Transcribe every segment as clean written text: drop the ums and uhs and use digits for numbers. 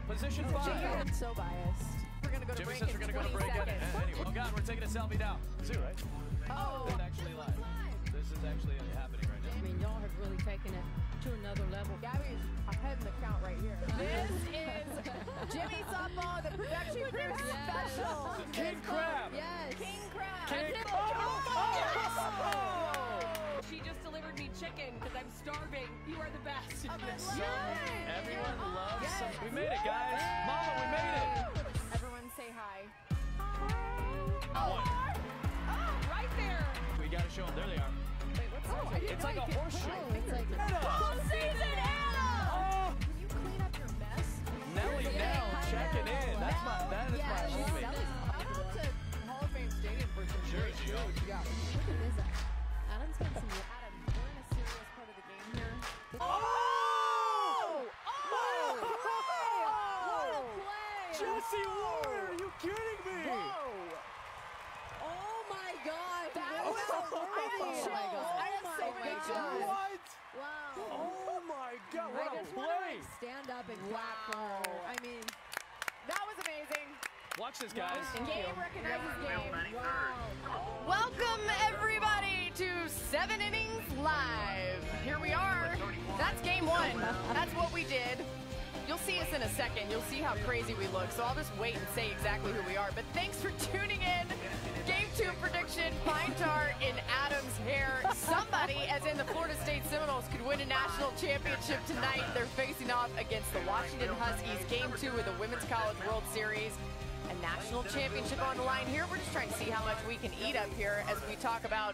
Position 5. I'm so biased. We're going to go to Jimmy break says in we're going to go to 20 break. seconds. Anyway, oh God, we're taking a selfie now. Sue, right? Oh. This is actually live. This is actually happening right now. I mean, y'all have really taken it to another level. Gabby's ahead in the count right here. This is Jimmy Softball, the production crew special. King Crab. Yes. King Crab. King. She just delivered me chicken because I'm starving. You are the best. So everyone loves some. We made it, guys. Mama, we made it. Everyone say hi. One. Right there. We got to show them. There they are. Wait, what's that? It's like a horseshoe. It's like Postseason Anna! Oh, Can you clean up your mess? Nelly Nell checking in. That is my homie. Come out to Hall of Fame Stadium for some Sure, great she show. is. What you got? Look at this. Adam's got some. Adam, we're in a serious part of the game here. Oh! What a play! Jesse Warren, are you kidding me? Whoa! Oh my God. That was I had chills. I had so many chills. What? Wow. Oh my God, what I a just want to play. stand up and clap for her. I mean, That was amazing. Watch this, guys. Game recognizes game. wow. Welcome everybody to 7 Innings Live. Here we are. That's game 1. That's what we did. You'll see us in a second. You'll see how crazy we look. So I'll just wait and say exactly who we are. But thanks for tuning in. Game 2 prediction, pine tar in Adam's hair. Somebody, as in the Florida State Seminoles, could win a national championship tonight. They're facing off against the Washington Huskies. Game 2 of the Women's College World Series. A national championship on the line here. We're just trying to see how much we can eat up here as we talk about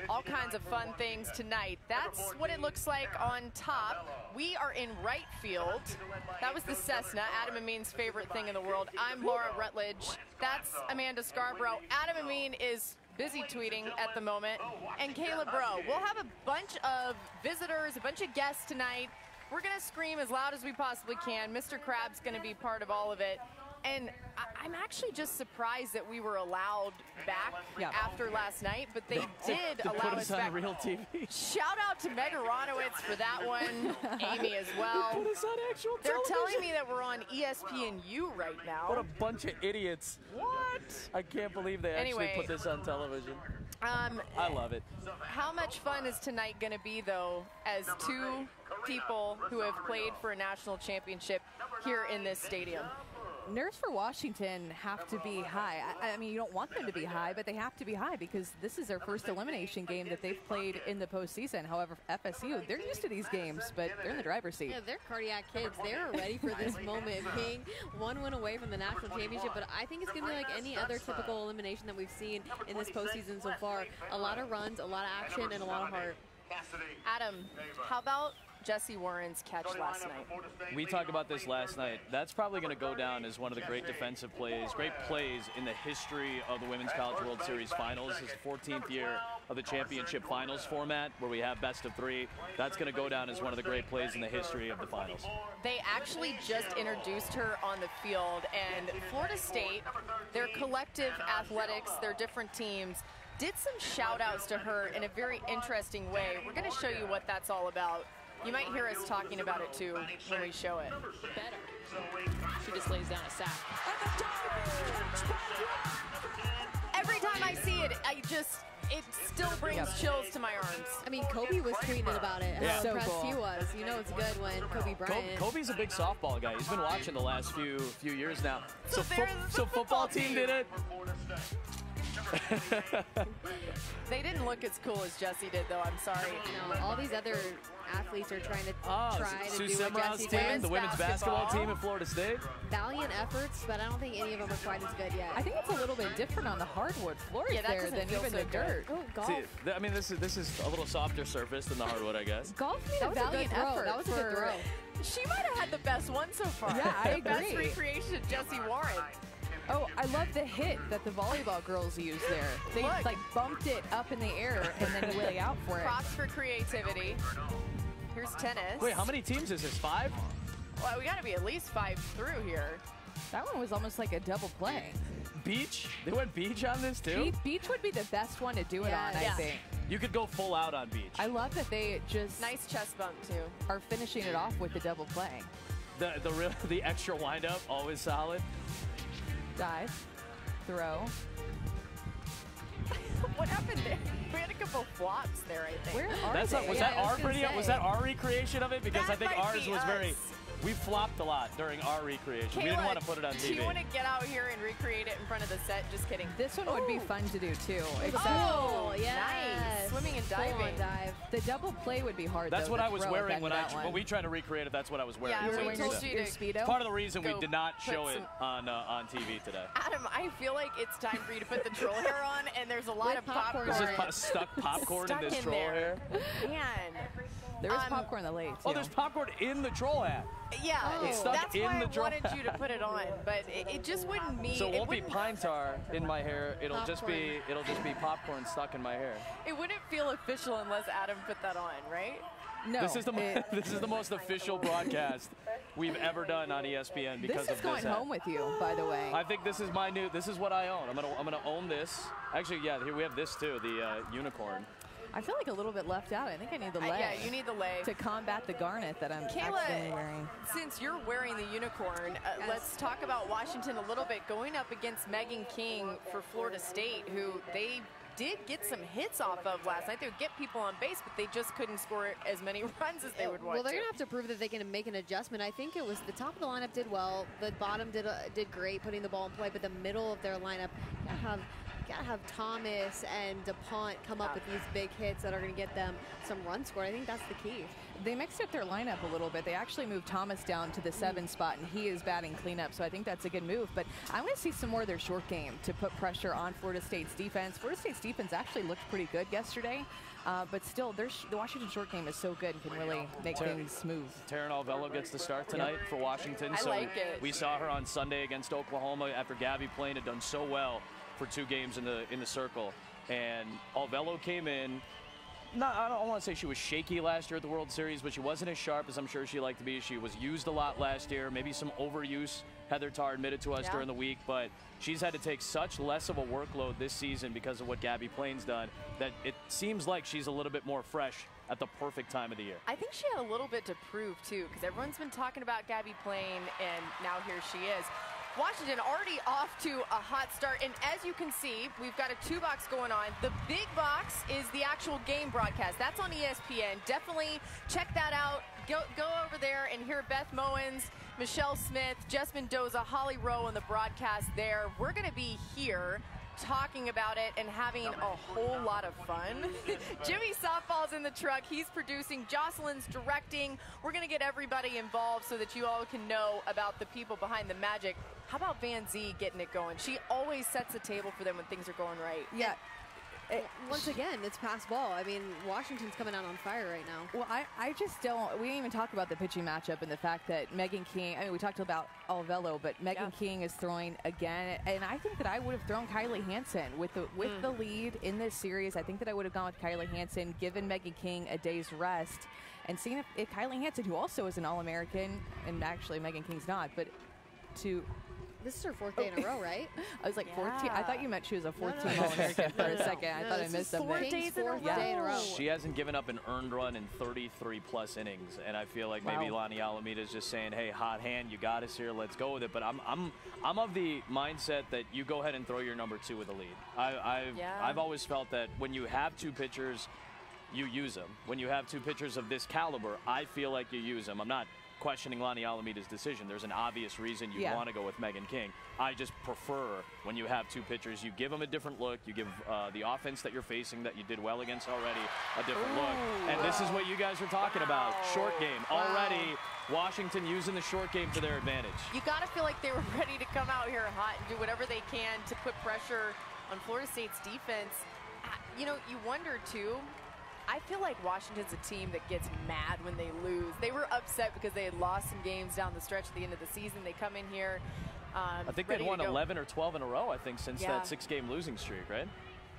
all kinds of fun things tonight. That's what it looks like on top. We are in right field. That was the Cessna, Adam Amin's favorite thing in the world. I'm Laura Rutledge. That's Amanda Scarborough. Adam Amin is busy tweeting at the moment. And Kayla Bro. We'll have a bunch of visitors, a bunch of guests tonight. We're going to scream as loud as we possibly can. Mr. Crab's going to be part of all of it. And I'm actually just surprised that we were allowed back after last night, but they did allow us back. On real TV. Shout out to Meg Aronowitz for that one, Amy as well. Put us on actual They're television. telling me that we're on ESPNU right now. What a bunch of idiots. What? I can't believe they Anyway. actually put this on television. I love it. How much fun is tonight going to be, though, as two people who have played for a national championship here in this stadium? Nerves for Washington have to be high. I mean, you don't want them to be high, but they have to be high because this is their first elimination game that they've played in the postseason. However, FSU, they're used to these games, but they're in the driver's seat. Yeah, they're cardiac kids. They're ready for this moment, being one win away from the national championship. But I think it's going to be like any other typical elimination that we've seen in this postseason so far. A lot of runs, a lot of action, and a lot of heart. Adam, how about Jesse Warren's catch last night? We talked about this last night. That's probably going to go down as one of the great defensive plays, great plays in the history of the Women's College World Series Finals. It's the 14th year of the championship finals format where we have best of 3. That's going to go down as one of the great plays in the history of the finals. They actually just introduced her on the field, and Florida State, their collective athletics, their different teams, did some shout outs to her in a very interesting way. We're going to show you what that's all about. You might hear us talking about it too when we show it. Better. She just lays down a sack. Every time I see it, it still brings chills to my arms. I mean, Kobe was tweeting about it, how So impressed cool. he was. You know it's good when Kobe Bryant. Kobe's a big softball guy. He's been watching the last few years now. So there's the football team did it. They didn't look as cool as Jesse did, though. I'm sorry. You know, all these other athletes are trying to Sue do what Semrau's Jesse team, did. the women's basketball team at Florida State. Valiant efforts, but I don't think any of them are quite as good yet. I think it's a little bit different on the hardwood floors Yeah, that there doesn't than feel even so the good. dirt. Oh, golf. See, I mean, this is a little softer surface than the hardwood, I guess. Golf made That a was a good valiant throw. effort. That was a good for- throw. She might have had the best one so far. Yeah, I the best agree. recreation of Jesse Warren. Oh, I love the hit that the volleyball girls used there. They Look. like bumped it up in the air and then way out for it. Props for creativity. Here's tennis. Wait, how many teams is this? 5? Well, we got to be at least 5 through here. That one was almost like a double play. Beach? They went beach on this too? Beach would be the best one to do it on, I Yeah. think. You could go full out on beach. I love that they just Nice chest bump, too. are finishing it off with the double play. the extra windup, always solid. Dive, throw. What happened there? We had a couple flops there, I think. Where are Was they? that our recreation of it? Because That I think might ours be was us. very. We flopped a lot during our recreation. We didn't Kayla, want to put it on TV. Do you want to get out here and recreate it in front of the set? Just kidding. This one would be fun to do too. Except Oh, yes. nice. Swimming and Full-on diving. dive. the double play would be hard. That's though, what the I was throw wearing at when that one. we tried to recreate it. That's what I was wearing. Yeah, You were we wearing told your, you your to Speedo? Part of the reason we Go did not put show it some- on TV today. Adam, I feel like it's time for you to put the troll hair on, and there's a lot With of popcorn. popcorn. Is this stuck popcorn Stuck in this in troll there. hair? Man. There is popcorn in the lake too. Oh, there's popcorn in the troll hat. Yeah, It's stuck that's in why the I troll wanted you to put it on, but it just wouldn't mean. So it won't be wouldn't- pine tar in my hair. It'll just be Popcorn. popcorn stuck in my hair. It wouldn't feel official unless Adam put that on, right? No, This is the most official broadcast we've ever done on ESPN because this is of going this hat. home with you, by the way. I think this is my new. This is what I own. I'm gonna own this. Actually, yeah. Here we have this too, the unicorn. I feel like a little bit left out. I think I need the leg. Yeah, you need the leg. to combat the garnet that I'm Kayla, accidentally wearing. since you're wearing the unicorn, let's talk about Washington a little bit. Going up against Megan King for Florida State, who they did get some hits off of last night. They would get people on base, but they just couldn't score as many runs as they would want Well, they're to. going to have to prove that they can make an adjustment. I think it was the top of the lineup did well. The bottom did great putting the ball in play, but the middle of their lineup, gotta have Thomas and DuPont come up with these big hits that are going to get them some runs scored. I think that's the key. They mixed up their lineup a little bit. They actually moved Thomas down to the 7 spot, and he is batting cleanup, so I think that's a good move. But I want to see some more of their short game to put pressure on Florida State's defense. Florida State's defense actually looked pretty good yesterday, but still, the Washington short game is so good and can really make things move. Taryn Alvello gets the start tonight for Washington. I So like it. we saw her on Sunday against Oklahoma after Gabby Plain had done so well for 2 games in the circle, and Alvello came in. I don't want to say she was shaky last year at the World Series, but she wasn't as sharp as I'm sure she liked to be. She was used a lot last year, maybe some overuse, Heather Tarr admitted to us Yeah. during the week, but she's had to take such less of a workload this season because of what Gabby Plain's done that it seems like she's a little bit more fresh at the perfect time of the year. I think she had a little bit to prove, too, because everyone's been talking about Gabby Plain, and now here she is. Washington already off to a hot start, and as you can see, we've got a 2-box going on. The big box is the actual game broadcast. That's on ESPN. Definitely check that out. Go over there and hear Beth Mowens, Michelle Smith, Jess Mendoza, Holly Rowe on the broadcast there. We're going to be here talking about it and having a whole lot of fun. Jimmy Softball's in the truck. He's producing. Jocelyn's directing. We're going to get everybody involved so that you all can know about the people behind the magic. How about Van Zee getting it going? She always sets the table for them when things are going right. Yeah. Once again, it's pass ball. I mean, Washington's coming out on fire right now. Well, I just don't. We didn't even talk about the pitching matchup and the fact that Megan King. I mean, we talked about Alvello, but Megan King is throwing again, and I think that I would have thrown Kylie Hansen with the lead in this series. I think that I would have gone with Kylie Hansen, given Megan King a day's rest, and seeing if Kylie Hansen, who also is an All-American, and actually Megan King's not, but to. This is her 4th day in a row, right? I was like 14. I thought you meant she was a 14 no. All-American for a No. second. I thought I this missed is something. 4 King's days in a 4th row. day in a row. She hasn't given up an earned run in 33-plus innings, and I feel like maybe Wow. Lonnie Alameda is just saying, "Hey, hot hand, you got us here. Let's go with it." But I'm of the mindset that you go ahead and throw your number 2 with the lead. I've always felt that when you have 2 pitchers, you use them. When you have 2 pitchers of this caliber, I feel like you use them. I'm not questioning Lonnie Alameda's decision. There's an obvious reason you want to go with Megan King. I just prefer when you have 2 pitchers, you give them a different look. You give the offense that you're facing that you did well against already a different look. And this is what you guys are talking about. Short game. Already Washington using the short game to their advantage. You got to feel like they were ready to come out here hot and do whatever they can to put pressure on Florida State's defense. You know, you wonder, too, I feel like Washington's a team that gets mad when they lose. They were upset because they had lost some games down the stretch at the end of the season. They come in here I think they'd won 11 or 12 in a row, I think, since that 6-game losing streak, right?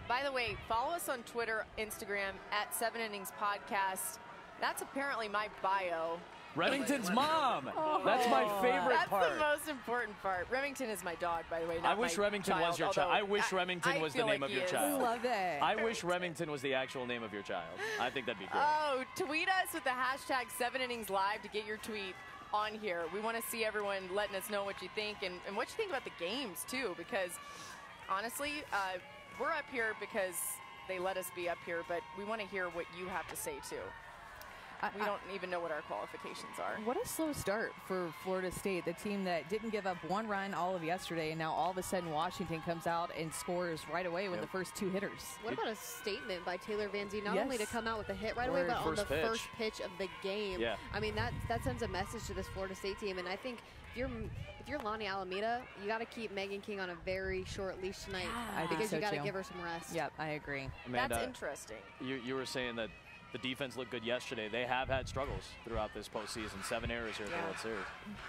By the way, follow us on Twitter, Instagram, at 7Innings Podcast. That's apparently my bio. Remington's mom. That's my favorite part. That's the most important part. Remington is my dog, by the way. I wish Remington was your child. I wish Remington was the name of your I child. love it. I wish Remington was the actual name of your child. I think that'd be great. Oh, tweet us with the hashtag 7InningsLive to get your tweet on here. We want to see everyone letting us know what you think and what you think about the games, too, because honestly, we're up here because they let us be up here, but we want to hear what you have to say, too. We don't even know what our qualifications are. What a slow start for Florida State, the team that didn't give up one run all of yesterday, and now all of a sudden Washington comes out and scores right away with the first 2 hitters. What about a statement by Taylor Van Zee, not only to come out with a hit right away, but on the first pitch of the game. Yeah. I mean, that sends a message to this Florida State team, and I think if you're Lonnie Alameda, you got to keep Megan King on a very short leash tonight because you got to give her some rest. Yep, I agree. Amanda, that's interesting. You were saying that the defense looked good yesterday. They have had struggles throughout this postseason. 7 errors here in the World Series.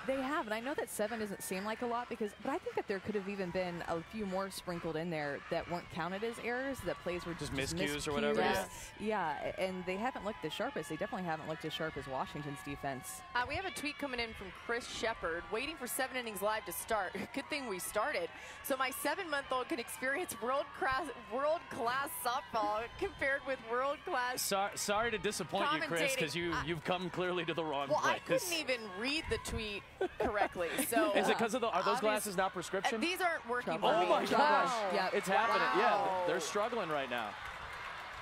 They have, and I know that 7 doesn't seem like a lot but I think that there could have even been a few more sprinkled in there that weren't counted as errors, that plays were just miscues or whatever. Yeah, and they haven't looked as sharp as, they definitely haven't looked as sharp as Washington's defense. We have a tweet coming in from Chris Shepard, waiting for 7 Innings Live to start. Good thing we started. So my 7-month-old can experience world-class softball compared with world-class. Sorry to disappoint you, Chris, because you've come clearly to the wrong place. I couldn't even read the tweet correctly. So is it because of are those glasses not prescription? These aren't working. Oh my gosh! Yeah, it's happening. Yeah, they're struggling right now.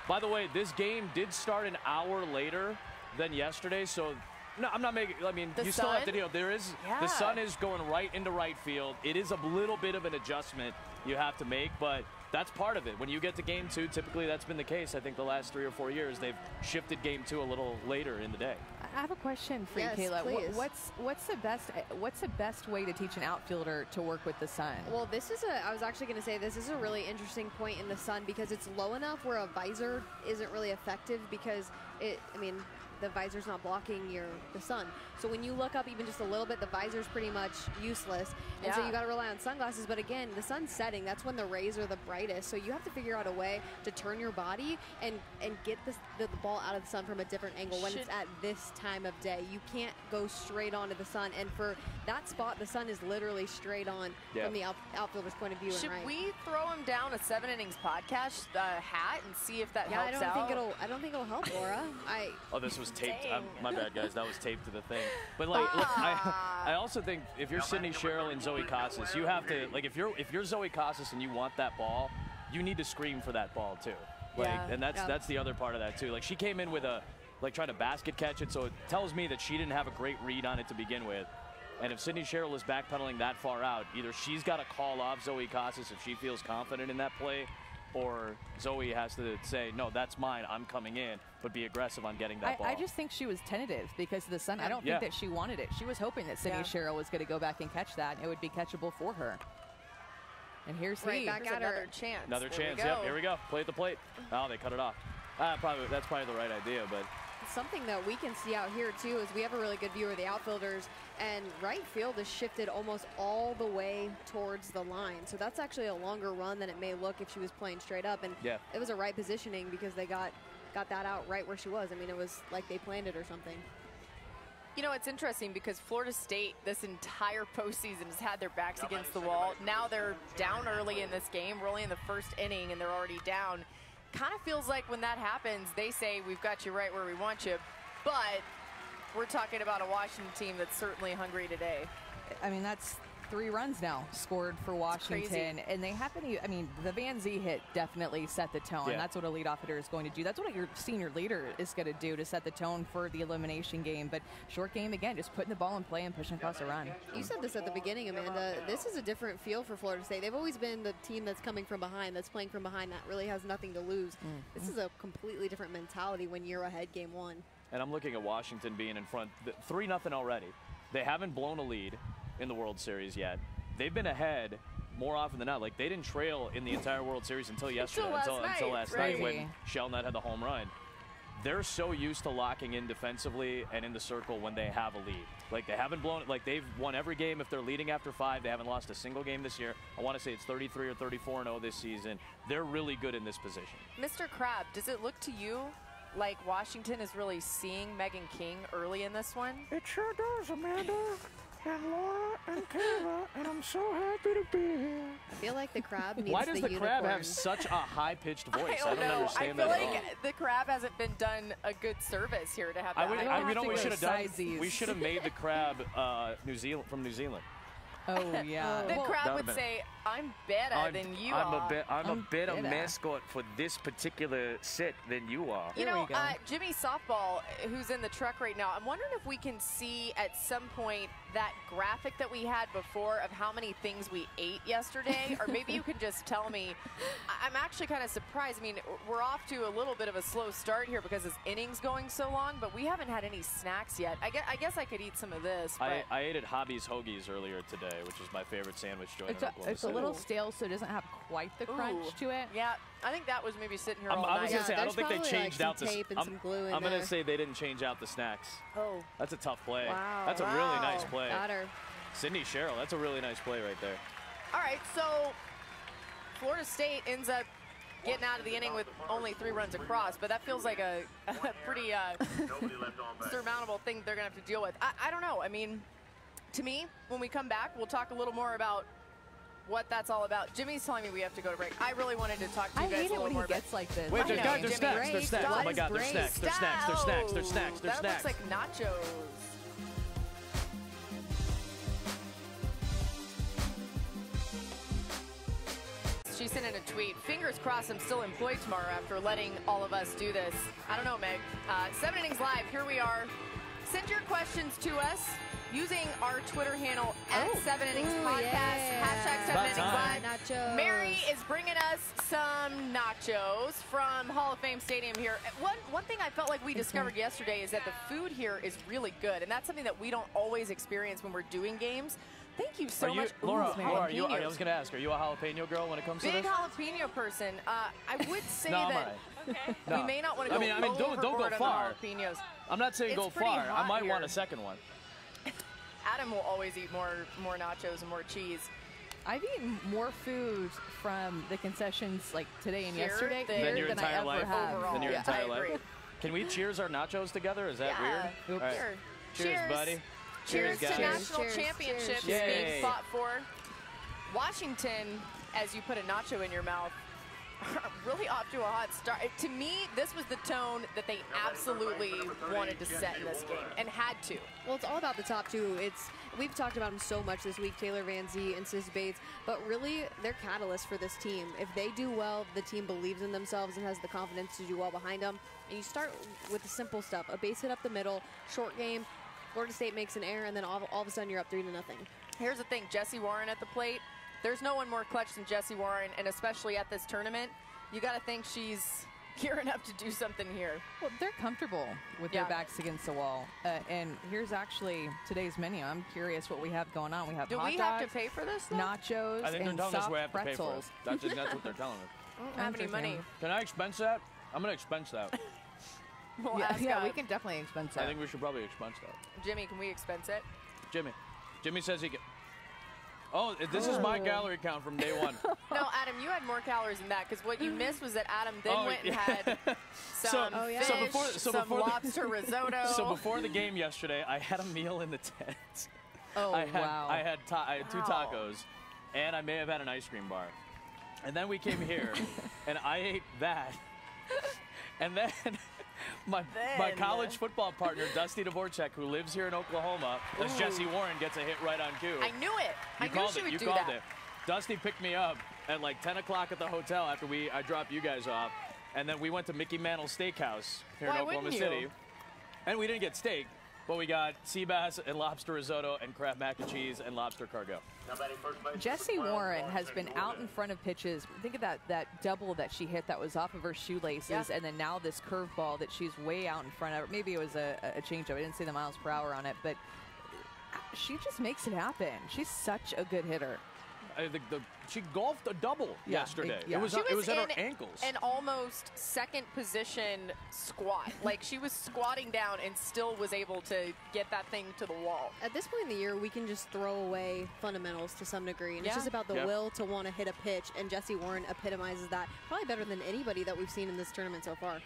By the way, this game did start an hour later than yesterday, so. No, I'm not making. I mean, you still have to. There is the sun is going right into right field. It is a little bit of an adjustment you have to make, but that's part of it. When you get to game 2, typically that's been the case. I think the last 3 or 4 years they've shifted game 2 a little later in the day. I have a question for you, Kayla. What's the best way to teach an outfielder to work with the sun? Well, I was actually going to say this is a really interesting point in the sun because it's low enough where a visor isn't really effective because the visor's not blocking the sun. So when you look up even just a little bit, the visor's pretty much useless. And so you got to rely on sunglasses. But again, the sun's setting. That's when the rays are the brightest. So you have to figure out a way to turn your body and get the ball out of the sun from a different angle when it's at this time of day. You can't go straight onto the sun. And for that spot, the sun is literally straight on from the outfielder's point of view. Should we throw him down a 7 Innings podcast hat and see if that helps out? I don't think it'll help, Laura. Oh, this was taped. My bad, guys. That was taped to the thing. But look, I also think if you're Sydney Sherrill and Zoe Casas, you have to if you're Zoe Casas and you want that ball, you need to scream for that ball too. And that's the other part of that too. Like she came in with trying to basket catch it, so it tells me that she didn't have a great read on it to begin with. And if Sydney Sherrill is backpedaling that far out, either she's got to call off Zoe Casas if she feels confident in that play, or Zoe has to say, no, that's mine, I'm coming in, but be aggressive on getting that ball. I just think she was tentative because of the sun. I don't think that she wanted it. She was hoping that Sydney Sherrill was going to go back and catch that, and it would be catchable for her. And here's another chance. Another chance, here we go. Play at the plate. Oh, they cut it off. That's probably the right idea, but... Something that we can see out here, too, is we have a really good view of the outfielders, and right field is shifted almost all the way towards the line. So that's actually a longer run than it may look if she was playing straight up. And it was a right positioning because they got that out right where she was. I mean, it was like they planned it or something. You know, it's interesting because Florida State this entire postseason has had their backs against the wall. Now they're down early in this game. We're only in the first inning, and they're already down. Kind of feels like when that happens, they say, we've got you right where we want you. But we're talking about a Washington team that's certainly hungry today. I mean, that's 3 runs now scored for Washington. And they happen to, the Van Zee hit definitely set the tone. That's what a leadoff hitter is going to do. That's what your senior leader is going to do to set the tone for the elimination game. But short game, again, just putting the ball in play and pushing across a run. You said this at the beginning, Amanda. This is a different feel for Florida State. They've always been the team that's coming from behind, that's playing from behind, that really has nothing to lose. This is a completely different mentality when you're ahead game 1. And I'm looking at Washington being in front 3-0 already. They haven't blown a lead in the World Series yet. They've been ahead more often than not. Like, they didn't trail in the entire World Series until yesterday, until last night when Shellnut had the home run. They're so used to locking in defensively and in the circle when they have a lead. Like, they haven't blown it. Like, they've won every game. If they're leading after 5, they haven't lost a single game this year. I want to say it's 33 or 34-0 this season. They're really good in this position. Mr. Crabb, does it look to you like Washington is really seeing Megan King early in this one? It sure does, Amanda. and Laura and Kara, and I'm so happy to be here. I feel like the crab needs Why does the crab have unicorn. such a high-pitched voice? I don't know. understand I feel that at like all. the crab hasn't been done a good service here to have that. You know what we should have done? sizes. We should have made the crab from New Zealand. Oh, yeah. The crab that would would've been- say, "I'm better than you are." I'm a better better. mascot for this particular set than you are. You There know, we go. Jimmy Softball, who's in the truck right now, I'm wondering if we can see at some point that graphic that we had before of how many things we ate yesterday, or maybe you can just tell me. I'm actually kind of surprised. I mean, we're off to a little bit of a slow start here because this inning's going so long, but we haven't had any snacks yet. I guess I could eat some of this. But I ate at Hobby's Hoagies earlier today, which is my favorite sandwich joint in Oklahoma It's a City. little stale, so it doesn't have quite the crunch Ooh. to it. Yeah, I think that was maybe sitting here I all was night. gonna say I don't there's think they probably, changed like, out some the. tape and some glue in I'm gonna there. say they didn't change out the snacks. Oh, That's a tough play. Wow. That's a really nice Wow. play. Got her. Sydney Sherrill, that's a really nice play right there. all right. So Florida State ends up getting out of the inning with only 3 runs across, but that feels like a pretty surmountable thing they're going to have to deal with. I don't know. I mean, to me, when we come back, we'll talk a little more about what that's all about. Jimmy's telling me we have to go to break. I really wanted to talk to I you guys hate a it little when more he about. gets like this. Wait, I there's know, guys, there's Jimmy. snacks, there's snacks. Oh my God, there's snacks, there's snacks, there's snacks, there's snacks, there's That snacks. looks like nachos. She sent in a tweet. Fingers crossed I'm still employed tomorrow after letting all of us do this. I don't know, Meg. 7 Innings Live, here we are. Send your questions to us using our Twitter handle at 7 Innings Podcast. yeah. Hashtag 7 About Innings time. Live. Nachos. Mary is bringing us some nachos from Hall of Fame Stadium here. One thing I felt like we discovered yesterday is that the food here is really good, and that's something that we don't always experience when we're doing games. Thank you so much. Laura, Ooh, Laura, I jalapenos. was going to ask, are you a jalapeno girl when it comes to Big this? jalapeno person. I would say No, I'm that all we may not want to go I mean, don't go overboard on far. the jalapenos. I'm not saying It's go pretty far. I hot might here. want a second one. Adam will always eat more nachos and more cheese. I've eaten more food from the concessions like today and Here, yesterday there, Than your than I entire ever life? have. Overall. Than your Yeah, entire I life? agree. Can we cheers our nachos together? Is that Yeah. weird? All right. Sure. Cheers, buddy. Cheers to guys. national Cheers, championships cheers. being Yay. fought for. Washington, as you put a nacho in your mouth, really off to a hot start. To me, this was the tone that they absolutely wanted to set in this game and had to. Well, it's all about the top two. We've talked about them so much this week, Taylor Van Zee and Sis Bates, but really they're catalysts for this team. If they do well, the team believes in themselves and has the confidence to do well behind them. And you start with the simple stuff, a base hit up the middle, short game, Florida State makes an error, and then all of a sudden you're up 3-0. Here's the thing, Jesse Warren at the plate. There's no one more clutch than Jesse Warren, and especially at this tournament, you got to think she's gearing up to do something here. Well, they're comfortable with Yeah. their backs against the wall. And here's actually today's menu. I'm curious what we have going on. We have Do hot we dogs, have to pay for this? though? nachos, I think they're and telling us soft we have to pay for it. pretzels. That's what they're telling us. I don't have any money. Can I expense that? I'm going to expense that. We'll Yeah, ask, yeah, we can definitely expense I that. think we should probably expense that. Jimmy, can we expense it? Jimmy says he can. Oh, this is my calorie count from day one. No, Adam, you had more calories than that because what you missed was that Adam then Oh, went and yeah. had some yeah. fish, So before- so some before the- lobster risotto. So before the game yesterday, I had a meal in the tent. Oh, I had, wow. I had 2 Wow. tacos, and I may have had an ice cream bar. And then we came here, and I ate that. And then my college football partner, Dusty Dvorak, who lives here in Oklahoma, as Jesse Warren gets a hit right on cue. I knew it. I You knew called she it. would You do called that. it. Dusty picked me up at like 10 o'clock at the hotel after I dropped you guys off. And then we went to Mickey Mantle's Steakhouse here Why in Oklahoma wouldn't you? City. And we didn't get steak, but we got sea bass and lobster risotto and crab mac and cheese and lobster cargo. Jesse Warren has been out in front of pitches. Think of that double that she hit that was off of her shoelaces, Yeah. and then now this curveball that she's way out in front of. Maybe it was a changeup. I didn't see the miles per hour on it, but she just makes it happen. She's such a good hitter. She golfed a double Yeah, yesterday. yeah. It was She it was at in her ankles. an almost second position squat. Like she was squatting down and still was able to get that thing to the wall. At this point in the year, we can just throw away fundamentals to some degree. And Yeah. it's just about the Yep. will to want to hit a pitch. And Jesse Warren epitomizes that probably better than anybody that we've seen in this tournament so far.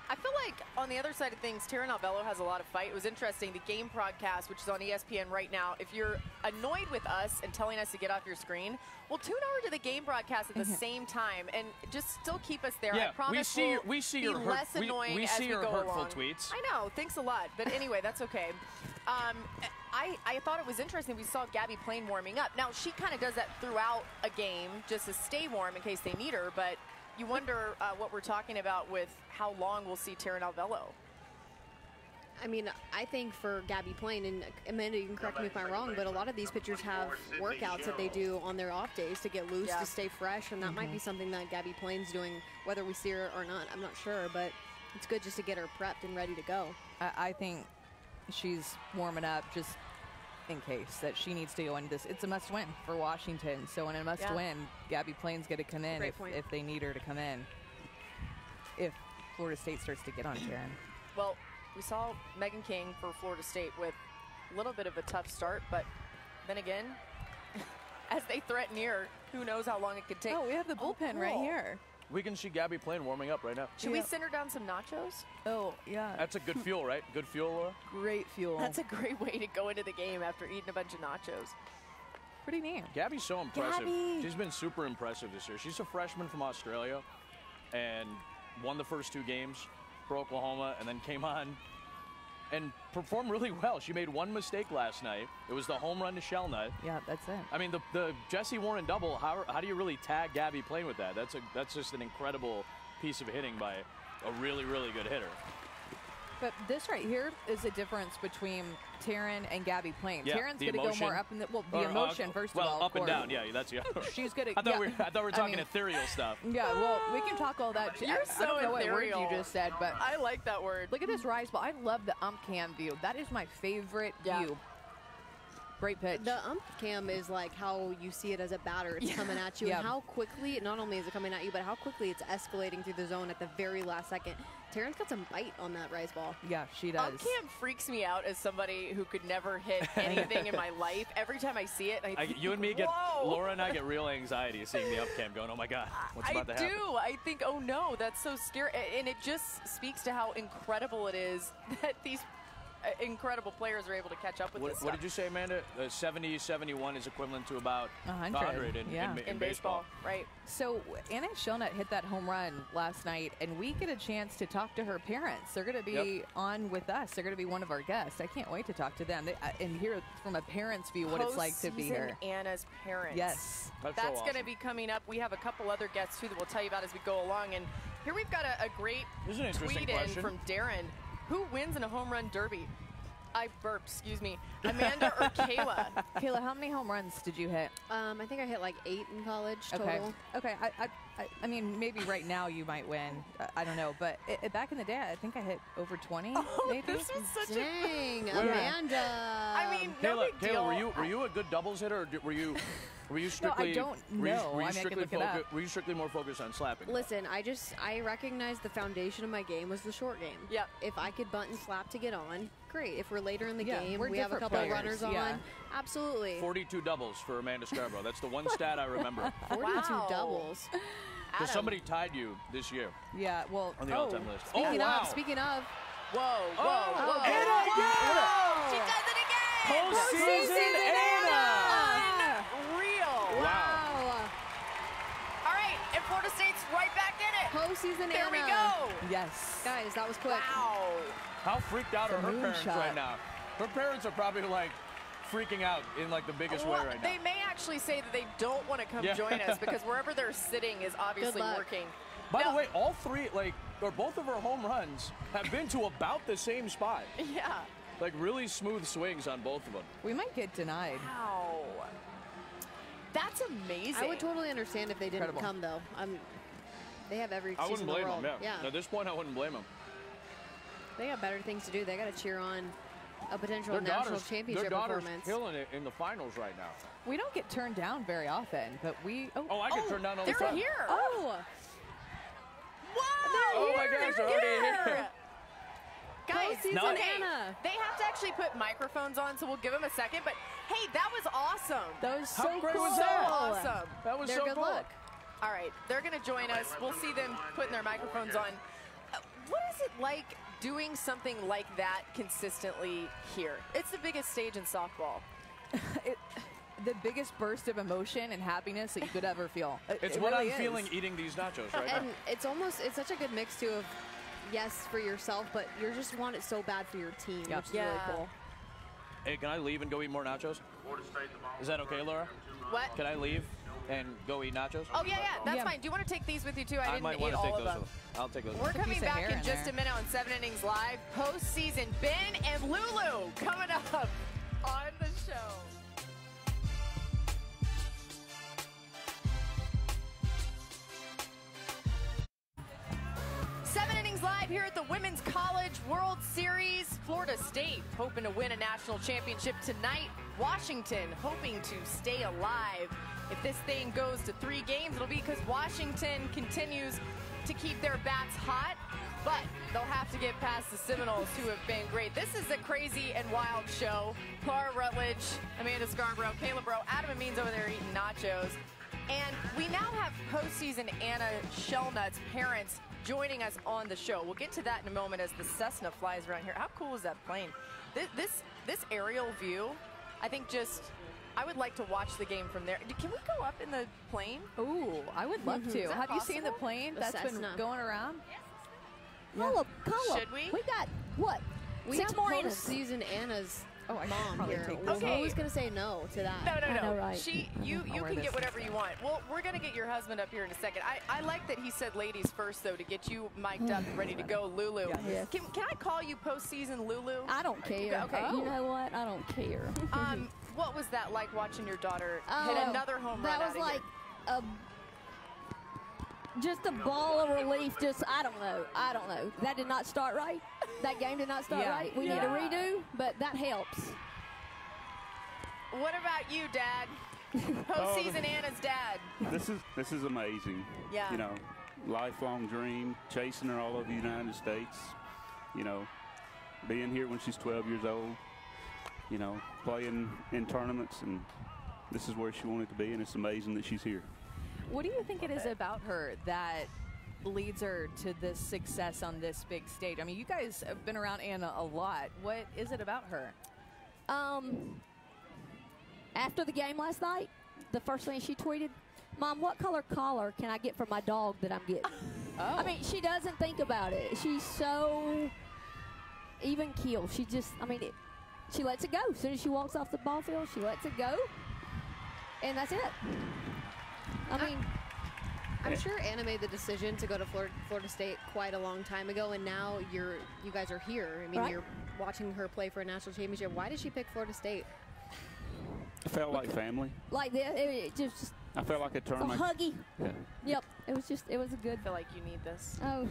I feel like on the other side of things, Taryn Alvello has a lot of fight. It was interesting. The game broadcast, which is on ESPN right now, if you're annoyed with us and telling us to get off your screen, well, tune over to the game broadcast at the same time and just still keep us there. Yeah, I promise we see be your less annoying we as see we your go hurtful along. tweets. I know. Thanks a lot. But anyway, that's okay. I thought it was interesting. We saw Gabby Plain warming up. Now, she kind of does that throughout a game just to stay warm in case they need her. But you wonder what we're talking about with how long we'll see Taryn Alvello. I mean, I think for Gabby Plain, and Amanda, you can correct me if I'm wrong, but a lot of these pitchers have workouts that they do on their off days to get loose, to stay fresh, and that might be something that Gabby Plain's doing, whether we see her or not. I'm not sure, but it's good just to get her prepped and ready to go. I think she's warming up just in case that she needs to go into this. It's a must-win for Washington, so in a must-win, Gabby Plain's going to come in if they need her to come in, if Florida State starts to get on Taryn. Well, we saw Megan King for Florida State with a little bit of a tough start, but then again, as they threaten here, who knows how long it could take. Oh, we have the bullpen right here. We can see Gabby Plain warming up right now. Should we send her down some nachos? Oh, yeah. That's a good fuel, right? Good fuel, Laura? Great fuel. That's a great way to go into the game after eating a bunch of nachos. pretty neat. Gabby's so impressive. Gabby. She's been super impressive this year. She's a freshman from Australia and won the first 2 games for Oklahoma and then came on and performed really well. She made 1 mistake last night. It was the home run to Shellnut. Yeah, that's it. I mean, the Jesse Warren double, how do you really tag Gabby playing with that? That's just an incredible piece of hitting by a really, really good hitter. But this right here is the difference between Taryn and Gabby Plain. Yeah, Taryn's going to go more up in the emotion first of all. Well, up and down, yeah, that's She's going to. I thought we were talking ethereal stuff. Yeah, well, we can talk all that. You're I don't know what word ethereal. you just said, but I like that word. look at this rise ball. I love the ump cam view. That is my favorite view. Great pitch. The ump cam is like how you see it as a batter. It's coming at you, and how quickly, not only is it coming at you, but how quickly it's escalating through the zone at the very last second. Taryn's got some bite on that rise ball. Yeah, she does. Ump cam freaks me out as somebody who could never hit anything in my life. Every time I see it, you and me get, Laura and I get real anxiety seeing the up cam going, oh my God, what's about to happen? I think, oh no, that's so scary. And it just speaks to how incredible it is that these incredible players are able to catch up with this stuff. What did you say, Amanda? 70, 71 is equivalent to about 100 in baseball. Right. So Anna Shellnut hit that home run last night, and we get a chance to talk to her parents. They're going to be on with us. They're going to be one of our guests. I can't wait to talk to them and hear from a parent's view what it's like to be here. Anna's parents. Yes. That's so awesome. going to be coming up. We have a couple other guests, too, that we'll tell you about as we go along. And here we've got a great tweet in from Darren. Who wins in a home run derby? I burped, excuse me. Amanda or Kayla? Kayla, how many home runs did you hit? I think I hit like 8 in college total. Okay. I mean, maybe right now you might win. I don't know. But back in the day, I think I hit over 20, maybe. This was such Dang, Amanda. I mean, no big deal. Kayla, were you a good doubles hitter, or were you strictly? No, I don't know. Were you I strictly can look it up. Were you strictly more focused on slapping? Listen, I recognize the foundation of my game was the short game. Yep. If I could bunt and slap to get on, great. If we're later in the game, we're we have a couple players. runners on. Absolutely. 42 doubles for Amanda Scarborough. That's the one stat I remember. 42 doubles. Because somebody tied you this year. Yeah, well, on the all-time list. Speaking of. Whoa. Anna again! She does it again! Postseason Anna! Unreal. Wow. All right, and Florida State's right back in it. Postseason There Anna. we go. yes. Guys, that was quick. Wow. How freaked out are her parents moonshot. right now? Her parents are probably like freaking out in like the biggest way right now. They may actually say that they don't want to come join us because wherever they're sitting is obviously working. By the way, all three, or both of her home runs have been to about the same spot. Yeah. Like really smooth swings on both of them. We might get denied. Wow. That's amazing. I would totally understand if they didn't come, though. They have every excuse in the world. I wouldn't blame them, yeah. At this point, I wouldn't blame them. They got better things to do. They got to cheer on a potential national championship performance. Their daughter's killing it in the finals right now. We don't get turned down very often, but we... I get turned down all the time. They're here. Oh! Wow! Oh my gosh, they're already here. Guys, Anna. they have to actually put microphones on, so we'll give them a second. But hey, that was awesome. That was How so great cool. was that? Awesome. That was They're so good cool. luck. All right, they're going to join us. We'll see them putting their microphones on. What is it like doing something like that consistently here? It's the biggest stage in softball. The biggest burst of emotion and happiness that you could ever feel. It's it what really I'm is. feeling eating these nachos right now. And it's such a good mix too of, yes, for yourself, but you just want it so bad for your team, which is really cool. Hey, can I leave and go eat more nachos? Is that okay, Laura? What? Can I leave and go eat nachos? Oh, yeah, that's fine. Do you want to take these with you, too? I might didn't want eat to take all of those. them. I'll take those. We're coming piece of back hair in in just there. a minute on 7 Innings Live. Postseason, Ben and Lulu coming up on the show. 7 Innings Live here at the Women's College World Series. Florida State hoping to win a national championship tonight. Washington hoping to stay alive. If this thing goes to 3 games, it'll be because Washington continues to keep their bats hot, but they'll have to get past the Seminoles, who have been great. This is a crazy and wild show. Clara Rutledge, Amanda Scarborough, Kayla Bro, Adam Amin's over there eating nachos. And we now have postseason Anna Shellnut's parents joining us on the show. We'll get to that in a moment as the Cessna flies around here. How cool is that plane? This aerial view, I think I would like to watch the game from there. Can we go up in the plane? Ooh, I would love to. Is that Have you seen the possible? plane The that's been Cessna. going around? Call Should we? We got, what, We 6 have more innings. postseason Anna's Oh, I should mom probably here. take Well, this. Okay. Who's going to say no to that? No. I know, right? You I'll wear can this get whatever you want. Well, we're going to get your husband up here in a second. I like that he said ladies first, though, to get you mic'd up and ready to go, Lulu. Yes. Can I call you postseason Lulu? I don't care. Okay. You know what? I don't care. What was that like watching your daughter hit another home run That was out of like just a ball of relief. I don't know. That did not start right. That game did not start Yeah. right. We need a redo, but that helps. here? What about you, Dad? Postseason Anna's dad. This is amazing. Yeah. You know, lifelong dream, chasing her all over the United States. You know, being here when she's 12 years old. You know, playing in tournaments, and this is where she wanted to be, and it's amazing that she's here. What do you think it is about her that leads her to this success on this big stage? I mean, you guys have been around Anna a lot. What is it about her? After the game last night, the first thing she tweeted, "Mom, what color collar can I get for my dog that I'm getting?" Oh. I mean, she doesn't think about it. She's so even keel. She just, she lets it go. As soon as she walks off the ball field, she lets it go. And that's it. I'm sure Anna made the decision to go to Florida State quite a long time ago, and now you guys are here. I mean, Right. you're watching her play for a national championship. Why did she pick Florida State? It felt like family. like this, it just I felt like a so tournament. huggy. Yeah. Yep, it was a good. I feel like you need this. Oh,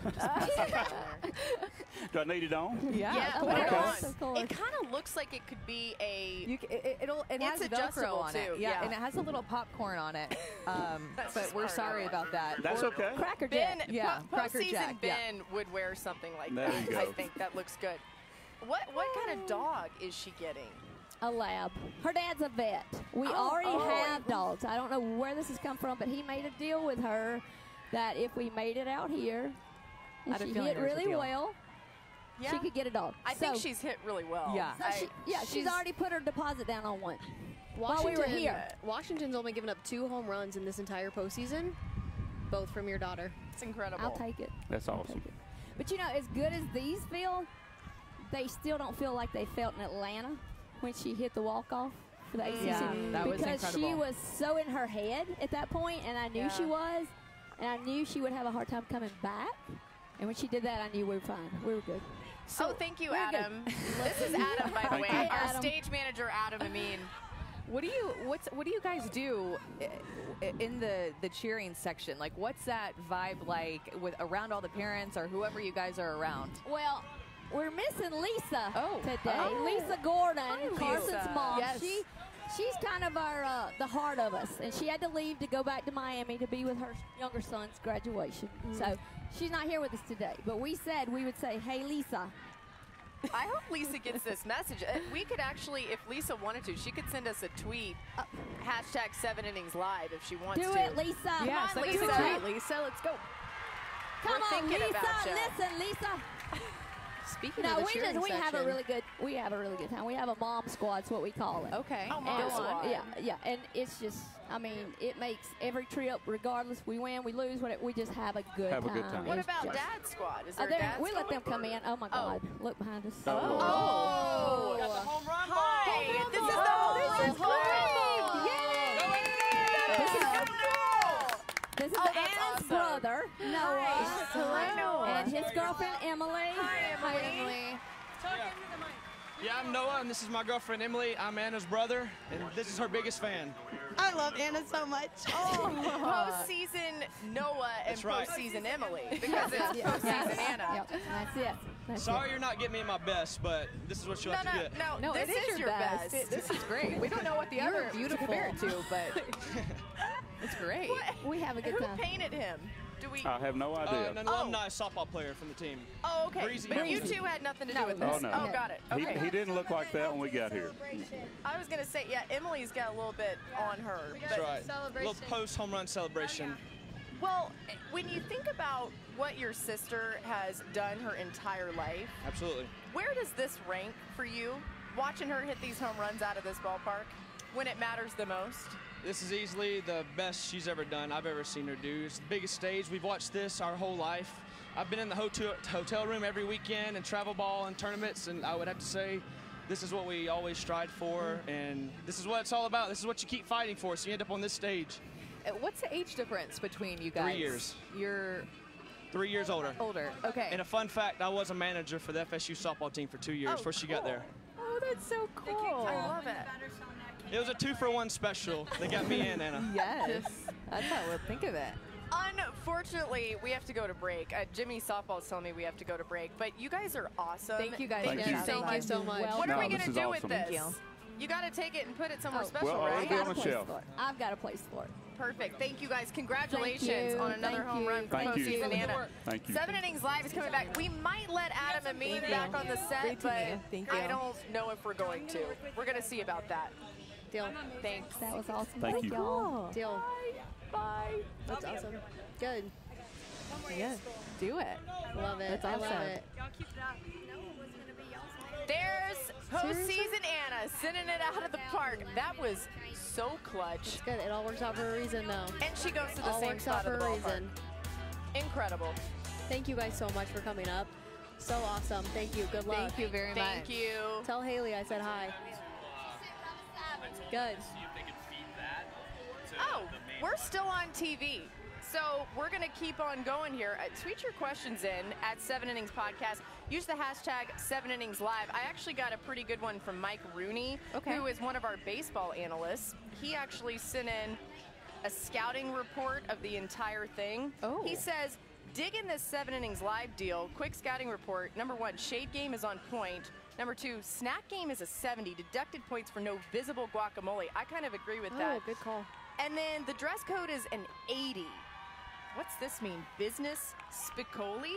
Do I need it on? Yeah, of put it course, on. of course. It kind of looks like it could be a. It has It's Velcro adjustable, on it. too, Yeah, yeah. and it has a little popcorn on it. But we're smart. sorry about that. That's Or okay. Cracker Ben, Jack. Yeah, Cracker postseason Jack, yeah. Ben would wear something like There that. you I go. think that looks good. What kind of dog is she getting? A lab. Her dad's a vet. We already have dogs. I don't know where this has come from, but he made a deal with her that if we made it out here, I and had a she feeling hit there was a really deal. well, Yeah. she could get a dog. I think So- she's hit really well. Yeah. so she's already put her deposit down on one. While we were Washington- here. Washington's only given up 2 home runs in this entire postseason, both from your daughter. It's incredible. I'll take it. That's awesome. Take it. But you know, as good as these feel, they still don't feel like they felt in Atlanta when she hit the walk-off for the ACC. Yeah, that was because incredible. she was so in her head at that point, and I knew she was, and I knew she would have a hard time coming back. And when she did that, I knew we were fine. We were good. So thank you, we're good. Adam. This is Adam, by the Thank way, you. our Adam. stage manager, Adam Amin. What do you guys do in the cheering section? Like, what's that vibe like with around all the parents or whoever you guys are around? Well, we're missing Lisa today. Oh. Lisa Gordon, Lisa. Carson's mom. Yes. She's kind of our the heart of us, and she had to leave to go back to Miami to be with her younger son's graduation. So she's not here with us today. But we said we would say, "Hey, Lisa." I hope Lisa gets this message. We could actually, if Lisa wanted to, she could send us a tweet, #7InningsLive if she wants Do to. it, Lisa. Yeah, on, send us a Lisa. tweet, Lisa. Let's go. Come We're on, thinking Lisa. about you. Listen, Lisa. Speaking No, of the we cheering have a section, really good time. We have a mom squad's what we call it. Okay. Oh, Mom And, Squad. yeah, and it's just, I mean, it makes every trip, regardless we win, we lose, whatever, we just have a good time. Have a good time. What It's about just- Dad's squad? Is Oh, there a Dad's we let squad? them come in. Oh my God! Look behind us. Oh. Got the home run ball. Hi. This is the home run. This is Oh, that's Anna's awesome. brother, Noah. Hi, Noah. And his girlfriend, Emily. Hi, Emily. Yeah, I'm Noah, and this is my girlfriend Emily. I'm Anna's brother, and this is her biggest fan. I love Anna so much. Postseason Noah and That's right. postseason Emily because it's postseason Anna. Yep, that's it. That's Sorry it. you're not getting me my best, but this is what you'll have to get. No, No, this it is your best. This is great. We don't know what the You're other beautiful. to compare it to, but it's great. We have a good Who time. painted him? Do we? I have no idea. An alumni softball player from the team. Oh, okay. Breezy But you Breezy. two had nothing to do with this. Oh, no. Oh, got it. Okay. He didn't look like that when we got here. I was gonna say, yeah, Emily's got a little bit on her. That's right. A little post-home run celebration. Well, when you think about what your sister has done her entire life, Absolutely. where does this rank for you? Watching her hit these home runs out of this ballpark when it matters the most? This is easily the best she's ever done, I've ever seen her do. It's the biggest stage. We've watched this our whole life. I've been in the hotel room every weekend and travel ball and tournaments, and I would have to say this is what we always strive for, and this is what it's all about. This is what you keep fighting for, so you end up on this stage. What's the age difference between you guys? 3 years. You're 3 years older. older. Okay. And a fun fact, I was a manager for the FSU softball team for 2 years before she got there. Oh, that's so cool. I love it. It was a 2-for-1 special. They got me and Anna. Yes. That's how we'll think of it. Unfortunately, we have to go to break. Jimmy Softball's telling me we have to go to break, but you guys are awesome. Thank you guys. Thank you so Thank much. you so much. What are we this going to is do awesome. with this? Thank you. You got to take it and put it somewhere Oh, special, well, right? I'll be on the place shelf. for it. I've got a place for it. Perfect. Thank you guys. Congratulations Thank you. on another Thank home you. run for Thank you. postseason Anna. Thank you. 7 Innings Live is coming back. We might let Adam and me back on the set, Great to but meet you. Thank you. I don't know if we're going to. We're going to see about that. Deal. Thanks. That was awesome. Thank you. y'all. Deal. Bye. That's awesome. Good. Yeah. Do it. Love it. That's I love awesome. it. There's postseason Anna sending it out of the park. That was so clutch. It's good. It all works out for a reason, though. And she goes to the All same works out spot of for the a ballpark. reason. Incredible. Thank you guys so much for coming up. So awesome. Thank you. Good luck. Thank you very much. Thank you. Tell Haley I said hi. Good. Oh, we're still on TV. So we're going to keep on going here. Tweet your questions in at 7 Innings Podcast. Use the hashtag 7InningsLive. I actually got a pretty good one from Mike Rooney, who is one of our baseball analysts. He actually sent in a scouting report of the entire thing. Oh. He says, dig in this 7 Innings Live deal. Quick scouting report. Number 1, shade game is on point. Number 2, snack game is a 70. Deducted points for no visible guacamole. I kind of agree with that. Oh, good call. And then the dress code is an 80. What's this mean? Business Spicoli?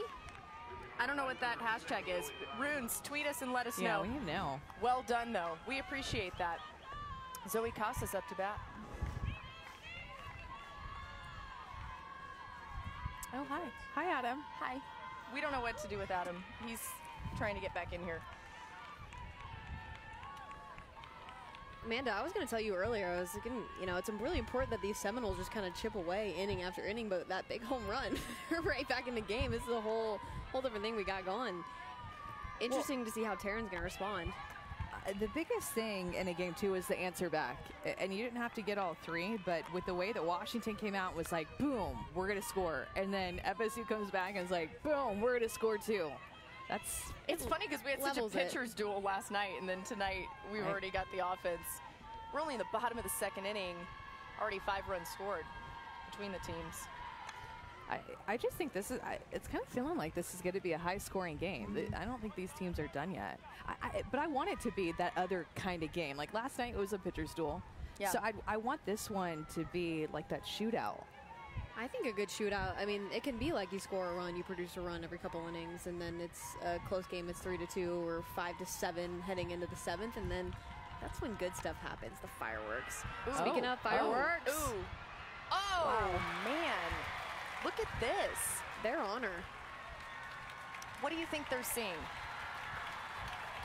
I don't know what that hashtag is. Runes, tweet us and let us Yeah, know. we know. Well done, though. We appreciate that. Zoe Costas up to bat. Oh, hi. Hi, Adam. Hi. We don't know what to do with Adam. He's trying to get back in here. Amanda, I was going to tell you earlier, I was thinking, it's really important that these Seminoles just kind of chip away inning after inning, but that big home run right back in the game, this is a whole different thing we got going. Interesting to see how Taryn's going to respond. The biggest thing in a game, too, is the answer back. And you didn't have to get all 3, but with the way that Washington came out was like, boom, we're going to score. And then FSU comes back and is like, boom, we're going to score, too. It's funny because we had such a pitcher's duel last night, and then tonight we've already got the offense. We're only in the bottom of the second inning, already 5 runs scored between the teams. I just think this is, it's kind of feeling like this is going to be a high-scoring game. I don't think these teams are done yet. But I want it to be that other kind of game. Like last night, it was a pitcher's duel. Yeah. So I want this one to be like that shootout. I think a good shootout, I mean, it can be like you score a run, you produce a run every couple innings, and then it's a close game, it's 3-2 or 5-7 heading into the 7th, and then that's when good stuff happens, the fireworks. Ooh. Speaking of fireworks. Ooh. Oh, man. Look at this. They're on her. What do you think they're seeing?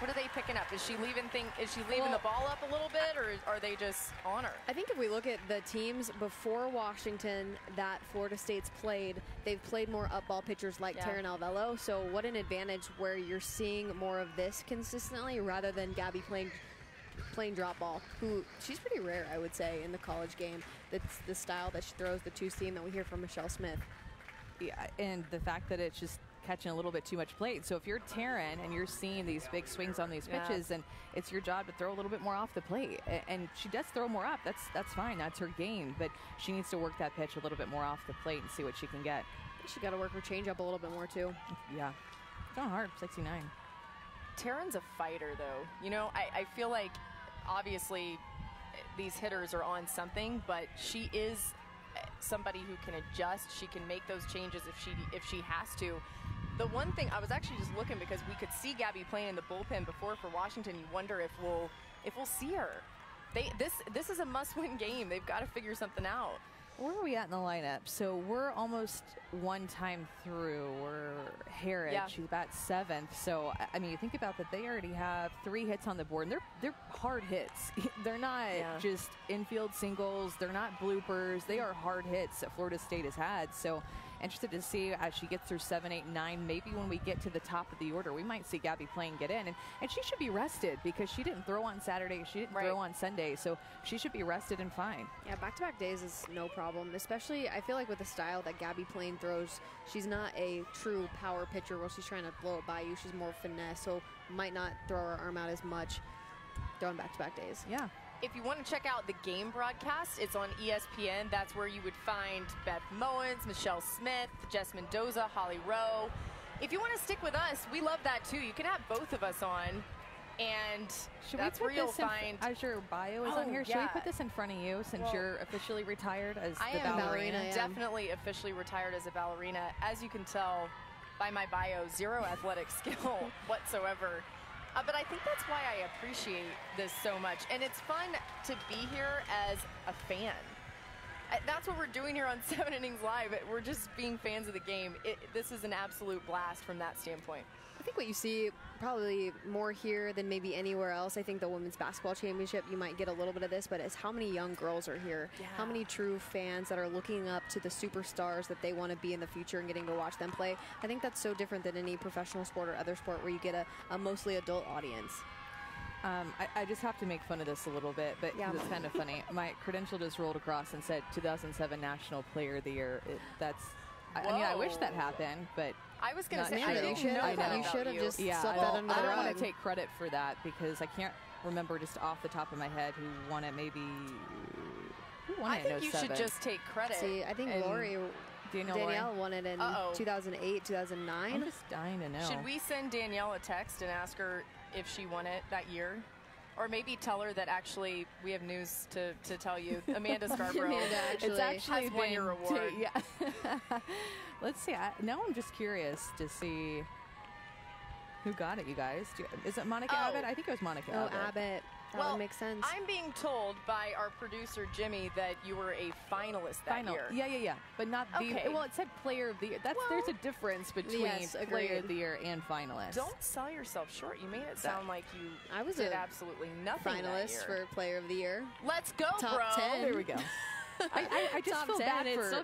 What are they picking up? Is she leaving the ball up a little bit, or are they just on her? I think if we look at the teams before Washington that Florida State's played, they've played more up ball pitchers like Taryn Alvello. So what an advantage where you're seeing more of this consistently rather than Gabby playing drop ball, who she's pretty rare, I would say, in the college game. That's the style that she throws, the two seam that we hear from Michelle Smith. Yeah, and the fact that it's just catching a little bit too much plate. So if you're Taryn and you're seeing these big swings on these pitches, then it's your job to throw a little bit more off the plate. And she does throw more up. That's fine. That's her game. But she needs to work that pitch a little bit more off the plate and see what she can get. I think she got to work her changeup a little bit more too. Yeah, it's not hard. 69. Taryn's a fighter, though. You know, I feel like obviously these hitters are on something, but she is somebody who can adjust. She can make those changes if she has to. The one thing I was actually just looking because we could see Gabby playing in the bullpen before for Washington. You wonder if we'll see her. This is a must-win game. They've got to figure something out. Where are we at in the lineup? So we're almost one time through. We're Harrod. Yeah. She's about 7th. So, I mean, you think about that. They already have 3 hits on the board. And they're hard hits. They're not just infield singles. They're not bloopers. They are hard hits that Florida State has had. So, interested to see as she gets through 7, 8, 9. Maybe when we get to the top of the order, we might see Gabby playing get in. And she should be rested because she didn't throw on Saturday. She didn't throw on Sunday. So she should be rested and fine. Yeah, back-to-back days is no problem. Especially, I feel like with the style that Gabby Plain throws, she's not a true power pitcher where she's trying to blow it by you. She's more finesse, so might not throw her arm out as much throwing back-to-back days. Yeah. If you want to check out the game broadcast, it's on ESPN. That's where you would find Beth Mowens, Michelle Smith, Jess Mendoza, Holly Rowe. If you want to stick with us, we love that too. You can have both of us on, and that's where you'll find. As your bio is on here, should we put this in front of you since you're officially retired as the ballerina? I am definitely officially retired as a ballerina. As you can tell by my bio, 0 athletic skill whatsoever. But I think that's why I appreciate this so much. And it's fun to be here as a fan. That's what we're doing here on 7 Innings Live. We're just being fans of the game. This is an absolute blast from that standpoint. I think what you see probably more here than maybe anywhere else, I think the Women's Basketball Championship, you might get a little bit of this, but it's how many young girls are here. Yeah. How many true fans that are looking up to the superstars that they want to be in the future and getting to watch them play. I think that's so different than any professional sport or other sport where you get a mostly adult audience. I just have to make fun of this a little bit, but it's kind of funny. My credential just rolled across and said 2007 National Player of the Year. I mean, I wish that happened, but I was going to say, I didn't know that you should have just swept that under the I don't rug. want to take credit for that because I can't remember just off the top of my head who won it. Maybe who won it in 07? I think you should just take credit. See, I think Danielle won it in 2008, 2009. I'm just dying to know. Should we send Danielle a text and ask her if she won it that year? Or maybe tell her that actually we have news to tell you. Amanda Scarborough it's actually has won your reward. Let's see. Now I'm just curious to see who got it, you guys. Is it Monica Abbott? I think it was Monica Abbott. Abbott. That would make sense. I'm being told by our producer, Jimmy, that you were a finalist that year. Yeah. But not the... Well, it said Player of the Year. There's a difference between Player of the Year and finalist. Don't sell yourself short. You made it sound like you did absolutely nothing finalist for Player of the Year. Let's go, Top bro. 10. There we go. I just feel bad for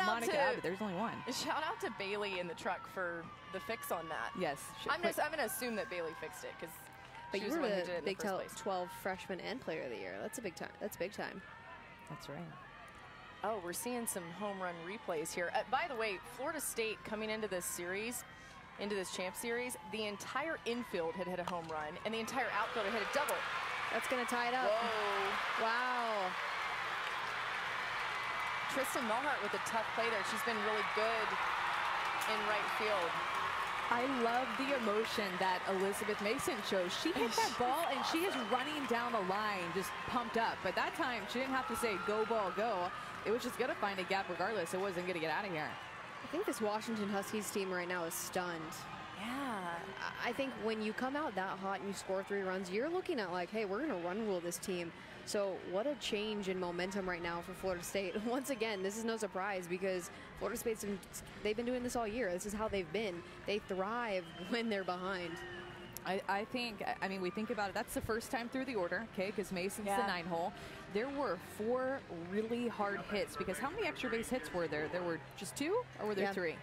Monica Abbott. There's only one. Shout out to Bailey in the truck for the fix on that. Yes. I'm going to assume that Bailey fixed it because but you were the Big 12 freshman and Player of the Year. That's a big time. That's big time. That's right. Oh, we're seeing some home run replays here. By the way, Florida State coming into this series, into this champ series, the entire infield had hit a home run, and the entire outfield had hit a double. That's going to tie it up. Whoa. Wow. Tristan Mulhart with a tough play there. She's been really good in right field. I love the emotion that Elizabeth Mason shows. She hit that ball, and she is running down the line, just pumped up. But that time, she didn't have to say, go, ball, go. It was just going to find a gap regardless. It wasn't going to get out of here. I think this Washington Huskies team right now is stunned. Yeah. I think when you come out that hot and you score 3 runs, you're looking at like, hey, we're going to run rule this team. So what a change in momentum right now for Florida State. Once again, this is no surprise because Florida State's they've been doing this all year. This is how they've been. They thrive when they're behind. I think, I mean, we think about it. That's the first time through the order, okay, because Mason's the 9-hole. There were 4 really hard hits because how many extra base hits were there? There were just 2 or were there 3?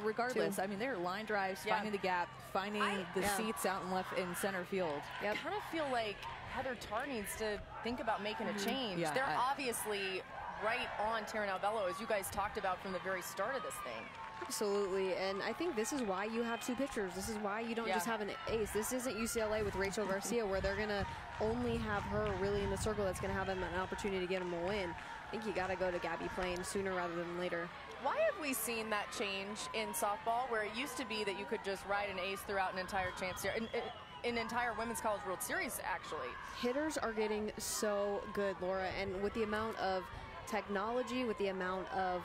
Regardless, 2. I mean, there are line drives, finding the gap, finding the seats out in center field. I kind of feel like Heather Tarr needs to think about making a change. Yeah, They're obviously right on Taryn Albello, as you guys talked about from the very start of this thing. Absolutely, and I think this is why you have 2 pitchers. This is why you don't just have an ace. This isn't UCLA with Rachel Garcia where they're going to only have her really in the circle that's going to have them an opportunity to get them a win. I think you got to go to Gabby Plain sooner rather than later. Why have we seen that change in softball where it used to be that you could just ride an ace throughout an entire champs series, an entire Women's College World Series, actually? Hitters are getting so good, Laura, and with the amount of technology, with the amount of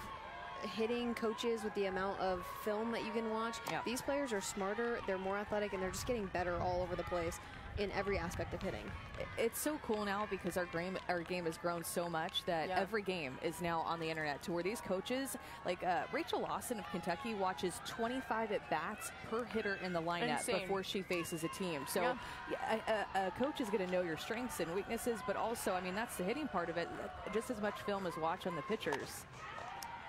hitting coaches, with the amount of film that you can watch, these players are smarter, they're more athletic, and they're just getting better all over the place in every aspect of hitting. It's so cool now because our game has grown so much that every game is now on the internet to where these coaches, like Rachel Lawson of Kentucky, watches 25 at-bats per hitter in the lineup before she faces a team. So a coach is going to know your strengths and weaknesses, but also, I mean, that's the hitting part of it, just as much film as watch on the pitchers.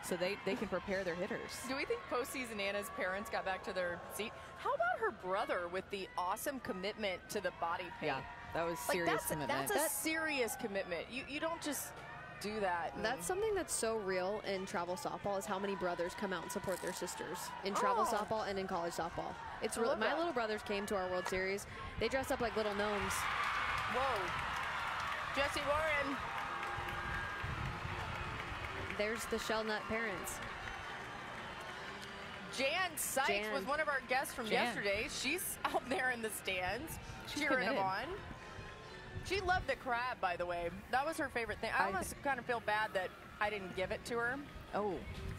So they can prepare their hitters. Do we think postseason Anna's parents got back to their seat? How about her brother with the awesome commitment to the body paint? Yeah, that was serious commitment. That's a serious commitment. You don't just do that. That's something that's so real in travel softball is how many brothers come out and support their sisters in travel softball and in college softball. It's real. My little brothers came to our World Series. They dressed up like little gnomes. Whoa. Jesse Warren. There's the shell nut parents. Jan Sykes was one of our guests from yesterday. She's out there in the stands cheering them on. She loved the crab, by the way. That was her favorite thing. I almost kind of feel bad that I didn't give it to her. Oh.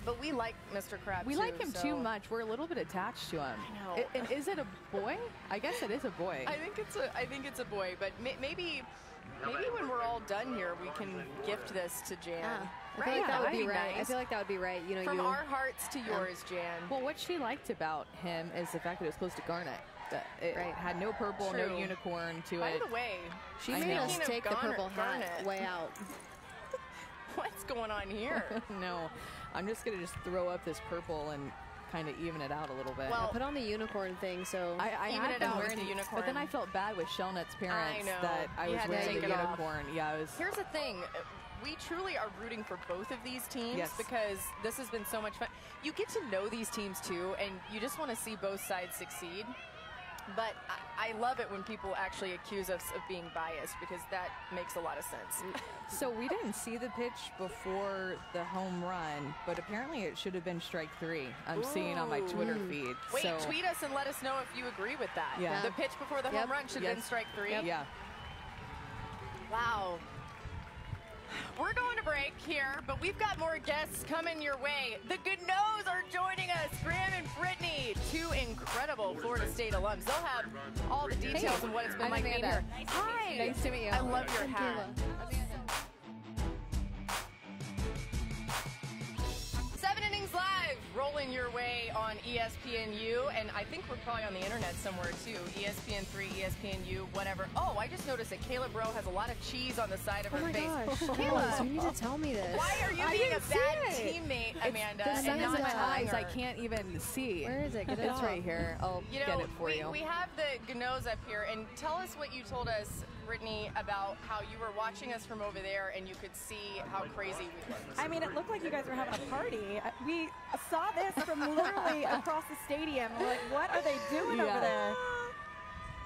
But we like Mr. Crab, We like him too much. We're a little bit attached to him. I know. Is it a boy? I guess it is a boy. I think it's a boy, but maybe when we're all done here, we can gift this to Jan. I feel like that would be right. I feel like that would be right. You know, from our hearts to yours, Jan. Well, what she liked about him is the fact that it was close to garnet. It had no purple, no unicorn to it. By the way, she made us take the purple hat way out. What's going on here? No, I'm just gonna throw up this purple and kind of even it out a little bit. Well, put on the unicorn thing, so I even it out with the unicorn. But then I felt bad with Shellnut's parents that I was wearing the unicorn. Yeah, I was. Here's the thing. We truly are rooting for both of these teams because this has been so much fun. You get to know these teams too, and you just want to see both sides succeed. But I love it when people actually accuse us of being biased because that makes a lot of sense. So we didn't see the pitch before the home run, but apparently it should have been strike 3. I'm seeing on my Twitter feed. Wait, tweet us and let us know if you agree with that. Yeah. The pitch before the home run should have been strike 3? Yeah. Wow. We're going to break here, but we've got more guests coming your way. The Ganoes are joining us. Graham and Brittany, 2 incredible Florida State alums. They'll have all the details of what it's been like being here. Hi. Nice to meet you. I love your hat. 7 Innings Live, rolling your way on ESPNU, and I think we're probably on the internet somewhere too. ESPN3, ESPNU, whatever. Oh, I just noticed that Kayla Bro has a lot of cheese on the side of her face. Kayla, you need to tell me this. Why are you being a bad teammate, Amanda? The sun's in my eyes. I can't even see. Where is it? Get it It's right here. I'll get it for you. We have the Ganoes up here, and tell us what you told us, Brittany, about how you were watching us from over there and you could see how crazy we looked. I mean, it looked like you guys were having a party. We saw this from literally across the stadium. We're like, what are they doing over there?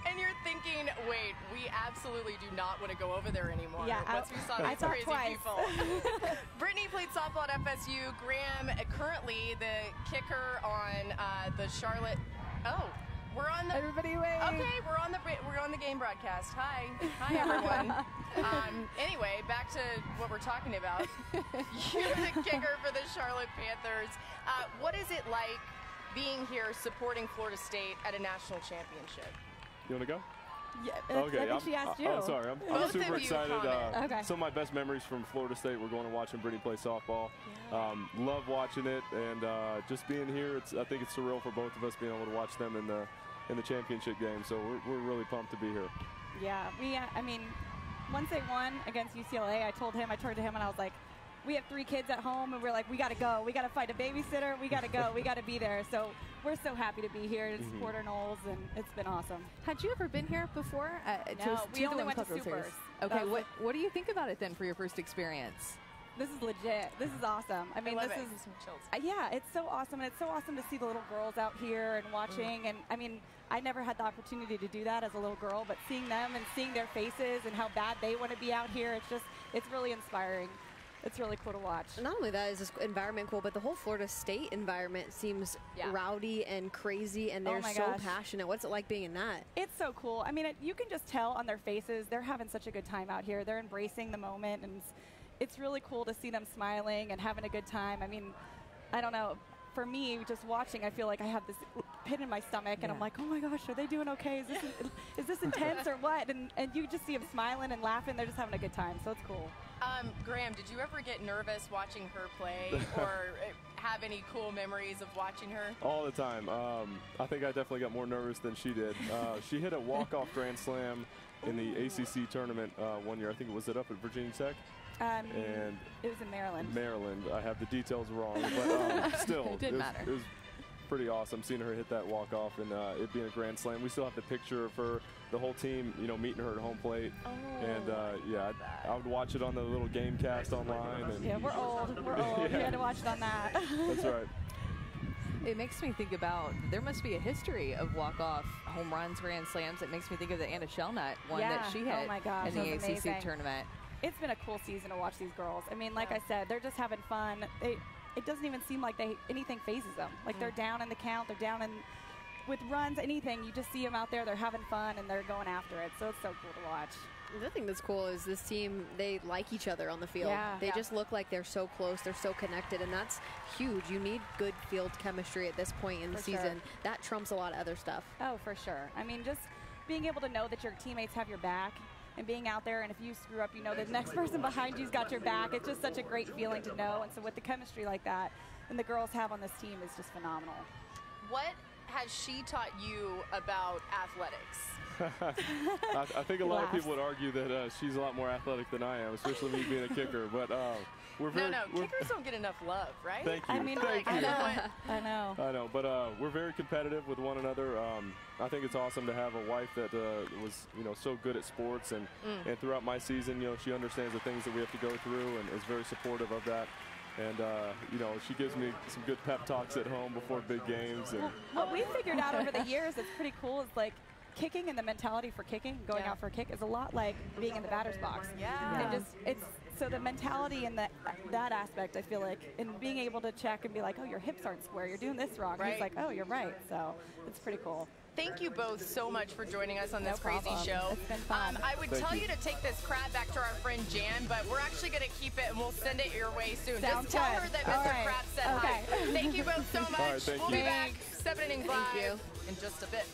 And you're thinking, wait, we absolutely do not want to go over there anymore. Yeah, once we saw these crazy people. Brittany played softball at FSU. Graham, currently the kicker on the Charlotte. Oh. We're on the everybody wave. Okay, we're on the game broadcast. Hi everyone. Anyway, back to what we're talking about. You're the kicker for the Charlotte Panthers. What is it like being here supporting Florida State at a national championship? You want to go? Yeah, Okay, I think she asked you. I'm sorry. I'm Both super of you excited. comment. Some of my best memories from Florida State were going and watching Brittany play softball. Love watching it, and just being here. I think it's surreal for both of us being able to watch them in the championship game. So we're really pumped to be here. Yeah, I mean, once they won against UCLA, I turned to him and I was like, we have 3 kids at home, and we're like, we got to go. We got to find a babysitter. We got to go. We got to be there. So we're so happy to be here to support our Knowles, and it's been awesome. Had you ever been here before? No, we only went to Supers. Okay, what do you think about it then for your first experience? This is legit. This is awesome. I mean, this is some chills. Yeah, it's so awesome, and it's so awesome to see the little girls out here and watching. And I mean, I never had the opportunity to do that as a little girl, but seeing them and seeing their faces and how bad they want to be out here, it's really inspiring. It's really cool to watch. Not only that is this environment cool, but the whole Florida State environment seems rowdy and crazy, and they're so passionate. What's it like being in that? It's so cool. I mean, you can just tell on their faces. They're having such a good time out here. They're embracing the moment, and it's really cool to see them smiling and having a good time. I mean, I don't know. For me, just watching, I feel like I have this pit in my stomach, and I'm like, oh my gosh, are they doing okay? Is this intense or what? And you just see them smiling and laughing. They're just having a good time, so it's cool. Graham, did you ever get nervous watching her play or have any cool memories of watching her? All the time. I think I definitely got more nervous than she did. She hit a walk-off grand slam in the ACC tournament one year. I think it was up at Virginia Tech. And it was in Maryland. Maryland. I have the details wrong, but still, it didn't matter. It was pretty awesome seeing her hit that walk-off and it being a grand slam. We still have the picture of her, the whole team, meeting her at home plate. And yeah, I would watch it on the little game cast online. And yeah, we're old. Yeah. We had to watch it on that. That's right. It makes me think about, there must be a history of walk-off home runs, grand slams. It makes me think of the Anna Shellnut one that she hit in the ACC amazing. Tournament. It's been a cool season to watch these girls. I mean, like I said, they're just having fun. It doesn't even seem like anything phases them. Like they're down in the count, they're down in with runs, anything. You just see them out there, they're having fun, and they're going after it. So it's so cool to watch. The thing that's cool is this team, they like each other on the field. They just look like they're so close, they're so connected, and that's huge. You need good field chemistry at this point in the season. That trumps a lot of other stuff. Oh, for sure. I mean, just being able to know that your teammates have your back and being out there, and if you screw up, you know the next person behind you's got your back. It's just such a great feeling to know. And so with the chemistry like that, and the girls have on this team is just phenomenal. What has she taught you about athletics? I think a lot of people would argue that she's a lot more athletic than I am, especially me being a kicker. But we're very kickers don't get enough love, right? Thank you. I mean, Thank you. I know. But we're very competitive with one another. I think it's awesome to have a wife that was so good at sports, and throughout my season, she understands the things that we have to go through and is very supportive of that. And, she gives me some good pep talks at home before big games. And what we figured out over the years that's pretty cool is like kicking and the mentality for kicking, going out for a kick, is a lot like being in the batter's box. And so the mentality and that aspect, I feel like, and being able to check and be like, oh, your hips aren't square, you're doing this wrong. Right. He's like, oh, you're right. So it's pretty cool. Thank you both so much for joining us on this crazy show. It's been fun. I would tell you to take this crab back to our friend Jan, but we're actually going to keep it and we'll send it your way soon. Sounds Just tell her that Mr. Crab said hi. Thank you both so much. Right, we'll be back 7 Innings Live in just a bit.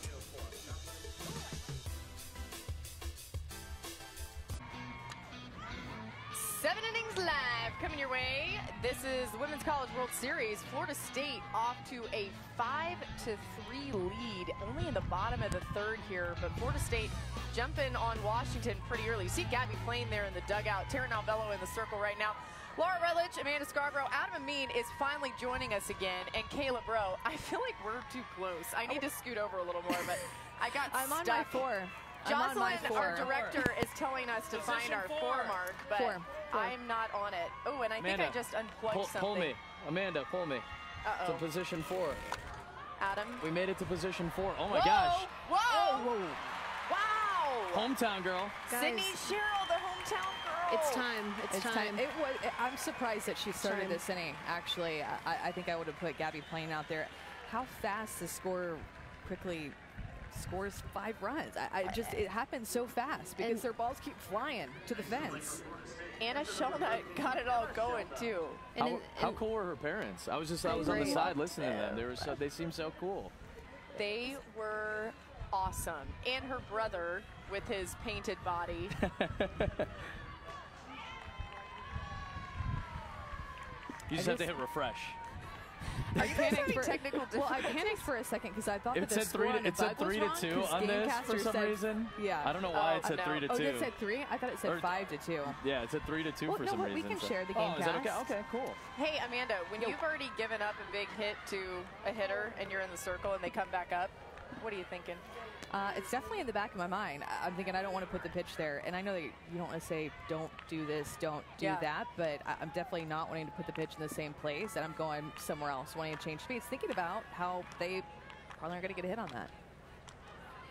Seven Innings Live coming your way. This is the Women's College World Series. Florida State off to a 5-3 lead, only in the bottom of the third here, but Florida State jumping on Washington pretty early. You see Gabby playing there in the dugout, Taryn Alvello in the circle right now. Laura Rutledge, Amanda Scarborough, Adam Amin is finally joining us again, and Kayla Bro. I feel like we're too close. I need to scoot over a little more, but I got I'm stuck. on my 4. Jocelyn, our director, is telling us to find our 4 mark, but I'm not on it. Oh, and I think I just unplugged something. Pull me. Amanda, pull me. Uh-oh. To position 4. Adam? We made it to position 4. Oh, my Whoa! gosh. Whoa! Whoa! Wow! Hometown girl. Sydney Sherrill, the hometown girl. It's time. It's time. I'm surprised that she started this inning, actually. I think I would have put Gabby playing out there. How fast the score quickly scores 5 runs. It happens so fast because their balls keep flying to the fence. Anna Shona got it all going too. How cool were her parents? I was on the side listening to them. They seemed so cool. They were awesome. And her brother with his painted body. You just have to hit refresh. Are you guys having technical difficulties? Well, I panicked for a second because I thought it said 3 to 2 on this for some reason. Yeah. I don't know why it said 3 to 2. Oh, it said 3? I thought it said 5 to 2. Yeah, it said 3 to 2 for some reason. We can share the game. Is that okay? Okay, cool. Hey, Amanda, when you've already given up a big hit to a hitter and you're in the circle and they come back up, what are you thinking? It's definitely in the back of my mind. I'm thinking I don't want to put the pitch there. And I know that you don't want to say, don't do this, don't do that. But I'm definitely not wanting to put the pitch in the same place. And I'm going somewhere else, wanting to change speeds. Thinking about how they probably aren't going to get a hit on that.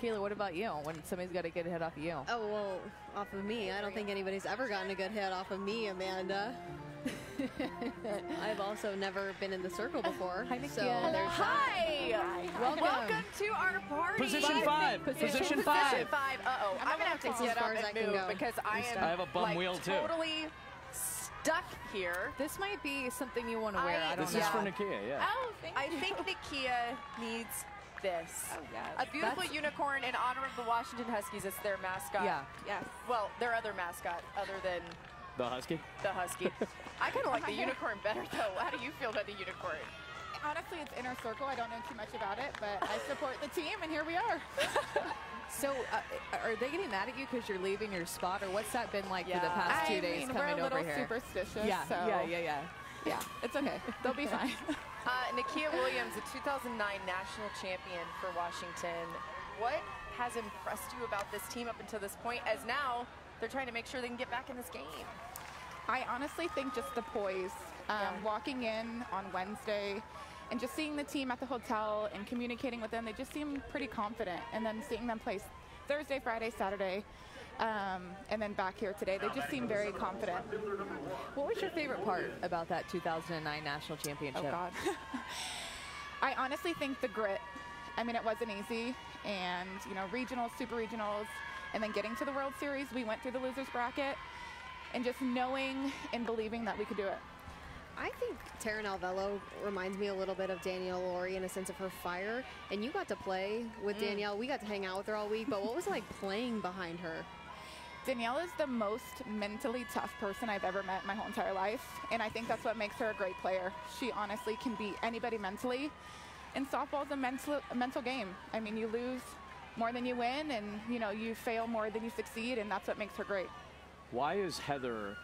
Kayla, what about you when somebody's got to get a hit off of you? Oh, well, off of me. I don't think anybody's ever gotten a good hit off of me, Amanda. I've also never been in the circle before. Hi, so there's Hi! Welcome to our party. Position 5. Position 5. Position 5. Uh-oh. I'm going to have to get up and move because I have a bum wheel too. Totally stuck here. This might be something you want to wear. I don't know. This is for Nakia, yeah. Oh, I think Nakia needs this. Oh, yes. A beautiful unicorn in honor of the Washington Huskies. It's their mascot. Yeah. Yes. Well, their other mascot other than the Husky? The Husky. I kind of like the unicorn better, though. How do you feel about the unicorn? Honestly, it's inner circle. I don't know too much about it, but I support the team, and here we are. So, are they getting mad at you because you're leaving your spot, or what's that been like for the past 2 days coming over here? We're a little superstitious. Yeah, so yeah, it's okay. They'll be fine. Nakia Williams, a 2009 national champion for Washington. What has impressed you about this team up until this point, as now they're trying to make sure they can get back in this game? I honestly think just the poise. Walking in on Wednesday and just seeing the team at the hotel and communicating with them, they just seem pretty confident. And then seeing them play Thursday, Friday, Saturday, and then back here today, they just seem very confident. What was your favorite part about that 2009 national championship? Oh, God. I honestly think the grit. I mean, it wasn't easy. And, you know, regionals, super regionals, and then getting to the World Series, we went through the losers bracket. And just knowing and believing that we could do it. I think Taryn Alvello reminds me a little bit of Danielle Laurie in a sense of her fire. And you got to play with Danielle. We got to hang out with her all week. But what was it like playing behind her? Danielle is the most mentally tough person I've ever met in my whole entire life. And I think that's what makes her a great player. She honestly can beat anybody mentally. And softball's a mental game. I mean, you lose more than you win. And, you know, you fail more than you succeed. And that's what makes her great. Why is Heather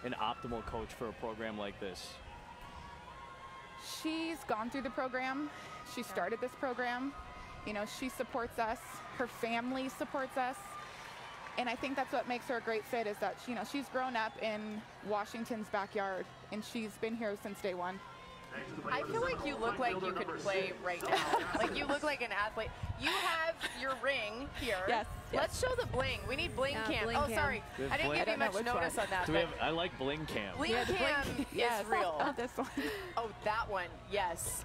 an optimal coach for a program like this? She's gone through the program. She started this program. You know, she supports us. Her family supports us. And I think that's what makes her a great fit is that, you know, she's grown up in Washington's backyard, and she's been here since day one. I feel like you look like you could play right now. Like you look like an athlete. You have your ring here. Yes. Let's show the bling. We need bling cam. Bling oh, cam. sorry. I didn't give you much notice on that. I like bling cam. Bling cam is real. Oh, this one. Oh, that one. Yes.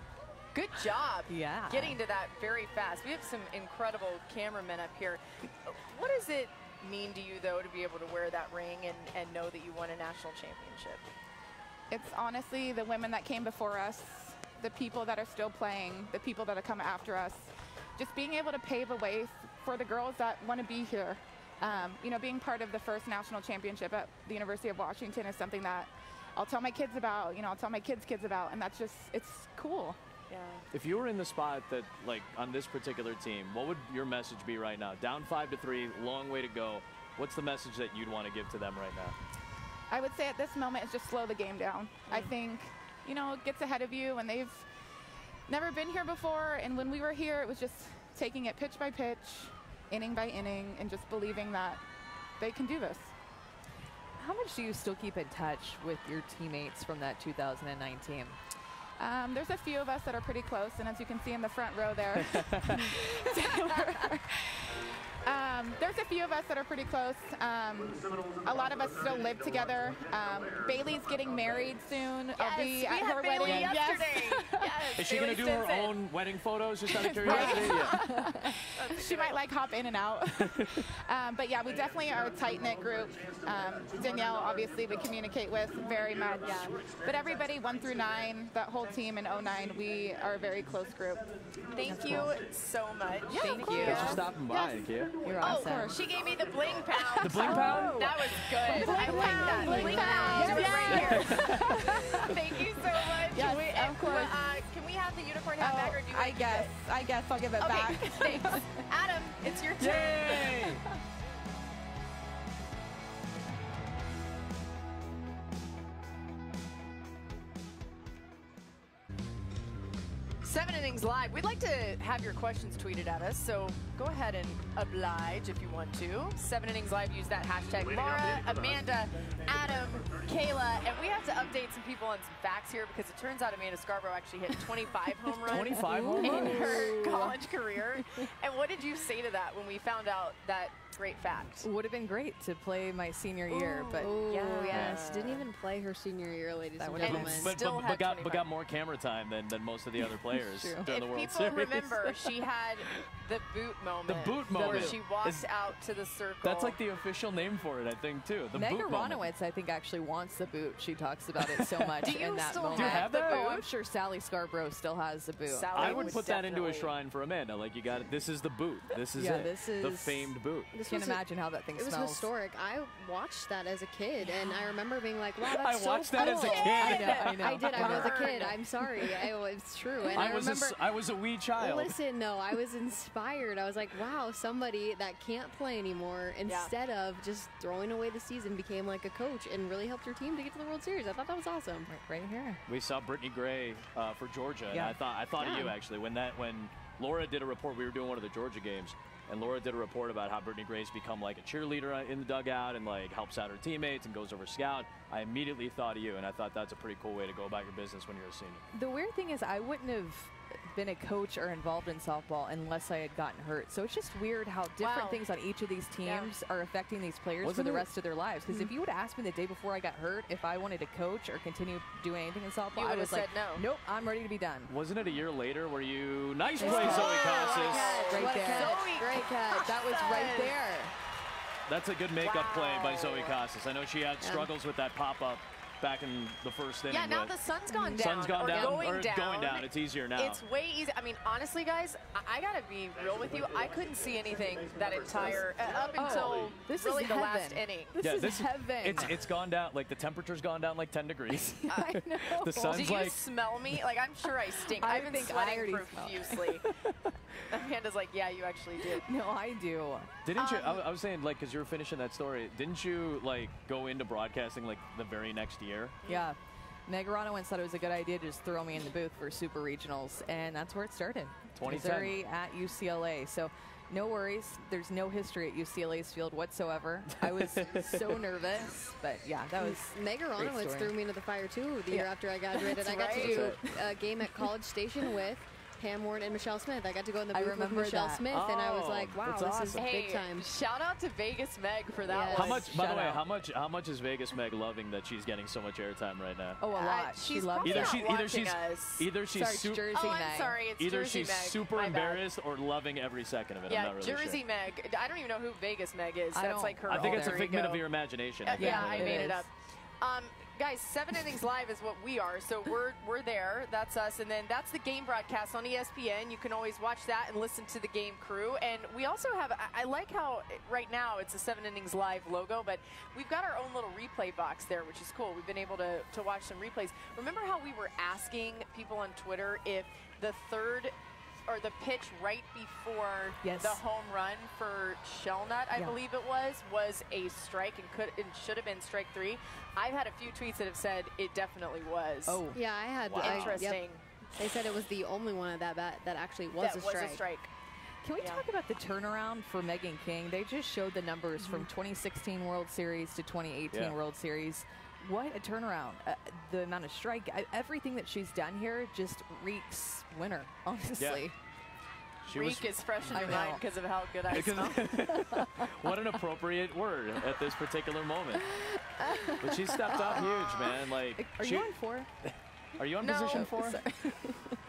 Good job. Yeah. Getting to that very fast. We have some incredible cameramen up here. What does it mean to you, though, to be able to wear that ring and know that you won a national championship? It's honestly the women that came before us, the people that are still playing, the people that have come after us. Just being able to pave a way for the girls that want to be here. You know, being part of the first national championship at the University of Washington is something that I'll tell my kids about, you know, I'll tell my kids' about, and that's just, it's cool. Yeah. If you were in the spot that, like, on this particular team, what would your message be right now? Down 5-3, long way to go. What's the message that you'd want to give to them right now? I would say at this moment is just slow the game down. I think, you know, it gets ahead of you, and they've never been here before. And when we were here, it was just taking it pitch by pitch, inning by inning, and just believing that they can do this. How much do you still keep in touch with your teammates from that 2009 team? There's a few of us that are pretty close, and as you can see in the front row there, Taylor. There's a few of us that are pretty close. A lot of us still live together. Bailey's getting married soon. Yes, I'll be at her Bailey wedding yesterday. Yes, Is she going to do her own wedding photos just out of curiosity? Yeah. She might like hop in and out. But yeah, we definitely are a tight-knit group. Danielle, obviously, we communicate with very much. But everybody 1 through 9, that whole team in 09, we are a very close group. Thank you so much. Yeah, Thank of you. Thanks for stopping by, Kia. You're Oh, awesome. she gave me the bling pound. The bling pound? That was good. I like that. Bling pound. pound. Do it right here. Thank you so much. Yes, And, of course. can we have the unicorn hat back, or do you want to keep it? I guess I'll give it back. Okay, thanks. Adam, it's your turn. Yay! 7 Innings Live. We'd like to have your questions tweeted at us, so go ahead and oblige if you want to. 7 Innings Live, use that hashtag. Laura, Amanda, Adam, Kayla, and we have to update some people on some facts here because it turns out Amanda Scarborough actually hit 25 home runs 25 home in runs? her college career. And what did you say to that when we found out that great fact? Would have been great to play my senior year, but Yes, didn't even play her senior year, ladies and would've been gentlemen. But got more camera time than most of the other players during the World If Series. people remember, she had the boot moment. The boot moment. Where she walked Is- out to the circle. That's like the official name for it, I think, too. The Mega boot moment. Ronowitz, I think, actually wants the boot. She talks about it so much Do you in that still moment. Do you have the that? boot? Oh, I'm sure Sally Scarborough still has the boot. Sally I would was put that into a definitely- shrine for Amanda. Like, you got it. This is the boot. This is Yeah, it. this the is- famed boot. I can't imagine how that thing It was smells. historic. I watched that as a kid, and I remember being like, wow, I that's so watched that as a cool. kid. I know. I did. I was a Burn. kid. I'm sorry. It's true. And I was remember. I was a wee child. Listen, though, I was inspired. I was like, wow, somebody that can't play anymore, instead of just throwing away the season, became like a coach and really helped your team to get to the World Series. I thought that was awesome. Right here. We saw Brittany Gray for Georgia, and Yeah. I thought of you actually when Laura did a report. We were doing one of the Georgia games, and Laura did a report about how Brittany Gray's become like a cheerleader in the dugout and like helps out her teammates and goes over scout. I immediately thought of you, and I thought that's a pretty cool way to go about your business when you're a senior. The weird thing is I wouldn't have been a coach or involved in softball unless I had gotten hurt. So it's just weird how different things on each of these teams are affecting these players for the rest of their lives. Because if you would have asked me the day before I got hurt if I wanted to coach or continue doing anything in softball, You I would was have like, said no. nope, I'm ready to be done. Wasn't it a year later where you nice play, Zoe Right Casas? there. Great catch. That was right there. That's a good makeup play by Zoe Casas. I know she had struggles with that pop-up back in the first inning. Yeah, now but the sun's gone down. Sun's gone or down, going or down. going down. It's easier now. It's way easier. I mean, honestly, guys, I got to be real with you. I couldn't see anything that entire up until this really is the heaven. last inning. This is heaven. It's gone down. Like the temperature's gone down like 10 degrees. I know. The sun's Do you like smell me? Like, I'm sure I stink. I I've been think I sweating already smell. profusely. Amanda's like, yeah, you actually did. No, I do. Didn't you? I was saying, like, because you were finishing that story. Didn't you like go into broadcasting like the very next year? Yeah. Meg Ronowitz thought it was a good idea to just throw me in the booth for Super Regionals, and that's where it started. 2010. Missouri at UCLA. So no worries. There's no history at UCLA's field whatsoever. I was so nervous, but yeah, that was Megan great Ronowitz story. threw me into the fire, too, the year after I graduated. I got to right. do a game at College Station with Pam Warren and Michelle Smith. I got to go in the I booth with remember Michelle that. Smith, and I was like, wow, that's this is awesome. big time. Shout out to Vegas Meg for that Yes. one. How much? By the Shout way, out. how much is Vegas Meg loving that she's getting so much airtime right now? Oh, a lot. She's she loved probably it. Either she's Sorry, su- Jersey Oh, I'm Meg. sorry. It's either Jersey she's Meg. super My bad. embarrassed or loving every second of it. I'm Yeah, not really Jersey sure. Meg. I don't even know who Vegas Meg is. I That's don't- like her. I think it's a alter figment ego. of your imagination. Yeah, I it made it is. up. Guys, 7 Innings Live is what we are, so we're there. That's us, and then that's the game broadcast on ESPN. You can always watch that and listen to the game crew. And we also have, I like how right now it's a 7 Innings Live logo, but we've got our own little replay box there, which is cool. We've been able to watch some replays. Remember how we were asking people on Twitter if the third or the pitch right before Yes. the home run for Shellnut, I Yeah. believe it was a strike and should have been strike 3. I've had a few tweets that have said it definitely was. Oh, Yeah, I had Wow. Interesting. They said it was the only one of that bat that actually was That a strike. was a strike. can we Yeah. talk about the turnaround for Megan King? They just showed the numbers from 2016 World Series to 2018 Yeah. World Series. What a turnaround. The amount of strike, everything that she's done here just reeks winner, honestly. reek is fresh in your mind because of how good I smell. What an appropriate word at this particular moment. But she stepped up huge, man. Like, are you on 4? Are you on position 4?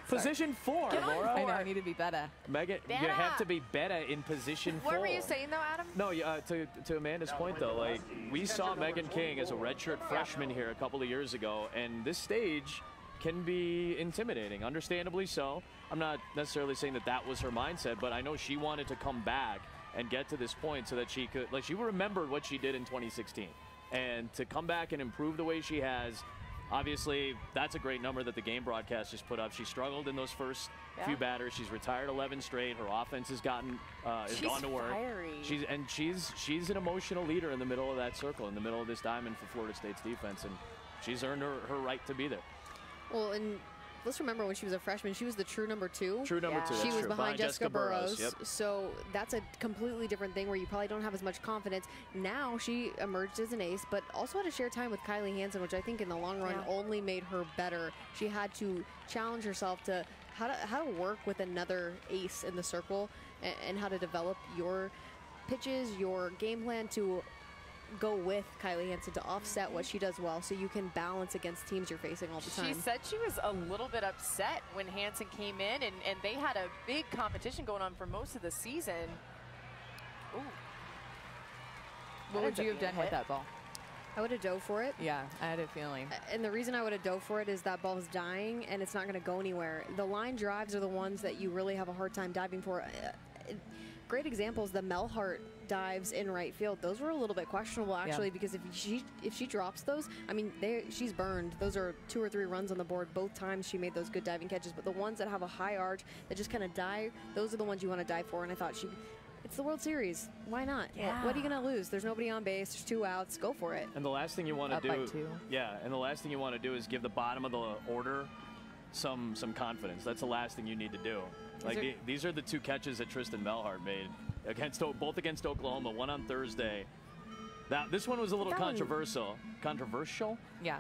Position 4, Laura. I know, I need to be better. Megan, you have to be better in position 4. What were you saying, though, Adam? No, to Amanda's point, though, like, we saw Megan King as a redshirt freshman here a couple of years ago, and this stage can be intimidating, understandably so. I'm not necessarily saying that that was her mindset, but I know she wanted to come back and get to this point so that she could, like, she remembered what she did in 2016. And to come back and improve the way she has, obviously, that's a great number that the game broadcast just put up. She struggled in those first few batters. She's retired 11 straight. Her offense has gone to work. Fiery. She's an emotional leader in the middle of that circle, in the middle of this diamond for Florida State's defense, and she's earned her right to be there. Well, and let's remember when she was a freshman, she was the true number 2. True number 2. She was behind Jessica Burrows. Yep. So that's a completely different thing where you probably don't have as much confidence. Now she emerged as an ace, but also had to share time with Kylie Hansen, which I think in the long run only made her better. She had to challenge herself to how to work with another ace in the circle and how to develop your pitches, your game plan to go with Kylie Hansen to offset what she does well so you can balance against teams you're facing all the time. She said she was a little bit upset when Hansen came in, and they had a big competition going on for most of the season. Ooh. What would you have done with that ball? I would have dove for it. Yeah, I had a feeling. And the reason I would have dove for it is that ball's dying and it's not going to go anywhere. The line drives are the ones that you really have a hard time diving for. Great examples, the Melhart dives in right field. Those were a little bit questionable, actually, because if she drops those, I mean, she's burned. Those are 2 or 3 runs on the board. Both times she made those good diving catches. But the ones that have a high arch that just kind of die, those are the ones you want to dive for. And I thought it's the World Series. Why not? Yeah. What are you going to lose? There's nobody on base. There's 2 outs. Go for it. And the last thing you want to do, and the last thing you want to do is give the bottom of the order some confidence. That's the last thing you need to do. Like these are the 2 catches that Tristan Melhart made both against Oklahoma. One on Thursday. This one was a little controversial. Controversial? Yeah.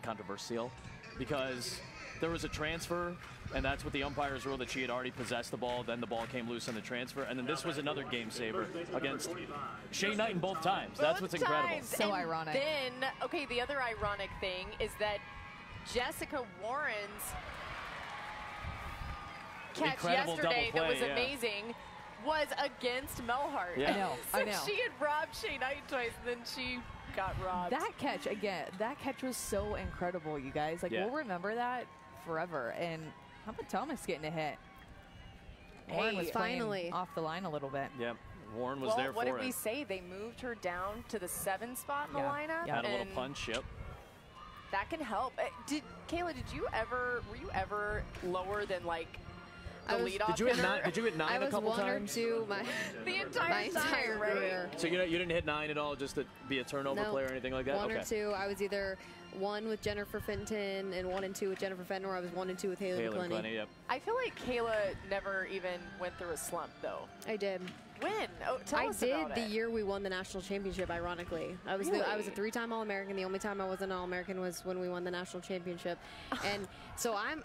Controversial because there was a transfer, and that's what the umpires ruled, that she had already possessed the ball. Then the ball came loose on the transfer, and then this was another game saver against Shea Knighton both times. That's what's incredible. So ironic. Then, okay, the other ironic thing is that Jessica Warren's catch incredible yesterday double play, that was amazing was against Melhart. Yeah. I know. She had robbed Shea Knighton twice, and then she got robbed. That catch, again, that catch was so incredible, you guys. Like, we'll remember that forever. And how about Thomas getting a hit? Warren was finally off the line a little bit. Yep. Warren was there for it. What did we say? They moved her down to the 7 spot in the lineup. Had a little punch, yep. That can help. Kayla, were you ever lower than, like, the leadoff Did you hit 9 a couple times? I was 1 or 2 the entire career. So you didn't hit 9 at all, just to be a turnover player or anything like that? 1 or 2. I was either 1 with Jennifer Fenton and 1 and 2 with Jennifer Fenton, or I was 1 and 2 with Haley McClenny. Yep. I feel like Kayla never even went through a slump, though. I did. When? Oh, tell us about it. The year we won the national championship, ironically. I was a 3-time All-American. The only time I wasn't an All-American was when we won the national championship. And so I'm a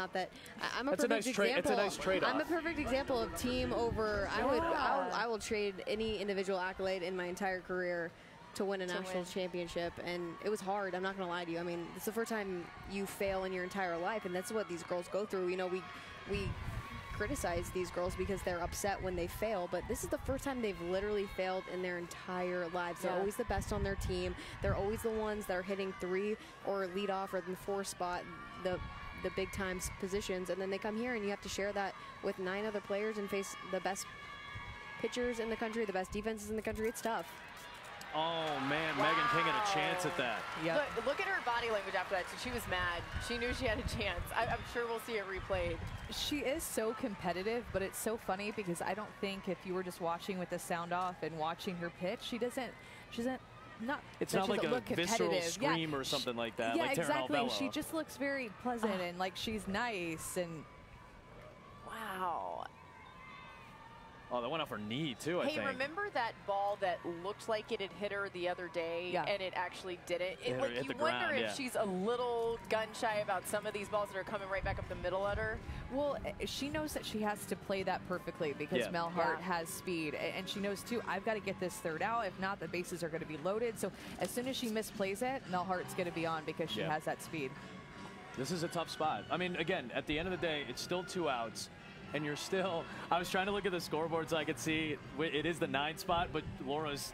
perfect example. It's a nice trade-off. I'm a perfect example of team over. I will trade any individual accolade in my entire career to win a national championship, and it was hard. I'm not going to lie to you. I mean, it's the first time you fail in your entire life, and that's what these girls go through. You know, we criticize these girls because they're upset when they fail, but this is the first time they've literally failed in their entire lives. They're always the best on their team. They're always the ones that are hitting 3 or lead off or the 4 spot, the big time positions, and then they come here and you have to share that with 9 other players and face the best pitchers in the country, the best defenses in the country. It's tough. Oh, man, Megan King had a chance at that. Yep. Look at her body language after that. She was mad. She knew she had a chance. I'm sure we'll see it replayed. She is so competitive, but it's so funny because I don't think if you were just watching with the sound off and watching her pitch, she's not like a visceral competitive. scream or something like that. Yeah, like exactly. Bello. She just looks very pleasant and like she's nice and. Wow. Oh, that went off her knee, too, I think. Hey, remember that ball that looked like it had hit her the other day, and it actually didn't? Hit You the wonder ground, if she's a little gun-shy about some of these balls that are coming right back up the middle at her. Well, she knows that she has to play that perfectly because Mel Hart has speed. And she knows, too, I've got to get this third out. If not, the bases are going to be loaded. So as soon as she misplays it, Mel Hart's going to be on because she has that speed. This is a tough spot. I mean, again, at the end of the day, it's still 2 outs. And you're still, I was trying to look at the scoreboard so I could see it is the 9 spot, but Laura's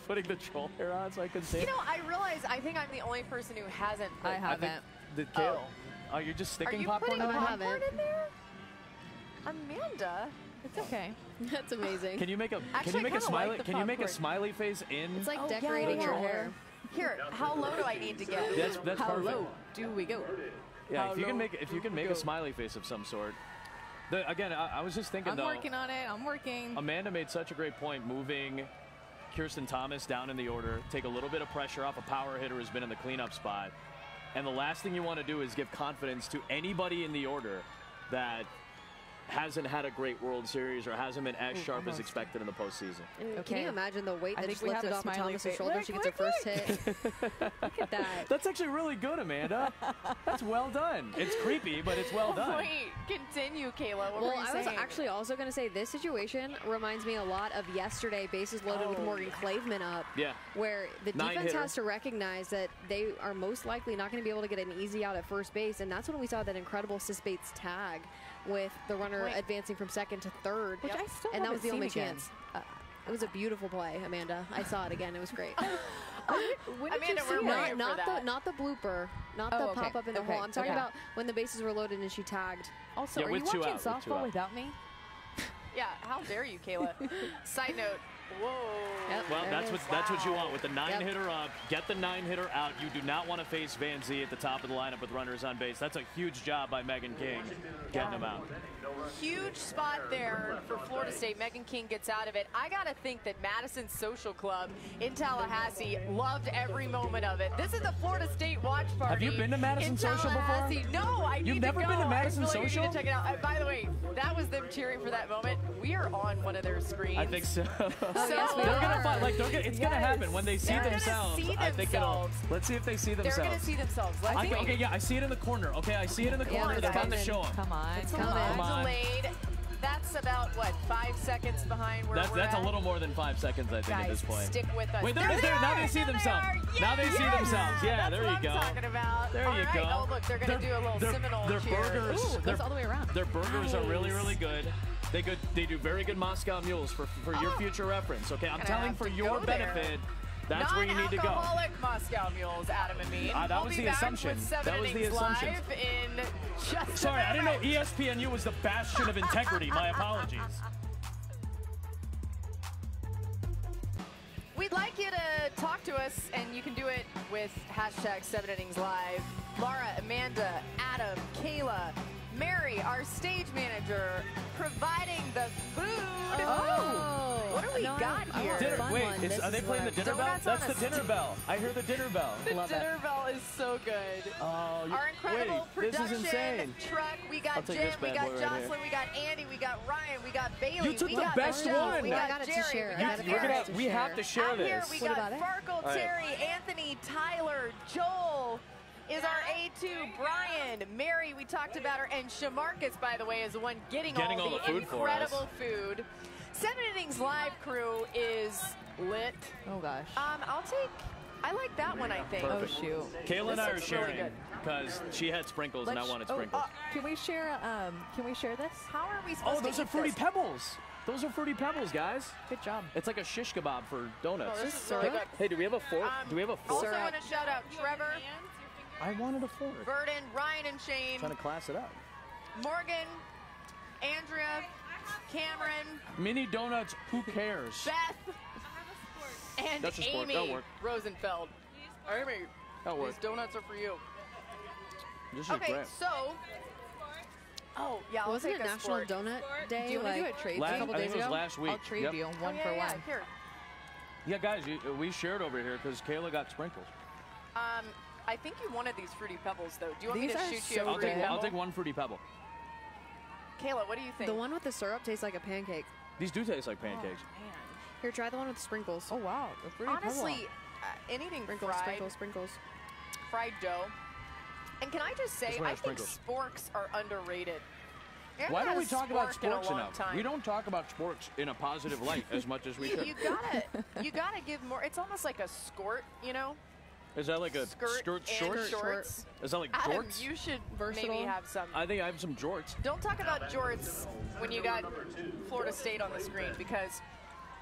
putting the troll hair on so I could see. You know, I realize I think I'm the only person who hasn't. I haven't. Oh, you're just sticking popcorn in there? Popcorn in there? Amanda. It's okay. That's amazing. Can you make a smiley? Can you make a smiley face in? It's like decorating your hair. Here, how low do I need to get? That's how perfect. low do we go? Yeah, if you can make a smiley face of some sort. Again, I was just thinking, I'm working on it. I'm working. Amanda made such a great point moving Kirsten Thomas down in the order, take a little bit of pressure off a power hitter who's been in the cleanup spot. And the last thing you want to do is give confidence to anybody in the order that hasn't had a great World Series or hasn't been as sharp as expected in the postseason. Can you imagine the weight that just lifted off of Thomas's shoulder when she gets her first hit? Look at that. That's actually really good, Amanda. That's well done. It's creepy, but it's well done. Wait, continue, Kayla. What were you I was actually also going to say this situation reminds me a lot of yesterday, bases loaded with Morgan Claveman up, where the defense has to recognize that they are most likely not going to be able to get an easy out at first base, and that's when we saw that incredible Sis-Bates tag with the runner advancing from second to third. Which I still and that was the only again. chance. It was a beautiful play, Amanda. I saw it again. It was great. When did Amanda, you see we're not the blooper, not the pop up in the hole. I'm talking about when the bases were loaded and she tagged. Also, are you watching softball without me? Yeah, how dare you, Kayla? Side note. Whoa. Well, that's what you want with the 9-hitter up. Get the 9-hitter out. You do not want to face Van Zee at the top of the lineup with runners on base. That's a huge job by Megan King getting them out. Huge spot there for Florida State. Megan King gets out of it. I got to think that Madison Social Club in Tallahassee loved every moment of it. This is the Florida State watch party. Have you been to Madison Social before? No, I need to go. You've never been to Madison Social? I need to check it out. By the way, that was them cheering for that moment. We are on one of their screens. I think so. Yes, they're gonna find, it's gonna happen when they see themselves. I think it'll. Let's see if they see themselves. They're gonna see themselves. Okay, yeah, I see it in the corner. Okay, I see it in the corner. They're about to show them. Come on, it's come on. Delayed. That's about what 5 seconds behind where we're That's at. a little more than 5 seconds, I think, Guys, at this point. Stick with us. Wait, there. Now they see themselves. Now they see themselves. Yeah, there you go. That's what I'm talking about. There you go. Oh, look, they're gonna do a little Seminole their cheer. burgers. Ooh, goes all the way around. Their burgers are really, really good. They do very good Moscow mules for your future reference. Okay, I'm telling for your benefit. That's where you need to go. Non-alcoholic Moscow mules, Adam and me. That was the assumption. That was the assumption. In just Sorry, I didn't know ESPNU was the bastion of integrity. My apologies. We'd like you to talk to us, and you can do it with hashtag 7InningsLive. Laura, Amanda, Adam, Kayla, Mary, our stage manager, providing the food. Oh, what do we got here? Wait, are they playing the dinner bell? That's the dinner bell. I hear the dinner bell. The dinner bell is so good. Oh, our incredible production this is insane. truck. We got Jim, we got Jocelyn, we got Andy, we got Ryan, we got Bailey. You took we the got best Michelle, one. We got Jerry. We have to share this. Here we got Farkle, Terry, Anthony, Tyler, Joel. Is our A2 Brian, Mary, we talked about her, and Shamarcus, by the way, is the one getting all the food incredible food. 7 Innings Live crew is lit. Oh gosh. I like that one, I think. Perfect. Oh shoot. Kayla and I are sharing because she had sprinkles and I wanted sprinkles. Can we share? Can we share this? How are we supposed to those are Fruity Pebbles. Those are Fruity Pebbles, guys. Good job. It's like a shish kebab for donuts. Oh, this is really good. Hey, do we have a fork? Do we have a fork? Also want to shout out Trevor, I wanted a fork. Burden, Ryan, and Shane. Trying to class it up. Morgan, Andrea, Cameron. Mini donuts, who cares? Beth. And That's a sport. Amy That'll work. Rosenfeld. Amy, That'll work. these donuts are for you. This is Okay, great. so. Oh, yeah, I'll Wasn't take it a National sport. Donut Day? Do you want to do a trade? I a couple think days it was ago? last week. I'll trade you one for one. Here. Yeah, guys, we shared over here because Kayla got sprinkles. I think you wanted these Fruity Pebbles, though. Do you want me These to are shoot so you a Fruity good. Pebble? I'll take one Fruity Pebble. Kayla, what do you think? The one with the syrup tastes like a pancake. These do taste like pancakes. Here, try the one with the sprinkles. Oh, wow. They're pretty Honestly, anything Sprinkles, fried, sprinkles, sprinkles. fried dough. And can I just say, That's why I I have think sprinkles. sporks are underrated. I Why haven't don't we had a talk about spork in a sports long enough? time. We don't talk about sports in a positive light as much as we should. You gotta give more. It's almost like a skort, you know? Is that like a Skirt and shorts. Is that like Adam, jorts? you should Versatile. maybe have some. I think I have some jorts. Don't talk about jorts when you got Florida State on the screen, because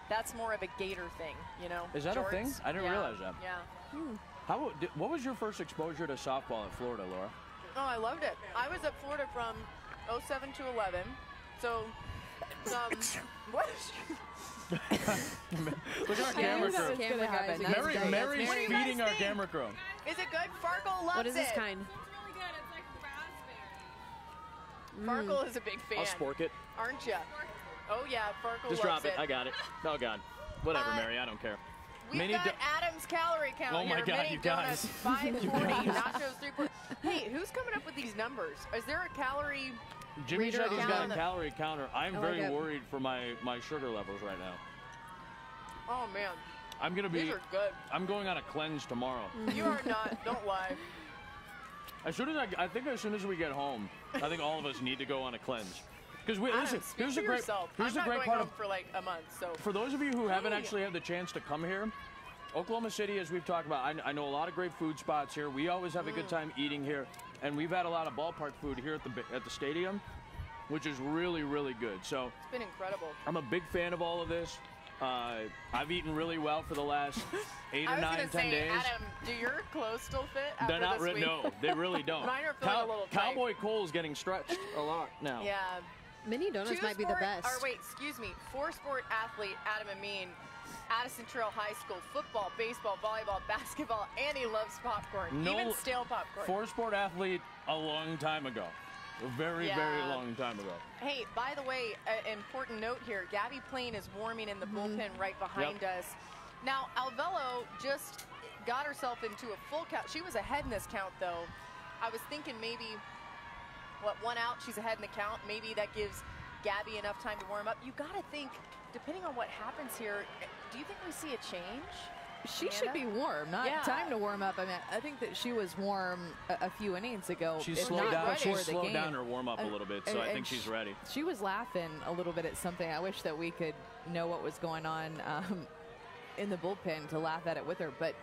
that's more of a Gator thing, you know? Is that a Jorts. thing? I didn't Yeah. realize that. Yeah. What was your first exposure to softball in Florida, Laura? Oh, I loved it. I was at Florida from 07 to 11. So, what? Look at our camera crew. Camera guys. Mary's What do you feeding guys our think? camera crew. Is it good? Farkle loves it. What is this kind? Farkle is a big fan. I'll spork it. Aren't ya? Oh, yeah, Farkle Just loves drop it. I got it. Oh, God. Whatever, Mary. I don't care. We've Mini got Adam's calorie count Oh, my here. God, Mini you guys. donuts, 540, nachos, 3. Hey, who's coming up with these numbers? Is there a calorie Jimmy reader said he's got on a the- calorie counter. I'm I very like it. worried for my sugar levels right now. Oh, man. I'm going to be... These are good. I'm going on a cleanse tomorrow. You are not. Don't lie. As soon as I think as soon as we get home, I think all of us need to go on a cleanse. Because listen, Speak here's for the great yourself. here's I'm the not great going part home of for like a month, so. for those of you who haven't actually had the chance to come here, Oklahoma City, as we've talked about, I know a lot of great food spots here. We always have a good time eating here, and we've had a lot of ballpark food here at the stadium, which is really, really good. So It's been incredible. I'm a big fan of all of this. I've eaten really well for the last 8 I or was 9, gonna 10 say, days. Adam, do your clothes still fit after They're not this week? no, they really don't. Mine are feeling a little tight. Cowboy Cole's getting stretched a lot now. Yeah. Mini donuts might be the best. Or wait, excuse me. 4-sport athlete Adam Amin, Addison Trail High School, football, baseball, volleyball, basketball, and he loves popcorn, even stale popcorn. 4-sport athlete a long time ago. A very, very long time ago. Hey, by the way, an important note here. Gabby Plain is warming in the bullpen right behind us. Now, Alvello just got herself into a full count. She was ahead in this count, though. I was thinking maybe, one out, she's ahead in the count. Maybe that gives Gabby enough time to warm up. You got to think, depending on what happens here, do you think we see a change? She should be warm, not time to warm up. I mean, I think that she was warm a few innings ago. She's if slowed not down. before She's the slowed game. down her warm up a little bit, so I think she's ready. She was laughing a little bit at something. I wish that we could know what was going on in the bullpen to laugh at it with her. But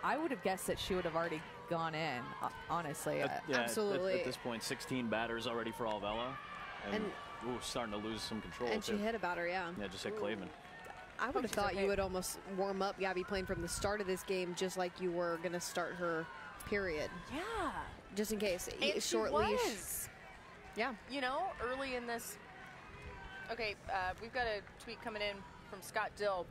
I would have guessed that she would have already gone in. Honestly, absolutely. At this point, 16 batters already for Alvella, and starting to lose some control. And she hit a batter, yeah. Yeah, just hit Clavin. I would have thought you would almost warm up Gabby Plain from the start of this game, just like you were going to start her, period. Yeah. Just in case. And Short she leash. was. Yeah. You know, early in this. Okay, we've got a tweet coming in from Scott Dill.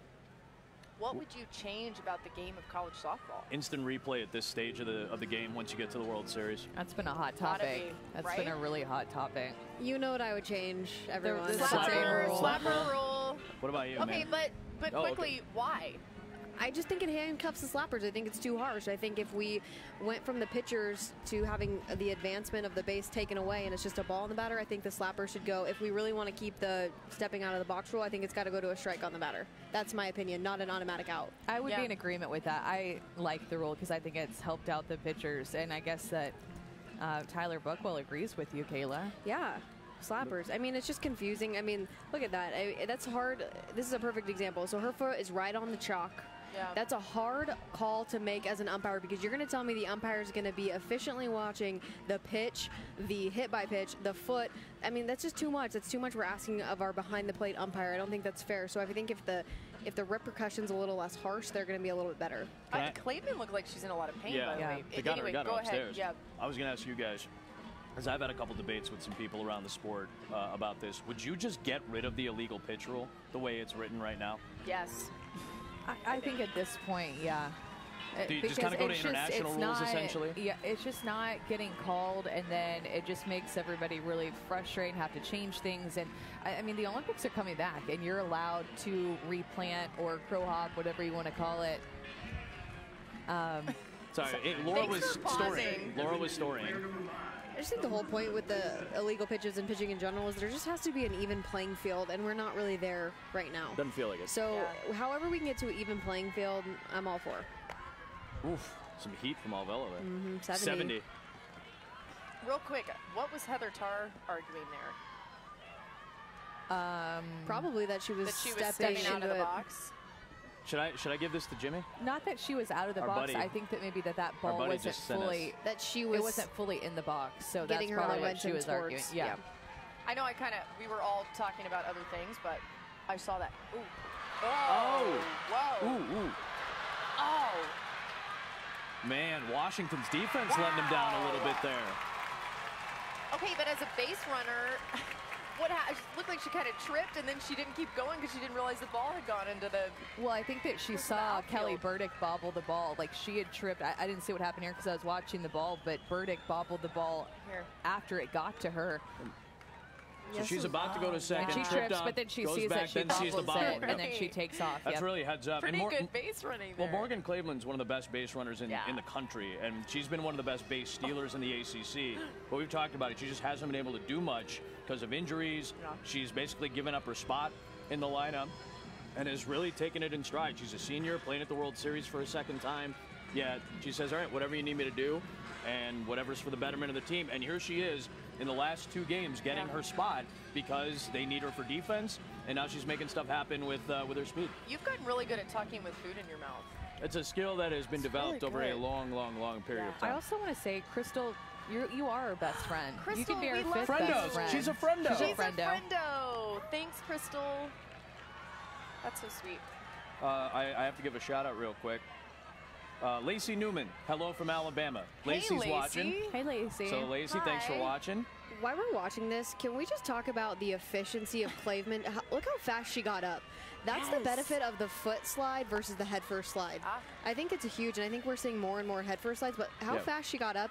What would you change about the game of college softball? Instant replay at this stage of the game once you get to the World Series. That's been a hot topic. That's been a really hot topic. You know what I would change, everyone. The slapper rule. What about you, Okay, man? but quickly, why? I just think it handcuffs the slappers. I think it's too harsh. I think if we went from the pitchers to having the advancement of the base taken away and it's just a ball in the batter, I think the slapper should go. If we really want to keep the stepping out of the box rule, I think it's got to go to a strike on the batter. That's my opinion, not an automatic out. I would be in agreement with that. I like the rule because I think it's helped out the pitchers, and I guess that Tyler Buckwell agrees with you, Kayla. Yeah. Slappers. I mean, it's just confusing. I mean, look at that. That's hard. This is a perfect example. So her foot is right on the chalk. Yeah. That's a hard call to make as an umpire because you're going to tell me the umpire is going to be efficiently watching the pitch, the hit by pitch, the foot. I mean, that's just too much. That's too much we're asking of our behind the plate umpire. I don't think that's fair. So I think if the repercussions a little less harsh, they're going to be a little bit better. Clayton looked like she's in a lot of pain, by the way. They got her go upstairs. ahead. I was going to ask you guys, because I've had a couple debates with some people around the sport about this. Would you just get rid of the illegal pitch rule the way it's written right now? Yes. I think at this point, yeah. Do you just kind of go to international rules, essentially? Yeah, it's just not getting called, and then it just makes everybody really frustrated and have to change things. And I mean, the Olympics are coming back, and you're allowed to replant or crow hop, whatever you want to call it. Sorry, Laura was storing. Laura was storing. just think the whole point with the illegal pitches and pitching in general is there just has to be an even playing field, and we're not really there right now. Doesn't feel like it. So however we can get to an even playing field, I'm all for. Oof, some heat from Alvelo there. 70. Real quick, what was Heather Tarr arguing there? Probably that she was stepping out of the box. Should I give this to Jimmy? Not that she was out of the box. I think that maybe that ball wasn't fully it wasn't fully in the box. So that's probably what she was arguing. Yeah. I know. We were all talking about other things, but I saw that. Ooh. Oh. Whoa. Ooh. Oh. Man, Washington's defense letting him down a little bit there. Okay, but as a base runner, it looked like she kind of tripped, and then she didn't keep going because she didn't realize the ball had gone into the. Well, I think that she saw Kelly Burdick bobble the ball. Like she had tripped. I didn't see what happened here because I was watching the ball, but Burdick bobbled the ball after it got to her. So she's about to go to second. And she trips, but then she sees that she bobbles it, and then she takes off. That's really heads up. Pretty good base running there. Well, Morgan Cleveland's one of the best base runners in the country, and she's been one of the best base stealers in the ACC. But we've talked about it. She just hasn't been able to do much because of injuries. She's basically given up her spot in the lineup and has really taken it in stride. She's a senior, playing at the World Series for a second time. Yeah, she says, all right, whatever you need me to do, and whatever's for the betterment of the team. And here she is in the last 2 games getting her spot because they need her for defense, and now she's making stuff happen with her speed. You've gotten really good at talking with food in your mouth. It's a skill that has been developed over a long period of time. I also want to say, Crystal, you are our best friend. Crystal, you can be our fifth friendos. best friend. She's a friendo. She's a friendo. Thanks, Crystal. That's so sweet. I have to give a shout out real quick. Lacey Newman, hello from Alabama. Lacey's watching. Hey, Lacey. So, Lacey, thanks for watching. While we're watching this, can we just talk about the efficiency of Cleveland? Look how fast she got up. That's the benefit of the foot slide versus the head first slide. I think it's huge, and I think we're seeing more and more head first slides, but how fast she got up.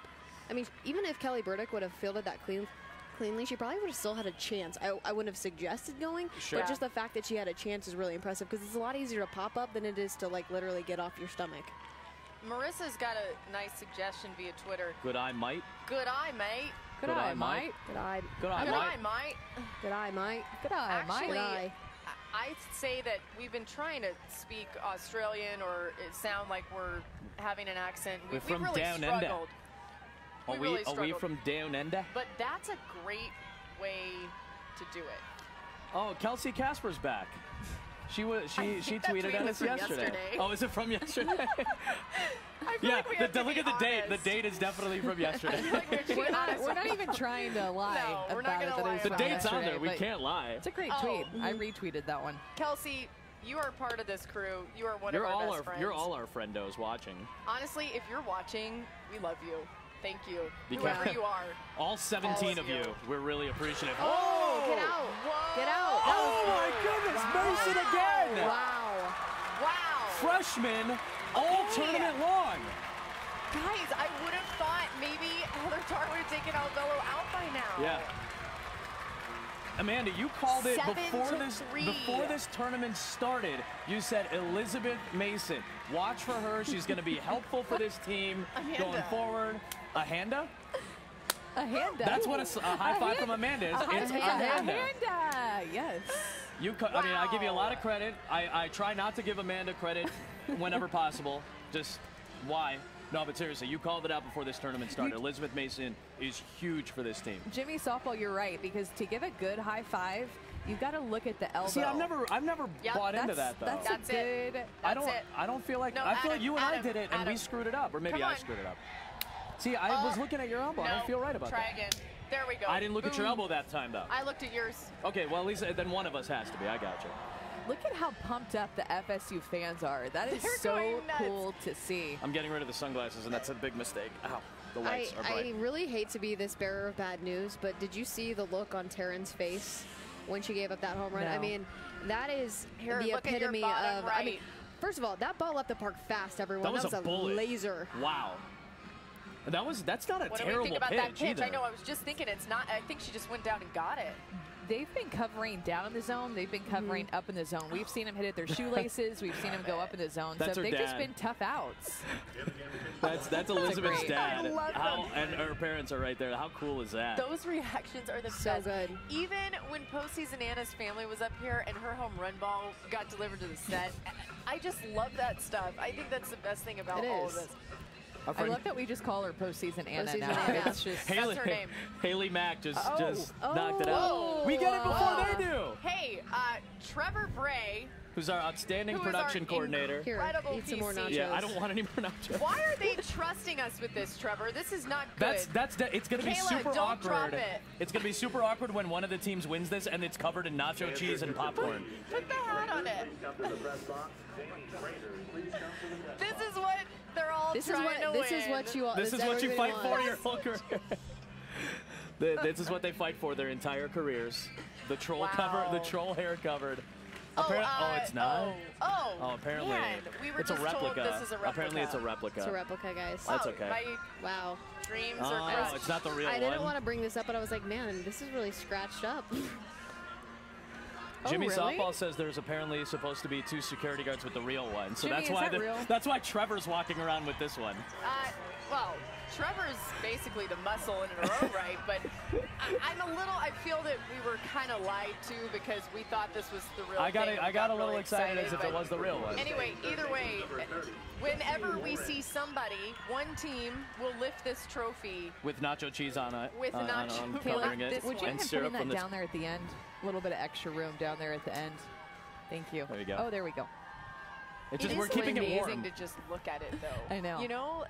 I mean, even if Kelly Burdick would have fielded that cleanly, she probably would have still had a chance. I wouldn't have suggested going, but just the fact that she had a chance is really impressive because it's a lot easier to pop up than it is to like literally get off your stomach. Marissa's got a nice suggestion via Twitter. Good eye, mate. Good eye, mate. Good eye, mate. Good eye. Good eye, mate. Good eye, mate. Good eye, mate. Actually, I'd say that we've been trying to speak Australian or it sound like we're having an accent. We're from really down struggled. Under. Are we from down under? But that's a great way to do it. Oh, Kelsey Casper's back. She tweeted at us yesterday. Oh, is it from yesterday? Look at the date. The date is definitely from yesterday. We're not even trying to lie. No, we're not going to lie. The date's on there. We can't lie. It's a great tweet. I retweeted that one. Kelsey, you are part of this crew. You are one of our best friends. You're all our friendos watching. Honestly, if you're watching, we love you. Thank you. Whoever you are. All 17 of you. We're really appreciative. Oh, get out. Whoa. Get out. Oh, my goodness. Mason again. Wow. Freshman all tournament long. Guys, I would have thought maybe Heather Tarr would have taken Alvelo out by now. Yeah. Amanda, you called it before this tournament started. You said Elizabeth Mason. Watch for her. She's going to be helpful for this team going forward. A handa? A handa. That's what a high five from Amanda is. It's a handa. Yes. I mean, I give you a lot of credit. I try not to give Amanda credit whenever possible. Just why? No, but seriously, you called it out before this tournament started. Elizabeth Mason is huge for this team. Jimmy Softball, you're right, because to give a good high five, you've got to look at the elbow. See, I've never bought into that though. That's good. I don't feel like I feel like you and I did it and we screwed it up, or maybe I screwed it up. See, I was looking at your elbow. I don't feel right about that. Try again. There we go. I didn't look at your elbow that time though. I looked at yours. Okay, well at least then one of us has to be. I got you. Look at how pumped up the FSU fans are. That is so cool to see. I'm getting rid of the sunglasses, and that's a big mistake. Ow, the lights are bright. I really hate to be this bearer of bad news, but did you see the look on Taryn's face when she gave up that home run? No. I mean, that is the epitome of. I mean, first of all, that ball left the park fast, everyone. That was a bullet. Laser. Wow. That's not a terrible pitch. What do we think about that pitch? Either. I know. I was just thinking it's not. I think she just went down and got it. they've been covering down in the zone. They've been covering up in the zone. We've seen them hit at their shoelaces. We've seen them go up in the zone. That's so her they've dad. just been tough outs. That's Elizabeth's dad. I love And her parents are right there. How cool is that? Those reactions are the So best. good. Even when postseason Anna's family was up here and her home run ball got delivered to the set, I just love that stuff. I think that's the best thing about It all is. of this. I love that we just call her postseason Anna Postseason now. Anna. It's just That's her name. Haley Mack just Oh. knocked it out. Whoa. We get it before Whoa. they do. Hey, Trevor Bray, Who's our outstanding who is production our coordinator. Here, incredible eat some more PC. nachos. Yeah, I don't want any more nachos. Why are they trusting us with this, Trevor? This is not good. It's going to be Kayla, super don't awkward. drop it. It's going to be super awkward when one of the teams wins this and it's covered in nacho cheese and popcorn. Put the hat on it. This is what they're all This is trying what to this is win. what you all. This is what you everybody fight for wants. your whole career. This is what they fight for their entire careers. The troll cover, the troll hair covered. It's not. Oh, apparently man, we were it's a just told replica. this is a replica. Apparently it's a replica. It's a replica, guys. That's okay. My Wow. dreams are crushed. It's not the real I one. didn't want to bring this up, but I was like, man, this is really scratched up. Jimmy really? Softball says there's apparently supposed to be 2 security guards with the real one, so Jimmy, that's is why that real? that's why Trevor's walking around with this one. Well, Trevor's basically the muscle in her own right, but I feel that we were kind of lied to because we thought this was the real thing. I got a little really excited as if it but was the real one. Anyway, either way, whenever we see somebody, one team will lift this trophy With nacho cheese on it. with nacho. on covering it. Would you and mind syrup putting from that the down there at the end? A little bit of extra room down there at the end. Thank you. There you go. Oh, there we go. It's It just is we're keeping it amazing warm. to just look at it, though. I know. You know,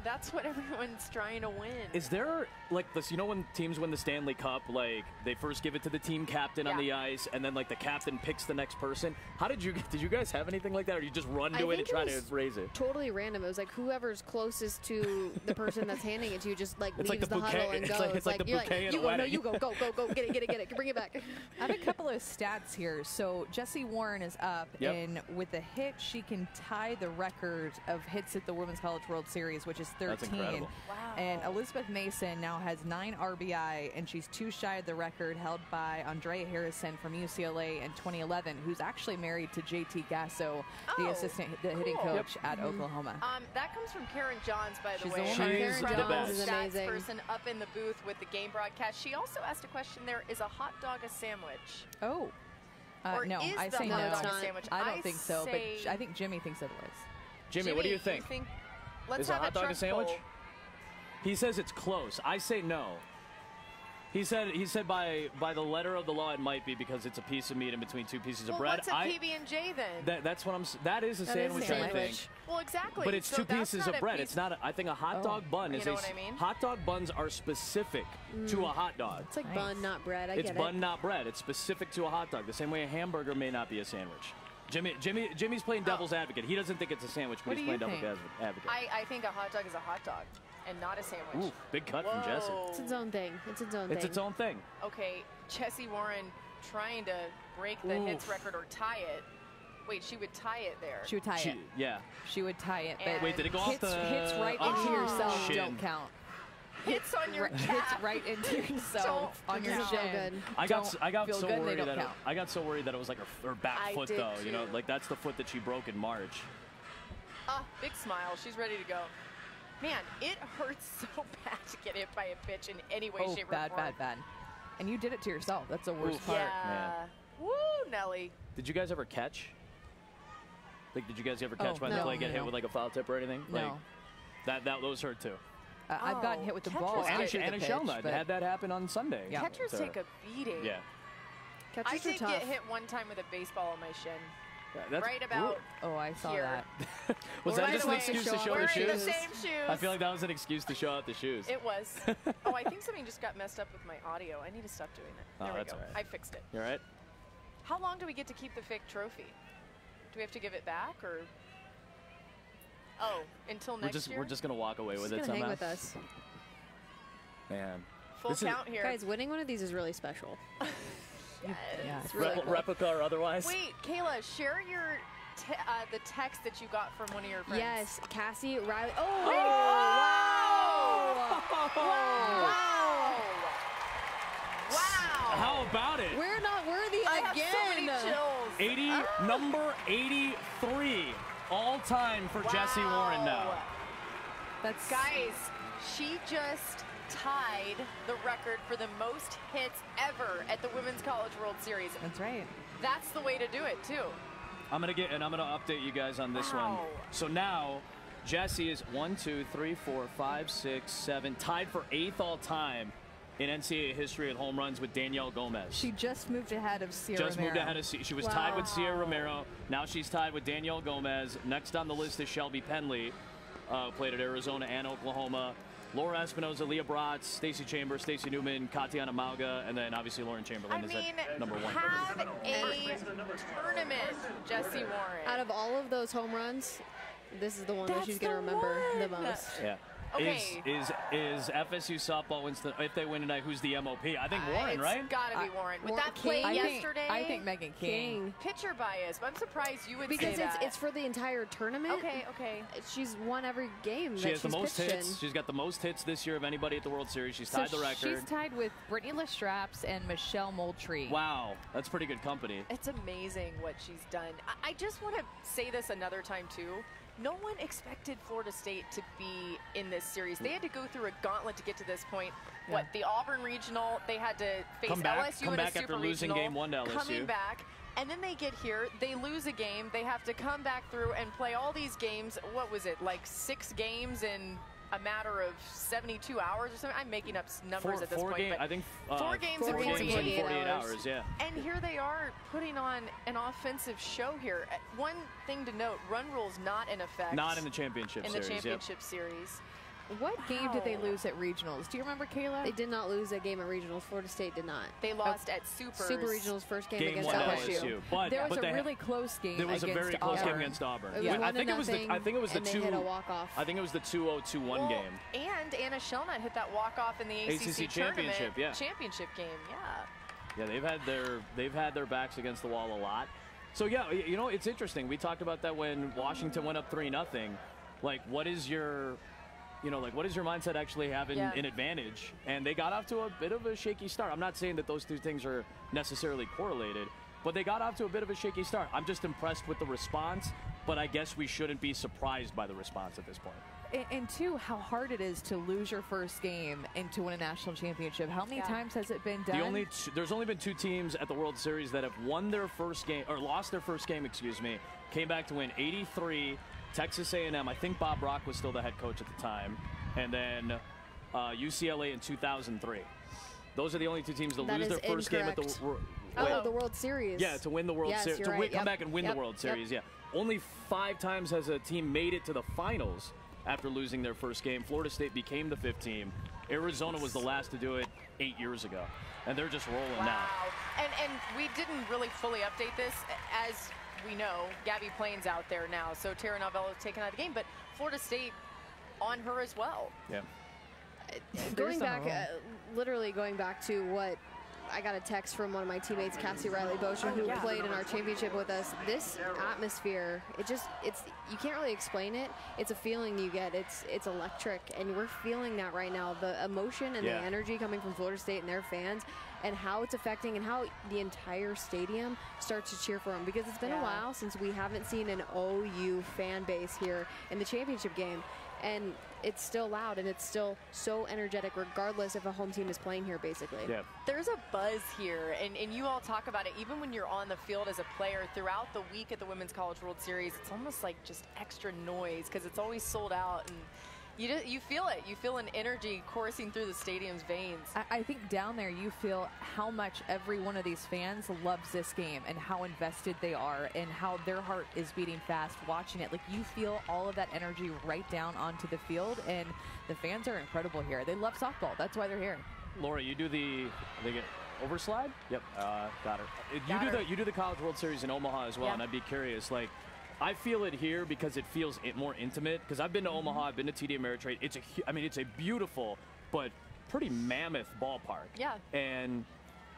that's what everyone's trying to win. Is there like this? You know, when teams win the Stanley Cup, like they first give it to the team captain on the ice, and then like the captain picks the next person. How did you guys have anything like that, or you just run to it and try to raise it? Totally random. It was like whoever's closest to the person that's handing it to you just like It's like leaves the the huddle bouquet- and it's goes. like- it's like the you're bouquet at you a go, no, wedding. you go, go, get it, bring it back. I have a couple of stats here. So Jessie Warren is up, Yep. and with a hit, she can tie the record of hits at the Women's College World Series, which is 13. That's incredible. Wow. And Elizabeth Mason now has 9 RBI, and she's 2 shy of the record held by Andrea Harrison from UCLA in 2011, who's actually married to JT Gasso, the hitting cool. coach at Oklahoma. That comes from Karen Johns, by the She's way. the one. Our She's the incredible best. Is stats amazing. person up in the booth with the game broadcast. She also asked a question there, is a hot dog a sandwich? Oh. Or No, is I the say hot no. dog It's a not. sandwich? I don't think so, but say- I think Jimmy thinks otherwise. Jimmy, what do you think? Let's Is a have hot dog a trust sandwich? poll. He says it's close. I say no. He said by the letter of the law it might be because it's a piece of meat in between 2 pieces of Well, bread. what's a PB&J then? That's what that is a That is a sandwich, I sandwich. think. Well, exactly. But it's So 2 that's pieces not of a bread. piece- It's not. I think a hot dog bun You is know what I mean? hot dog buns are specific to a hot dog. It's like Nice. bun, not bread. I It's get bun, it. not bread. It's specific to a hot dog. The same way a hamburger may not be a sandwich. Jimmy's playing devil's advocate. He doesn't think it's a sandwich, but What he's do you playing devil's think? advocate. I think a hot dog is a hot dog and not a sandwich. Ooh, big cut from Jesse. Whoa. It's its own thing. It's its own It's thing. its own thing. Okay, Jessie Warren trying to break the hits record or tie it. Wait, she would tie it there. She would tie it. Yeah. She would tie it. But And- Wait, did it go off hits, the hits right off into the yourself shin? don't count. Hits on your Hits calf. right into yourself Don't on your count. shin. So good. I got feel so good, they worried don't that count. I got so worried that it was like her back I foot did though. You know, too. like that's the foot that she broke in March. Big smile. She's ready to go. Man, it hurts so bad to get hit by a pitch in any way, Oh, shape, bad, or form. bad, bad. And you did it to yourself. That's the worst Oof. part. Yeah. Man. Woo, Nelly. Did you guys ever catch? Like, did you guys ever catch Oh, when the no, play get no, hit no. with like a foul tip or anything? Like, No. those hurt too. I've gotten hit with the catchers ball take- after the Anna pitch, Shelnut but had that happen on Sunday. Yeah. Catchers So- take a beating. Yeah. I Catchers are did tough. get hit one time with a baseball on my shin. That's Right about Oh, I saw here. that. Was Right that just an away. excuse to Show show off the Wearing the shoes? same shoes. I feel like that was an excuse to show out the shoes. It was. Oh, I think something just got messed up with my audio. I need to stop doing that. Oh, There we that's go. all right. I fixed it. You all right? How long do we get to keep the fake trophy? Do we have to give it back or? Oh, until next year. We're just gonna walk away with Just it gonna hang somehow. with us. Man. Full This is- count here. Guys, winning one of these is really special. Yeah. It's really cool. Replica or otherwise. Wait, Kayla, share your the text that you got from one of your friends. Yes, Cassie Riley. Oh, Wow! Wow! How about it? Where Number 83 all time for Jessie Warren now. That's guys, she just tied the record for the most hits ever at the Women's College World Series. That's right. That's the way to do it too. I'm gonna update you guys on this one. So now Jessie is 1, 2, 3, 4, 5, 6, 7, tied for 8th all time in NCAA history at home runs with Danielle Gomez. She just moved ahead of Sierra Romero. She was tied with Sierra Romero. Now she's tied with Danielle Gomez. Next on the list is Shelby Penley, played at Arizona and Oklahoma. Laura Espinoza, Leah Bratz, Stacey Chambers, Stacey Newman, Katiana Mauga, and then obviously Lauren Chamberlain is at number 1. Have a tournament, Jessie Warren. Out of all of those home runs, this is the one that she's going to remember the most. Yeah. Okay. Is FSU softball wins if they win tonight? Who's the MOP? I think Warren, right? It's got to be Warren. With that play yesterday, I think Megan King. Pitcher bias. But I'm surprised you would because say that. It's for the entire tournament. Okay. She's won every game. She has the most hits. She's got the most hits this year of anybody at the World Series. She's tied the record. She's tied with Brittany Lestraps and Michelle Moultrie. Wow, that's pretty good company. It's amazing what she's done. I just want to say this another time too. No one expected Florida State to be in this series. They had to go through a gauntlet to get to this point. Yeah. What, the Auburn Regional, they had to face LSU in a Super after losing Regional, game 1 to LSU. Coming back, and then they get here, they lose a game, they have to come back through and play all these games. What was it, like 6 games in a matter of 72 hours or something? I'm making up numbers at this point. I think 4 games in 48 hours, yeah. And here they are putting on an offensive show here. One thing to note, run rule's not in effect. Not in the championship series. In the championship series. What game did they lose at regionals? Do you remember, Kayla? They did not lose a game at regionals. Florida State did not. They lost at Super Regionals first game against LSU. But there was a really close game. There was a very close game against Auburn. I think it was the two. Hit a walk-off. I think it was the 2-0-2-1 game. And Anna Shellnut hit that walk-off in the ACC championship. Yeah. Championship game. Yeah. Yeah, they've had their backs against the wall a lot. So yeah, you know, it's interesting. We talked about that when Washington went up 3-0. Like, what is your mindset actually having an advantage? And they got off to a bit of a shaky start. I'm not saying that those two things are necessarily correlated, but they got off to a bit of a shaky start. I'm just impressed with the response, but I guess we shouldn't be surprised by the response at this point. And two, how hard it is to lose your first game and to win a national championship. How many times has it been done? There's only been 2 teams at the World Series that have won their first game, or lost their first game, came back to win. 83, Texas A&M. I think Bob Rock was still the head coach at the time. And then UCLA in 2003. Those are the only 2 teams to lose their first game at the the World Series. Yeah, to win the World Series. Come back and win the World Series, yeah. Only 5 times has a team made it to the finals after losing their first game. Florida State became the 5th team. Arizona was the last to do it 8 years ago. And they're just rolling now. And we didn't really fully update this. As we know, Gabby Plain's out there now. So Tara Novello is taken out of the game. But Florida State on her as well. Yeah. Literally going back to what I got a text from one of my teammates, Cassie Riley-Bosher, who played in our championship with us. This atmosphere, you can't really explain it. It's a feeling you get. It's electric, and we're feeling that right now. The emotion and the energy coming from Florida State and their fans, and how it's affecting and how the entire stadium starts to cheer for them. Because it's been a while since we haven't seen an OU fan base here in the championship game. And it's still loud, and it's still so energetic regardless if a home team is playing here, basically. Yeah. There's a buzz here, and you all talk about it even when you're on the field as a player throughout the week at the Women's College World Series. It's almost like just extra noise because it's always sold out, and you feel it. You feel an energy coursing through the stadium's veins. I think down there you feel how much every one of these fans loves this game and how invested they are and how their heart is beating fast watching it. Like, you feel all of that energy right down onto the field, and the fans are incredible here. They love softball. That's why they're here. Laura, you do the overslide? Yep, got her. You do the College World Series in Omaha as well, and I'd be curious, like, I feel it here because it feels more intimate. Because I've been to Omaha, I've been to TD Ameritrade. It's a beautiful but pretty mammoth ballpark. Yeah. And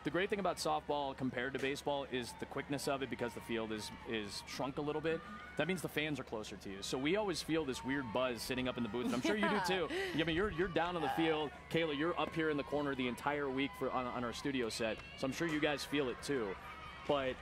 the great thing about softball compared to baseball is the quickness of it, because the field is shrunk a little bit. That means the fans are closer to you. So we always feel this weird buzz sitting up in the booth. And I'm sure you do too. I mean, you're down on the field. Kayla, you're up here in the corner the entire week on our studio set. So I'm sure you guys feel it too. But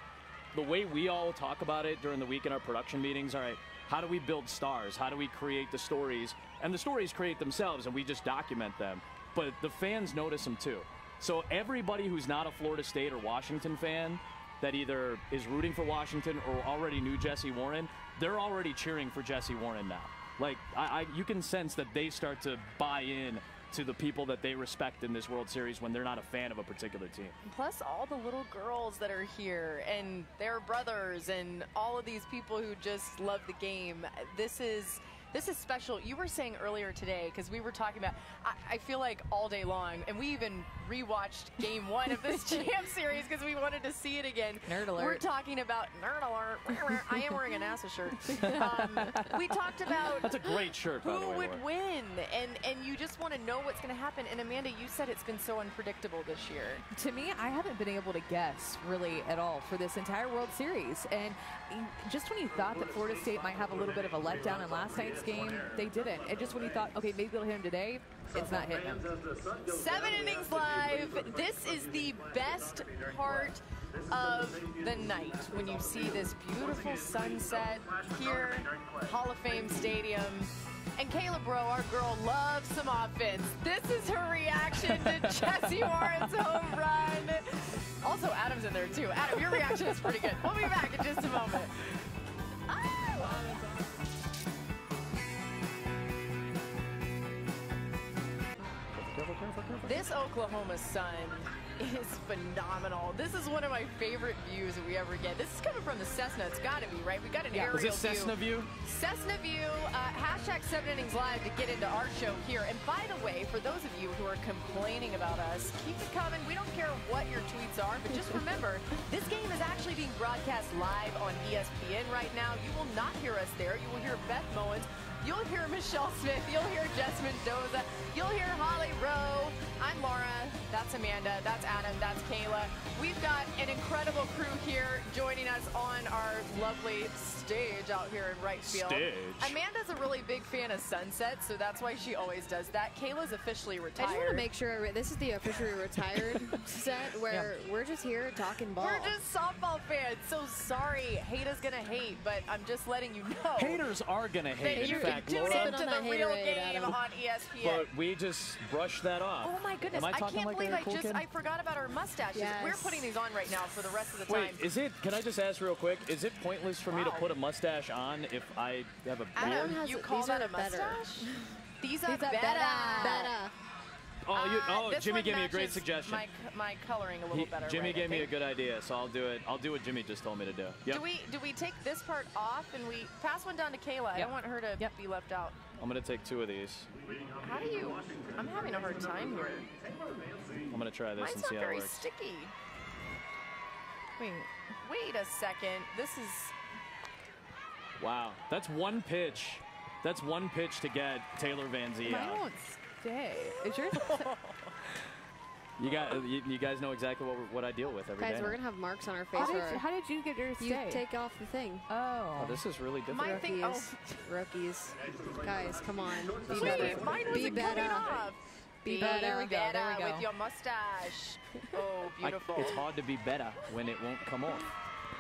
the way we all talk about it during the week in our production meetings, all right, how do we build stars? How do we create the stories? And the stories create themselves, and we just document them. But the fans notice them too. So everybody who's not a Florida State or Washington fan that either is rooting for Washington or already knew Jesse Warren, they're already cheering for Jesse Warren now. Like, you can sense that they start to buy in to the people that they respect in this World Series when they're not a fan of a particular team. Plus all the little girls that are here and their brothers and all of these people who just love the game. This is special. You were saying earlier today, because we were talking about, I feel like all day long, and we even rewatched Game 1 of this Champ Series because we wanted to see it again. Nerd alert. We're talking about nerd alert. I am wearing a NASA shirt. We talked about That's a great shirt, by the who way, would win, and you just want to know what's going to happen. And Amanda, you said it's been so unpredictable this year. To me, I haven't been able to guess really at all for this entire World Series. And just when you thought that Florida State might have a little bit of a letdown in last night's game, they didn't. And just when you thought, okay, maybe they'll hit him today, it's not hitting him. 7 Innings Live. This is the best part of the night when you see this beautiful sunset here, Hall of Fame Stadium. And Kayla Bro, our girl, loves some offense. This is her reaction to Jesse Warren's home run. Also, Adam's in there too. Adam, your reaction is pretty good. We'll be back in just a moment. This Oklahoma sun is phenomenal. This is one of my favorite views that we ever get. This is coming from the Cessna. It's got to be, right? We got an aerial view. Is this Cessna view? Cessna view. Hashtag 7 Innings Live to get into our show here. And by the way, for those of you who are complaining about us, keep it coming. We don't care what your tweets are, but just remember, this game is actually being broadcast live on ESPN right now. You will not hear us there. You will hear Beth Mowens. You'll hear Michelle Smith. You'll hear Jess Mendoza. You'll hear Holly Rowe. I'm Laura. That's Amanda. That's Adam. That's Kayla. We've got an incredible crew here joining us on our lovely stage out here in right field. Stage. Amanda's a really big fan of sunsets, so that's why she always does that. Kayla's officially retired. I just want to make sure this is the officially retired set where we're just here talking ball. We're just softball fans. So sorry. Hate is going to hate, but I'm just letting you know. Haters are going to hate. You In can fact, tune Laura, into the real game on ESPN. but we just brushed that off. Oh my goodness, Am I can't talking like believe a cool kid? I forgot about our mustaches. Yes. We're putting these on right now for the rest of the time. Wait, can I just ask real quick, is it pointless for me to put a mustache on if I have a beard? Adam, you call that a mustache? These are better. Oh, This Jimmy one gave me a great matches suggestion. My coloring a little better. Jimmy right, gave me okay? a good idea, so I'll do it. I'll do what Jimmy just told me to do. Yep. Do we take this part off and we pass one down to Kayla? I don't want her to be left out. I'm going to take 2 of these. How do you? I'm having a hard time here. I'm going to try this Mine's and not see how it very works. sticky. Wait a second. This is. Wow, that's one pitch. That's one pitch to get Taylor Van Zee Mine out. won't stay. Is yours? You guys know exactly what I deal with every day. Guys, we're going to have marks on our face. How did you get yours to You stay? take off the thing. Oh, this is really difficult. My thing. Rookies. Guys, come on. Be Wait, better. mine Be wasn't better. coming off. Be better. There we go. There we go. With your mustache. Oh, beautiful. It's hard to be better when it won't come off.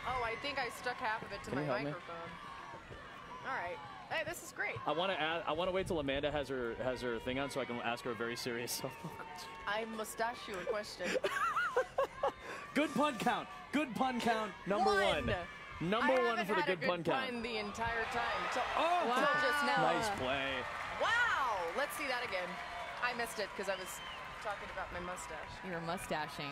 Oh, I think I stuck half of it to Can my you help me? microphone. All right. Hey, this is great. I want to wait till Amanda has her thing on so I can ask her a very serious softball question. I mustache you a question. Good pun count. Good pun count. Number one. Number I one for the good pun count. pun the entire time. Till Oh, just now. nice play. Wow. Let's see that again. I missed it because I was talking about my mustache. You were mustaching.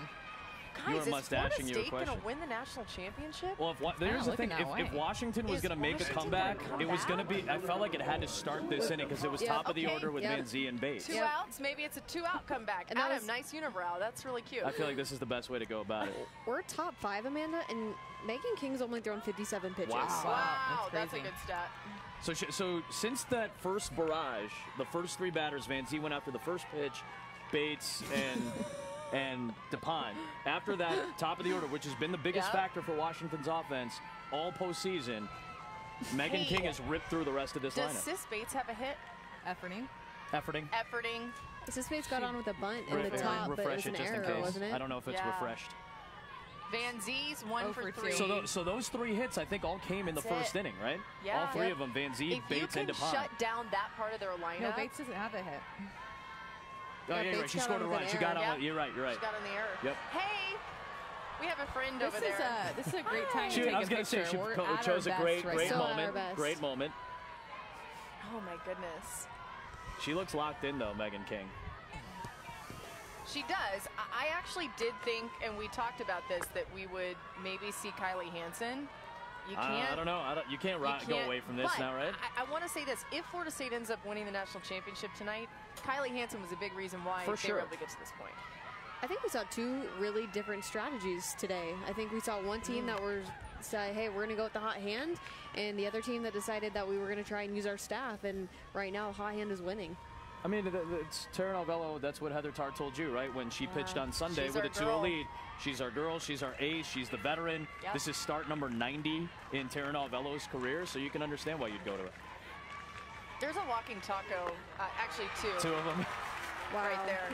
You Guys, were is Florida mustaching your State going question. to win the national championship? Well, here's the thing. If Washington was Is going to make a Washington comeback, gonna come it was going to back? be. I felt like it had to start this inning because it was top of the Okay, order with Van Zee and Bates. 2 outs. Maybe it's a 2-out comeback. And that Adam, was- nice unibrow. That's really cute. I feel like this is the best way to go about it. We're top 5, Amanda, and Megan King's only thrown 57 pitches. Wow, that's a crazy. good stat. So since that first barrage, the first 3 batters, Van Zee went after the first pitch, Bates and DePine. After that, top of the order, which has been the biggest factor for Washington's offense all postseason, Megan King has ripped through the rest of this Does lineup. Sis Bates have a hit? Efforting. Efforting. Sis Bates got on with a bunt in the top, but it refresh was an it just in error, case. wasn't it? I don't know if it's refreshed. Van Z's 1 for 3. So those 3 hits, I think, all came in the first inning, right? Yeah. All 3 of them, Van Z, Bates, and DePont. If you can shut down that part of their lineup. No, Bates doesn't have a hit. Oh, yeah, you're right. She scored a run. She got on. You're right. She got on the error. Yep. Hey, we have a friend over there. This is a great time to take a picture. I was going to say, she chose a great moment. Great moment. Oh, my goodness. She looks locked in, though, Megan King. She does. I actually did think, and we talked about this, that we would maybe see Kylie Hansen. You can't. I don't know. You can't go away from this now, right? I want to say this. If Florida State ends up winning the national championship tonight, Kylie Hansen was a big reason why they were able to get to this point. I think we saw 2 really different strategies today. I think we saw one team that were say, hey, we're going to go with the hot hand, and the other team that decided that we were going to try and use our staff, and right now hot hand is winning. I mean, it's Tara Novello. That's what Heather Tarr told you, right? When she pitched on Sunday with a 2-0 lead. She's our girl. She's our ace. She's the veteran. Yep. This is start number 90 in Tara Novello's career, so you can understand why you'd go to it. There's a walking taco. Actually, 2. 2 of them. Wow. Right there.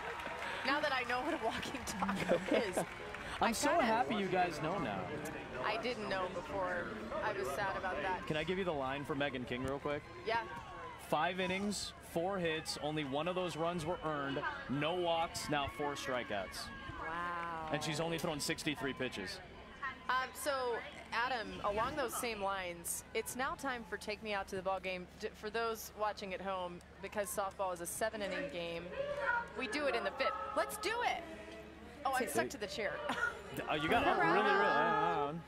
Now that I know what a walking taco is. I'm so happy you guys know now. I didn't know before. I was sad about that. Can I give you the line for Megan King real quick? Yeah. 5 innings, 4 hits, only 1 of those runs were earned, no walks, now 4 strikeouts. Wow. And she's only thrown 63 pitches. So, Adam, along those same lines, it's now time for Take Me Out to the Ball Game. For those watching at home, because softball is a 7-inning game, we do it in the 5th. Let's do it. Oh, I'm stuck to the chair. You got it really.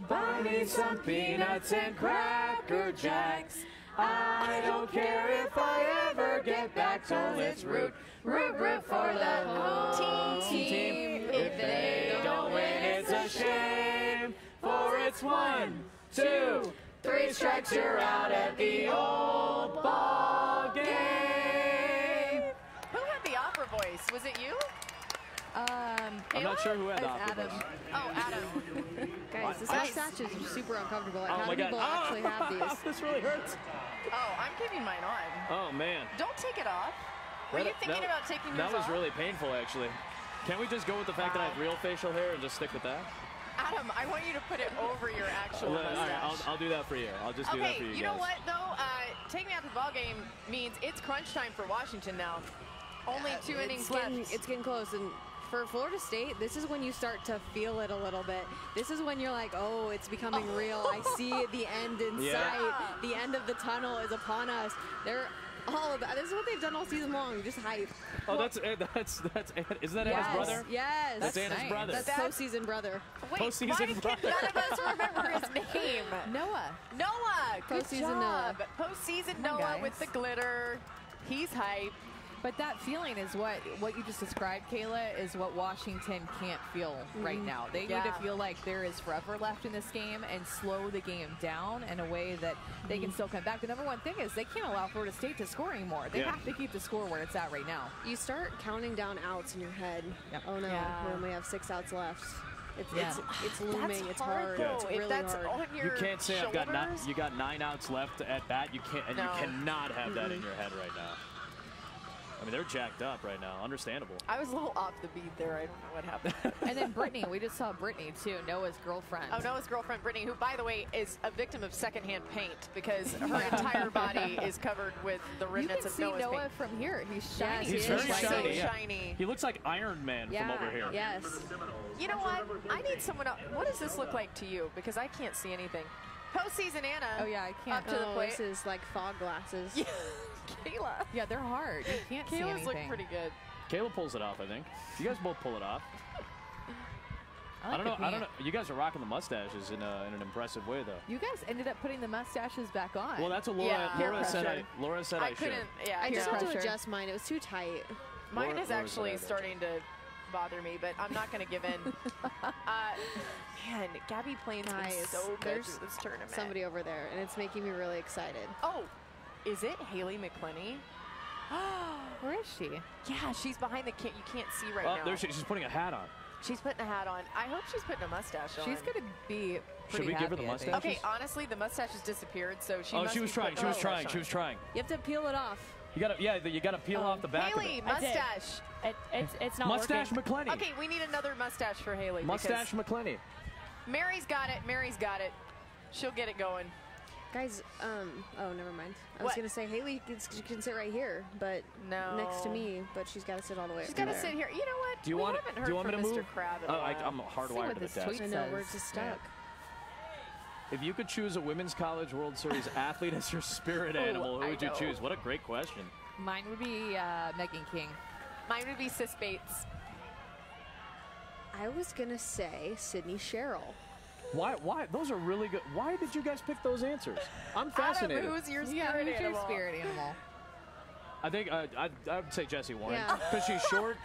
Buy me some peanuts and Cracker Jacks. I don't care if I ever get back, so let's root for the home team. If they don't win, it's a shame, for it's 1, 2, 3 strikes, you're out at the old ball game. Who had the opera voice? Was it you? I'm not sure who had the opera voice. Oh, Adam. Guys, this mustache is super uncomfortable. Like, how do people actually have these? This really hurts. Oh, I'm keeping mine on. Oh, man. Don't take it off. Were you thinking about taking yours off? That was really painful, actually. Can't we just go with the fact that I have real facial hair and just stick with that? Adam, I want you to put it over your actual mustache. All right, I'll do that for you. I'll just do that for you guys. You know what, though? Take Me Out to the Ball Game means it's crunch time for Washington now. Only 2 innings left. It's getting close. And for Florida State, this is when you start to feel it a little bit. This is when you're like, oh, it's becoming real. I see the end in sight. The end of the tunnel is upon us. They're all about. This is what they've done all season long. Just hype. Oh, that's isn't that Anna's brother? Yes, that's Anna's brother. That's postseason brother. Wait, postseason why can none of us remember his name? Noah. Good Postseason job. Postseason Noah with the glitter. He's hype. But that feeling is what you just described, Kayla, is what Washington can't feel right now. They need to feel like there is forever left in this game and slow the game down in a way that they can still come back. The number one thing is they can't allow Florida State to score anymore. They have to keep the score where it's at right now. You start counting down outs in your head. Oh no, we only have 6 outs left. It's looming. It's hard. It's really hard. You can't say you got 9 outs left at bat. You can't, and you cannot have that in your head right now. I mean, they're jacked up right now. Understandable. I was a little off the beat there. I don't know what happened. And then Brittany. We just saw Brittany, too, Noah's girlfriend. Oh, Noah's girlfriend, Brittany, who, by the way, is a victim of secondhand paint because her entire body is covered with the remnants of Noah's paint. You can see Noah from here. He's shiny. He's very shiny. So shiny. He looks like Iron Man from over here. Yes. You know what? I need someone else. What does this look like to you? Because I can't see anything. Postseason Anna. Oh, yeah, I can't. Up to the plate. This is like fog glasses. Kayla. Yeah, they're hard. You can't see anything. Kayla's look pretty good. Kayla pulls it off, I think. You guys both pull it off. I don't know. You guys are rocking the mustaches in an impressive way, though. You guys ended up putting the mustaches back on. Well, that's what Laura said I should. Yeah, I just had to adjust mine. It was too tight. Mine is actually starting to bother me, but I'm not going to give in. Man, Gabby Plain's been so good through this tournament. Somebody over there, and it's making me really excited. Oh, is it Haley McClenny? Where is she? Yeah, she's behind the kit. You can't see right now. There she's putting a hat on. She's putting a hat on. I hope she's putting a mustache on. She's going to be pretty Should we give her the mustache? Okay, honestly, the mustache has disappeared, so she she was trying. She was trying. You have to peel it off. You gotta peel off the back Haley, of it. mustache. It's not Mustache working. McClenny. Okay, we need another mustache for Haley. Mustache McClenny. Mary's got it. Mary's got it. She'll get it going. Guys, oh, never mind. I was going to say Haley can sit right here, but next to me, but she's got to sit all the way She's got to sit here. You know what? Do you want me to move? I'm hardwired to the desk. I know, we're just stuck. If you could choose a Women's College World Series athlete as your spirit animal, who would you choose? What a great question. Mine would be Megan King. Mine would be Sis Bates. I was going to say Sydney Sherrill. Why? Those are really good. Why did you guys pick those answers? I'm fascinated. Who's your spirit animal? Your spirit animal? I think I would say Jessie Warren because she's short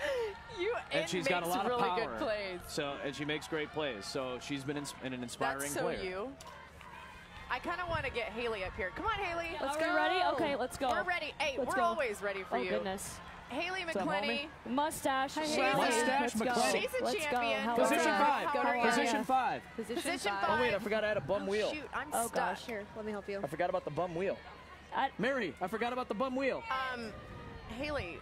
and she's got a lot of power. Good plays. So and she makes great plays. So she's been an inspiring player. That's so you. I kind of want to get Haley up here. Come on, Haley. Let's go. Ready? Okay, let's go. We're ready. Hey, we're always ready for you. Oh goodness. Haley McClenny. Mustache. Mustache McClenny. She's a champion. Position 5. Position 5. Position 5. Oh wait, I forgot I had a bum wheel. Shoot, I'm stuck. gosh. Here, let me help you. I forgot about the bum wheel. Mary, I forgot about the bum wheel. Haley,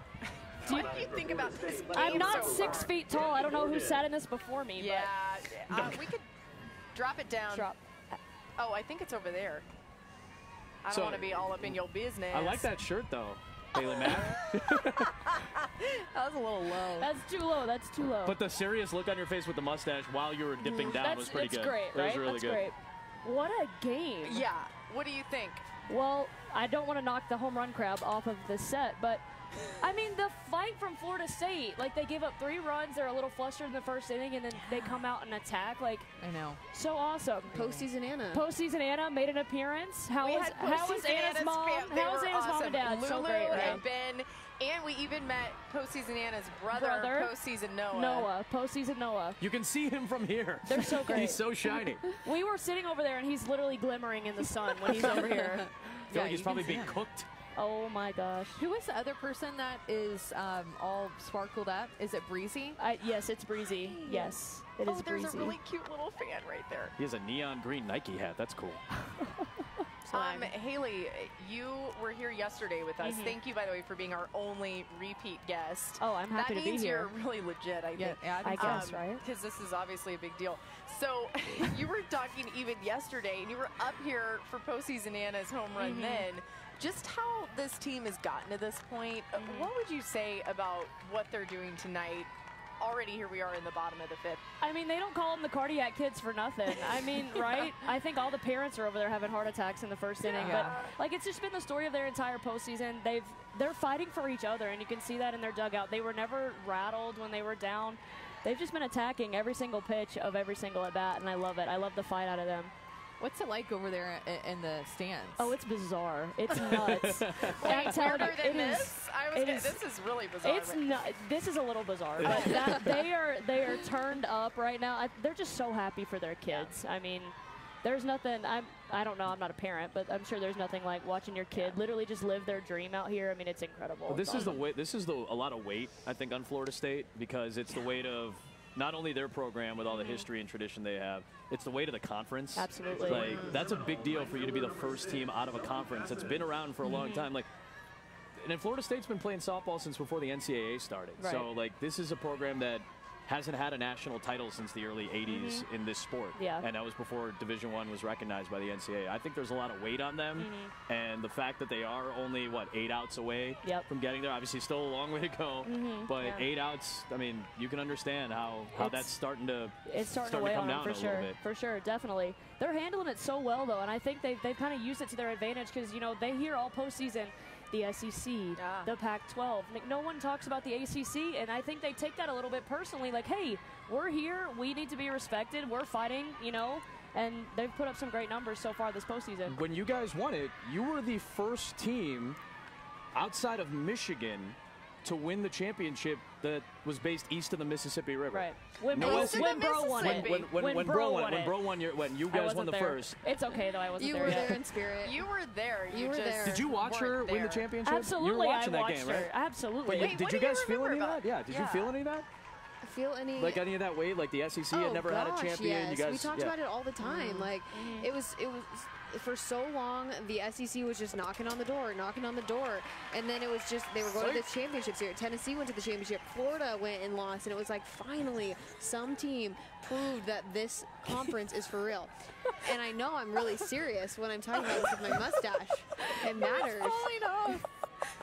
what do you think about this game? I'm not 6 feet tall. I don't know who sat in this before me. Yeah, we could drop it down. Oh, I think it's over there. I don't want to be all up in your business. I like that shirt though. Haley Mack. That was a little low. That's too low. That's too low. But the serious look on your face with the mustache while you were dipping down was pretty good. That's great, right? It was really good. Great. What a game. Yeah. What do you think? Well, I don't want to knock the home run crab off of the set, but I mean, the fight from Florida State, like they gave up 3 runs. They're a little flustered in the first inning, and then they come out and attack. Like, I know. So awesome. Postseason Anna. Postseason Anna made an appearance. How was Anna's mom? How was Anna's mom and dad? Lulu so great, right? and Ben, and we even met Postseason Anna's brother. Postseason Noah. Postseason Noah. You can see him from here. They're so great. He's so shiny. We were sitting over there, and he's literally glimmering in the sun when he's over here. I feel like he's probably being cooked. Oh my gosh. Who is the other person that is all sparkled up? Is it Breezy? Yes, it's Breezy. Yes, it is Breezy. There's a really cute little fan right there. He has a neon green Nike hat. That's cool. Haley, you were here yesterday with us. Thank you, by the way, for being our only repeat guest. Oh, I'm happy to be here. That means you're really legit, I think. Yeah, I guess, right? Because this is obviously a big deal. So you were talking even yesterday, and you were up here for Postseason Anna's home run then. Just how this team has gotten to this point, what would you say about what they're doing tonight? Already here we are in the bottom of the 5th. I mean, they don't call them the cardiac kids for nothing. I mean, right? I think all the parents are over there having heart attacks in the first inning. But, like, it's just been the story of their entire postseason. They're fighting for each other, and you can see that in their dugout. They were never rattled when they were down. They've just been attacking every single pitch of every single at-bat, and I love it. I love the fight out of them. What's it like over there in the stands? Oh, it's bizarre. It's nuts. Wait, weirder than this? This is really bizarre. It's not. This is a little bizarre, but they are turned up right now. They're just so happy for their kids. I mean, there's nothing. I don't know. I'm not a parent, but I'm sure there's nothing like watching your kid literally just live their dream out here. I mean, it's incredible. Well, this is a lot of weight, I think, on Florida State, because it's the weight of not only their program with all the history and tradition they have, it's the weight of the conference. Absolutely. Like, that's a big deal for you to be the first team out of a conference that's been around for a long time. Like, and Florida State's been playing softball since before the NCAA started. Right. So, like, this is a program that hasn't had a national title since the early 80s in this sport. Yeah. And that was before Division I was recognized by the NCAA. I think there's a lot of weight on them. And the fact that they are only, 8 outs away from getting there, obviously still a long way to go. But 8 outs, I mean, you can understand how that's starting to weigh come on down them a little bit. For sure, definitely. They're handling it so well, though, and I think they've kind of used it to their advantage because, you know, they hear all postseason the SEC, the Pac-12. Like, no one talks about the ACC, and I think they take that a little bit personally. Like, hey, we're here. We need to be respected. We're fighting, you know, and they've put up some great numbers so far this postseason. When you guys won it, you were the first team outside of Michigan to win the championship that was based east of the Mississippi River. Right. When Bro won it. When Bro won, you guys won the first. It's okay, though. I wasn't there. You were there in spirit. You were there. You were there. Did you watch her win the championship? Absolutely. You were watching I that watched game, her. right? Absolutely. Wait, did you guys feel any of that? Yeah. Did you feel any of that? Feel any of that weight? Like the SEC had never had a champion. Yes. You guys, we talked about it all the time. Like it was for so long, the SEC was just knocking on the door, and then it was just they were going to the championships here. Tennessee went to the championship. Florida went and lost, and it was like finally some team proved that this conference is for real. And I know I'm really serious when I'm talking about this with my mustache. It matters.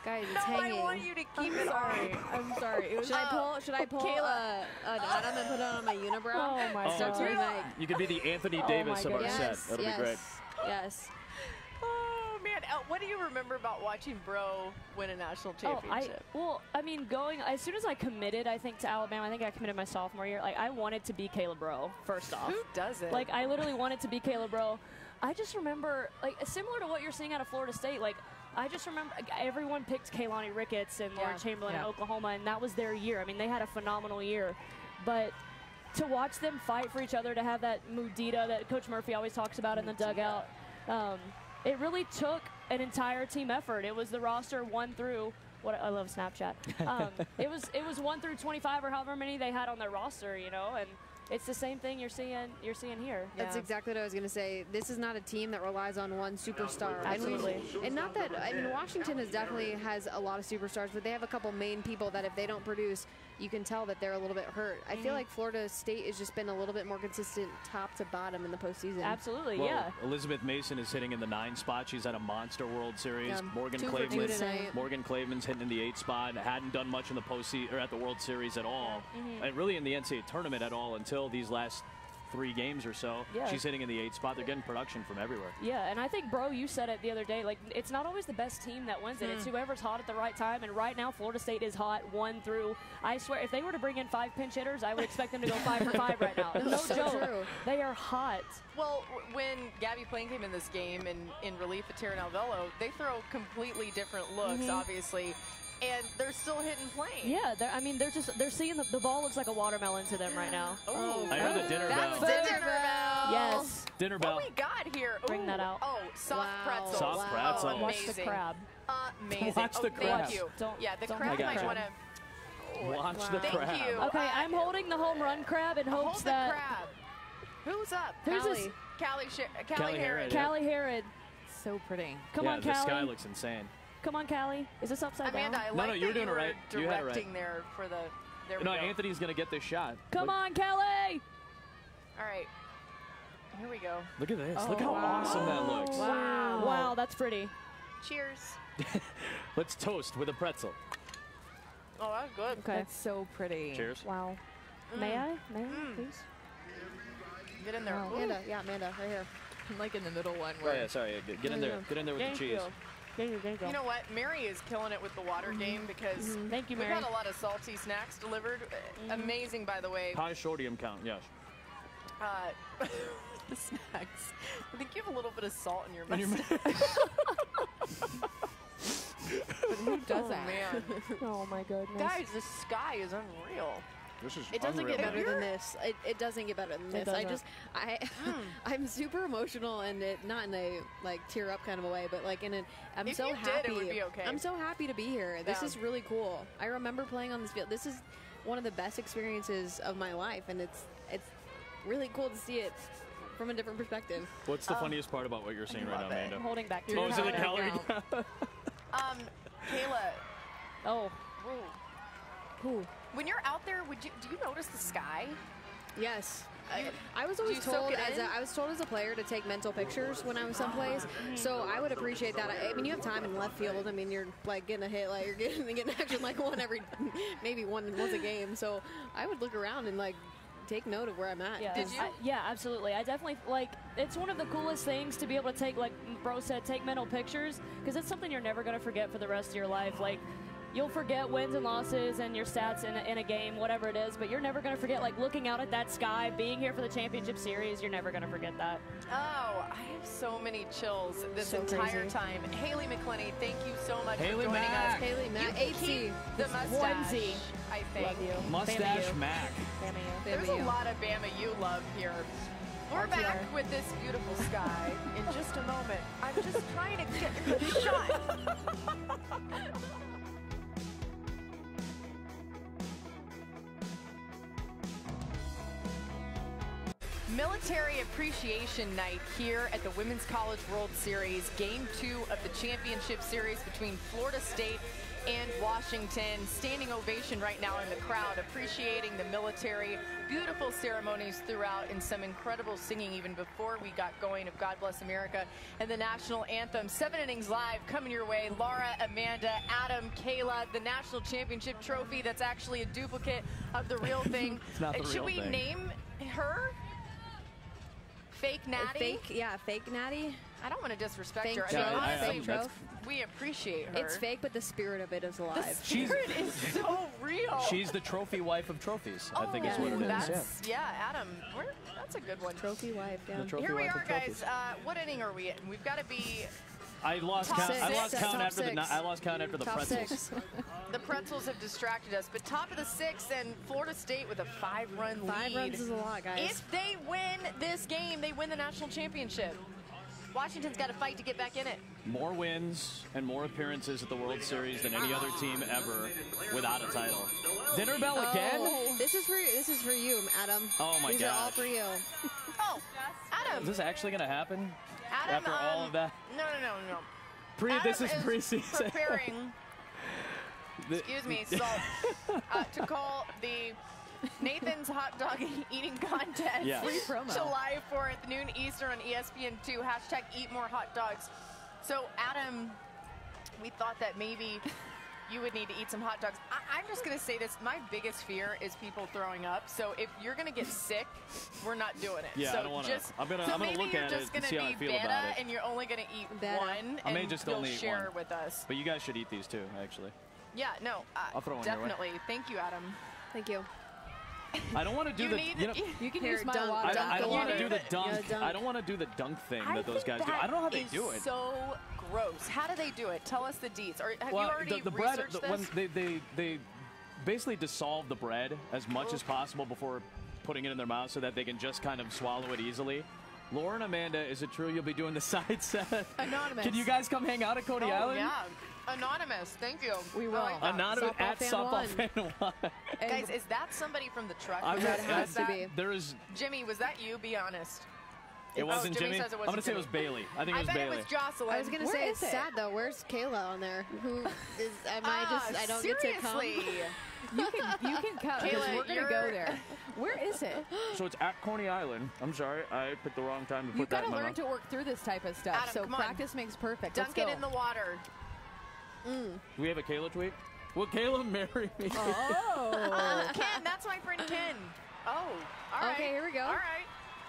Guys, it's hanging. I want you to keep it on. I'm sorry. Should I pull an Adam and put it on my unibrow? Oh my God. You could be the Anthony Davis of our set. That'll be great. Yes. Oh man, what do you remember about watching Bro win a national championship? I mean, going as soon as I committed, I think to Alabama. I think I committed my sophomore year. Like I wanted to be Caleb Bro. First off, who doesn't? Like I literally wanted to be Caleb Bro. I just remember, like similar to what you're seeing out of Florida State, like. I just remember everyone picked Kaylani Ricketts and Lauren Chamberlain in Oklahoma, and that was their year. I mean, they had a phenomenal year. But to watch them fight for each other, to have that Mudita that Coach Murphy always talks about in the dugout, it really took an entire team effort. It was the roster 1 through, I love Snapchat. It was 1 through 25 or however many they had on their roster, you know, and it's the same thing you're seeing here. That's exactly what I was going to say. This is not a team that relies on one superstar. Absolutely. And not that, I mean, Washington definitely has a lot of superstars, but they have a couple main people that if they don't produce, you can tell that they're a little bit hurt. I feel like Florida State has just been a little bit more consistent top to bottom in the postseason. Absolutely, well, Elizabeth Mason is hitting in the 9 spot. She's at a monster World Series. Yeah, Morgan Claveman's hitting in the 8 spot. Hadn't done much in the postseason or at the World Series at all, and really in the NCAA tournament at all until these last 3 games or so. She's hitting in the 8 spot. They're getting production from everywhere. Yeah, and I think, Bro, you said it the other day, like, it's not always the best team that wins it. It's whoever's hot at the right time, and right now Florida State is hot 1 through, I swear, if they were to bring in 5 pinch hitters, I would expect them to go 5 for 5 right now. No joke. True. They are hot. Well, when Gabby Plain came in this game in relief of Tara Alvello, they throw completely different looks, obviously. And they're still hitting planes. Yeah, I mean, they're seeing the ball looks like a watermelon to them right now. Oh, I heard the dinner bell. That's the dinner bell. Yes. Dinner bell. What we got here? Bring that out. Oh, soft pretzels. Soft pretzels. Watch the crab. Amazing. Watch the crab. Thank you. The crab might want to. Watch the crab. Thank you. Okay, I'm holding the home run crab in hopes hold that. the crab. Who's up? Callie Herod. Callie Herod. So pretty. Come on, the Callie. sky looks insane. Come on, Callie. Is this upside Amanda, down? I like you were doing you it right. were You had it right. directing there for the. There we No, go. Anthony's going to get this shot. Come on, Callie. All right. Here we go. Look at this. Look how awesome that looks. Wow. Wow, that's pretty. Cheers. Let's toast with a pretzel. Oh, that's good. Okay. That's so pretty. Cheers. Wow. May I? May I, please? Get in there. Wow. Amanda, right here. I'm like in the middle one. Oh, yeah, sorry. Get in there. Get in there with the cheese. There you go. You know what? Mary is killing it with the water game because Thank you, we've Mary. got a lot of salty snacks delivered. Amazing, by the way. High sodium count, yes. The snacks. I think you have a little bit of salt in your mustache. But who doesn't? Man. Oh my goodness. Guys, the sky is unreal. This is It doesn't unreal. get better than this. It doesn't get better than this. I'm super emotional and not in a like tear up kind of a way, but like in an I'm If so you happy. did, it would be okay. I'm so happy to be here. This is really cool. I remember playing on this field. This is one of the best experiences of my life, and it's really cool to see it from a different perspective. What's the funniest part about what you're seeing right now, Amanda? I'm holding back Oh, is it the calorie? Kayla. Oh. Ooh. When you're out there, do you notice the sky? Yes. I was always told as a player to take mental pictures when I was someplace, so I would appreciate that. I mean, you have time in left field. I mean, you're like getting a hit, like you're getting action like once a game. So I would look around and like take note of where I'm at. Yeah. Did you? Yeah, absolutely. I definitely it's one of the coolest things to be able to take, like Bro said, take mental pictures, because it's something you're never going to forget for the rest of your life. Like, you'll forget wins and losses and your stats in a game, whatever it is, but you're never going to forget, like, looking out at that sky, being here for the championship series. You're never going to forget that. Oh, I have so many chills this So entire crazy. time. Haley McClenny, thank you so much Haley for joining Mack. us. Haley Mack, You 8C. keep the mustache, Onesie. I think. Love you. Mustache Bama Mac. you. Bama you. There's a lot of Bama U love here. We're back with this beautiful sky in just a moment. I'm just trying to get in the shot. Military Appreciation Night here at the Women's College World Series, Game 2 of the championship series between Florida State and Washington. Standing ovation right now in the crowd, appreciating the military. Beautiful ceremonies throughout and some incredible singing even before we got going of God Bless America and the national anthem. 7 Innings Live coming your way. Laura, Amanda, Adam, Kayla, the national championship trophy that's actually a duplicate of the real thing. It's not the Should real we thing. name her? Fake Natty? Fake Natty. I don't want to disrespect Fake her. Troph. Honestly, Fake Troph. We appreciate her. It's fake, but the spirit of it is alive. The spirit is so real. She's the trophy wife of trophies, I think is what it is. That's, yeah, Adam, that's a good one. Trophy wife, yeah. The trophy Here we wife are, of guys. trophies. What inning are we in? We've got to be... I lost Top count. I six. lost count Top after six. I lost count after the Top pretzels. six. The pretzels have distracted us, but top of the 6th and Florida State with a 5-run lead. 5 runs is a lot, guys. If they win this game, they win the national championship. Washington's got to fight to get back in it. More wins and more appearances at the World Series than any other team ever without a title. Dinner bell again? Oh, this is for you, Adam. Oh my These are all gosh. for you. Oh, Adam. Is this actually going to happen? Adam, after all of that? No. This is Adam preseason. Preparing. Excuse me, Salt. To call the Nathan's Hot Dog Eating Contest. Yes. Free promo. July 4th, noon Eastern on ESPN2. Hashtag Eat More Hot Dogs. So, Adam, we thought that maybe you would need to eat some hot dogs. I'm just going to say this. My biggest fear is people throwing up. So if you're going to get sick, we're not doing it. Yeah, so I don't want to. just, I'm gonna so look maybe you're at it just and going see to how I be feel beta about it. and you're only going to eat Beta. one. I may and just you'll only eat share one. with us. But you guys should eat these too, actually. Yeah, no, I'll throw one your way. definitely. Thank you, Adam. Thank you. I don't want to do You can Here, use my dunk. water. I don't want to do the dunk. Yeah, dunk. I don't want to do the dunk thing I that those think guys do. I don't know how they that do is it. so gross. How do they do it? Tell us the deets. Or have Well, you already the bread, researched when this? they basically dissolve the bread as much as possible before putting it in their mouth so that they can just kind of swallow it easily. Laura and Amanda, is it true you'll be doing the side set? Anonymous. Can you guys come hang out at Coney Island? Yeah. Anonymous. Thank you. We will. I like that. Anonymous Softball at fan Softball one. Fan 1. Guys, is that somebody from the truck? I that was- has to that? be. There is. Jimmy, was that you? Be honest. It wasn't Jimmy Jimmy. says it I'm gonna wasn't say it was Jimmy. Bailey. I think it was bet Bailey. it was Jocelyn. I was gonna Where say is it's it? sad though. Where's Kayla on there? Who is? I don't get to come. seriously? You can come because Kayla, we're going to go there. Where is it? So it's at Coney Island. I'm sorry, I picked the wrong time to put You've that got in to my learn mouth. to work through this type of stuff. Adam, So come on. practice makes perfect. Dunk Let's it go. in the water. Do we have a Kayla tweet? Will Kayla marry me? Oh. Ken, that's my friend Ken. Oh, all right. Okay, here we go. All right.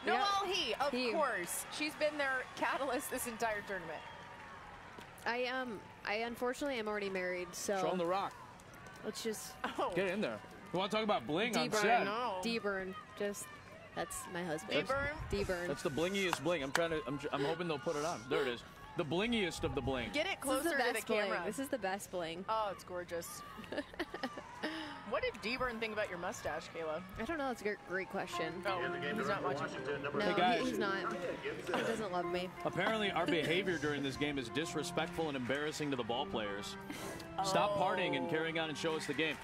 Yep. Noelle He, of He. course. She's been their catalyst this entire tournament. I unfortunately am already married, so Show 'em the rock. let's just Oh, Get in there. You want to talk about bling on D-burn. set? no. D-burn. Just that's my husband. D-burn? D-burn. That's the blingiest bling. I'm hoping they'll put it on. There it is. The blingiest of the bling. Get it This is closer to the best bling. camera. This is the best bling. Oh, it's gorgeous. What did D-Burn think about your mustache, Kayla? I don't know. It's a great question. Oh, he's not watching. No, Hey, guys. he's not. He doesn't love me. Apparently, our behavior during this game is disrespectful and embarrassing to the ball players. Stop partying and carrying on and show us the game.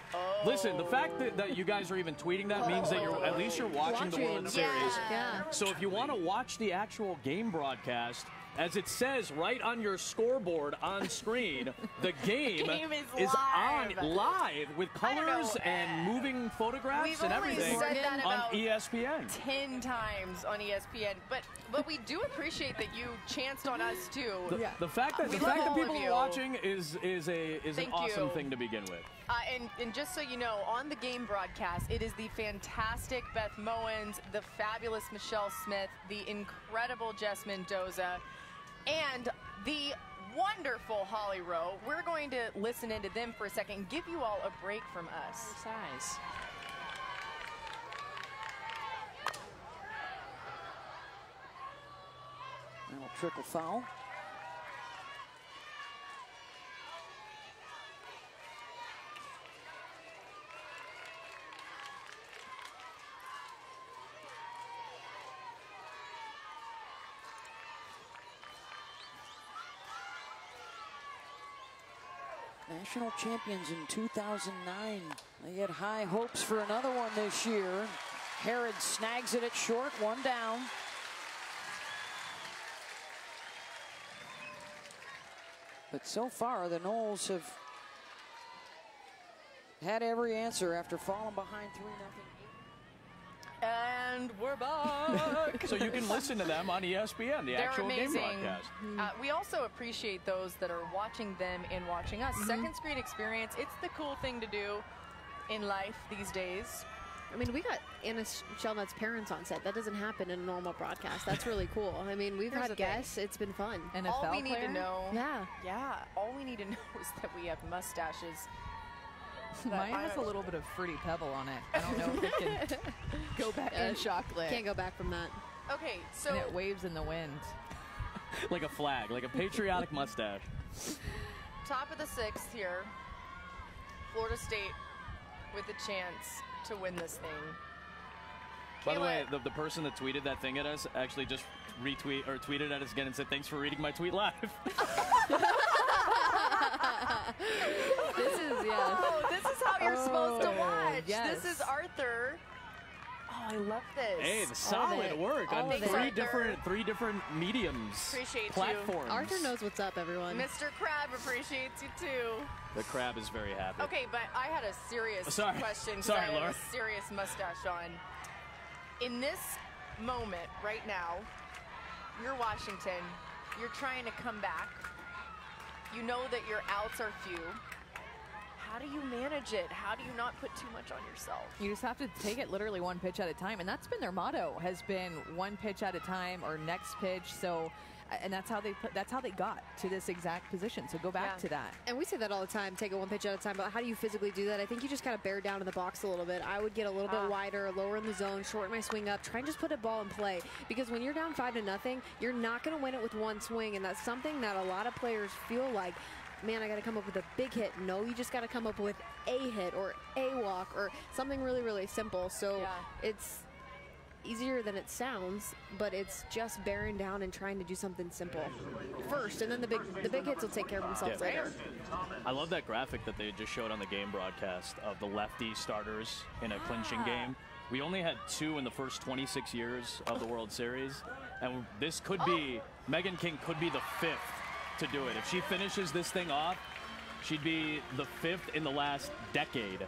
Listen, the fact that you guys are even tweeting that means that at least you're watching the World Series. Yeah. So if you want to watch the actual game broadcast, as it says right on your scoreboard on screen, the game is on live with I don't colors know. and moving photographs We've and only everything said that on about ESPN. 10 times on ESPN, but we do appreciate that you chanced on us too. The fact that We the love fact that all people of are you. watching is an Thank awesome you. thing to begin with. And just so you know, on the game broadcast, it is the fantastic Beth Mowens, the fabulous Michelle Smith, the incredible Jess Mendoza, and the wonderful Holly Rowe. We're going to listen into them for a second and give you all a break from us. Size. Now a trickle foul. National champions in 2009. They had high hopes for another one this year. Herod snags it at short, 1 down. But so far, the Noles have had every answer after falling behind 3-0. And we're back. So you can listen to them on ESPN, the actual game broadcast. We also appreciate those that are watching them and watching us. Second screen experience, it's the cool thing to do in life these days. I mean, we got Anna Shelnutt's parents on set. That doesn't happen in a normal broadcast. That's really cool. I mean, we've had guests. It's been fun. NFL all we need to know, yeah, all we need to know is that we have mustaches. Mine has a little bit of Fruity Pebble on it. I don't know if it can go back in chocolate. Can't go back from that. Okay, so and it waves in the wind. Like a flag, like a patriotic mustache. Top of the 6th here. Florida State with a chance to win this thing. By the way, the person that tweeted that thing at us actually just tweeted at us again and said, "Thanks for reading my tweet live." This is how you're supposed to watch. Yes. This is Arthur. Oh, I love this. Hey, the solid work on three different mediums. Appreciate platforms. you. Arthur knows what's up, everyone. Mr. Crab appreciates you too. The crab is very happy. Okay, but I had a serious question. Sorry, I had Laura. a serious mustache on. In this moment right now, you're Washington. You're trying to come back. You know that your outs are few. How do you manage it? How do you not put too much on yourself? You just have to take it literally one pitch at a time, and that's been their motto, has been one pitch at a time or next pitch. So, and that's how they got to this exact position. So go back to that. And we say that all the time, take it one pitch at a time, but how do you physically do that? I think you just got to bear down in the box a little bit. I would get a little bit wider, lower in the zone, shorten my swing up, try and just put a ball in play. Because when you're down 5-0, you're not going to win it with one swing, and that's something that a lot of players feel like, man, I got to come up with a big hit. No, you just got to come up with a hit or a walk or something really, really simple. So it's easier than it sounds, but it's just bearing down and trying to do something simple first, and then the big hits will take care of themselves later. I love that graphic that they just showed on the game broadcast of the lefty starters in a clinching game. We only had 2 in the first 26 years of the World Series, and this could be, Megan King could be the 5th to do it. If she finishes this thing off, she'd be the 5th in the last decade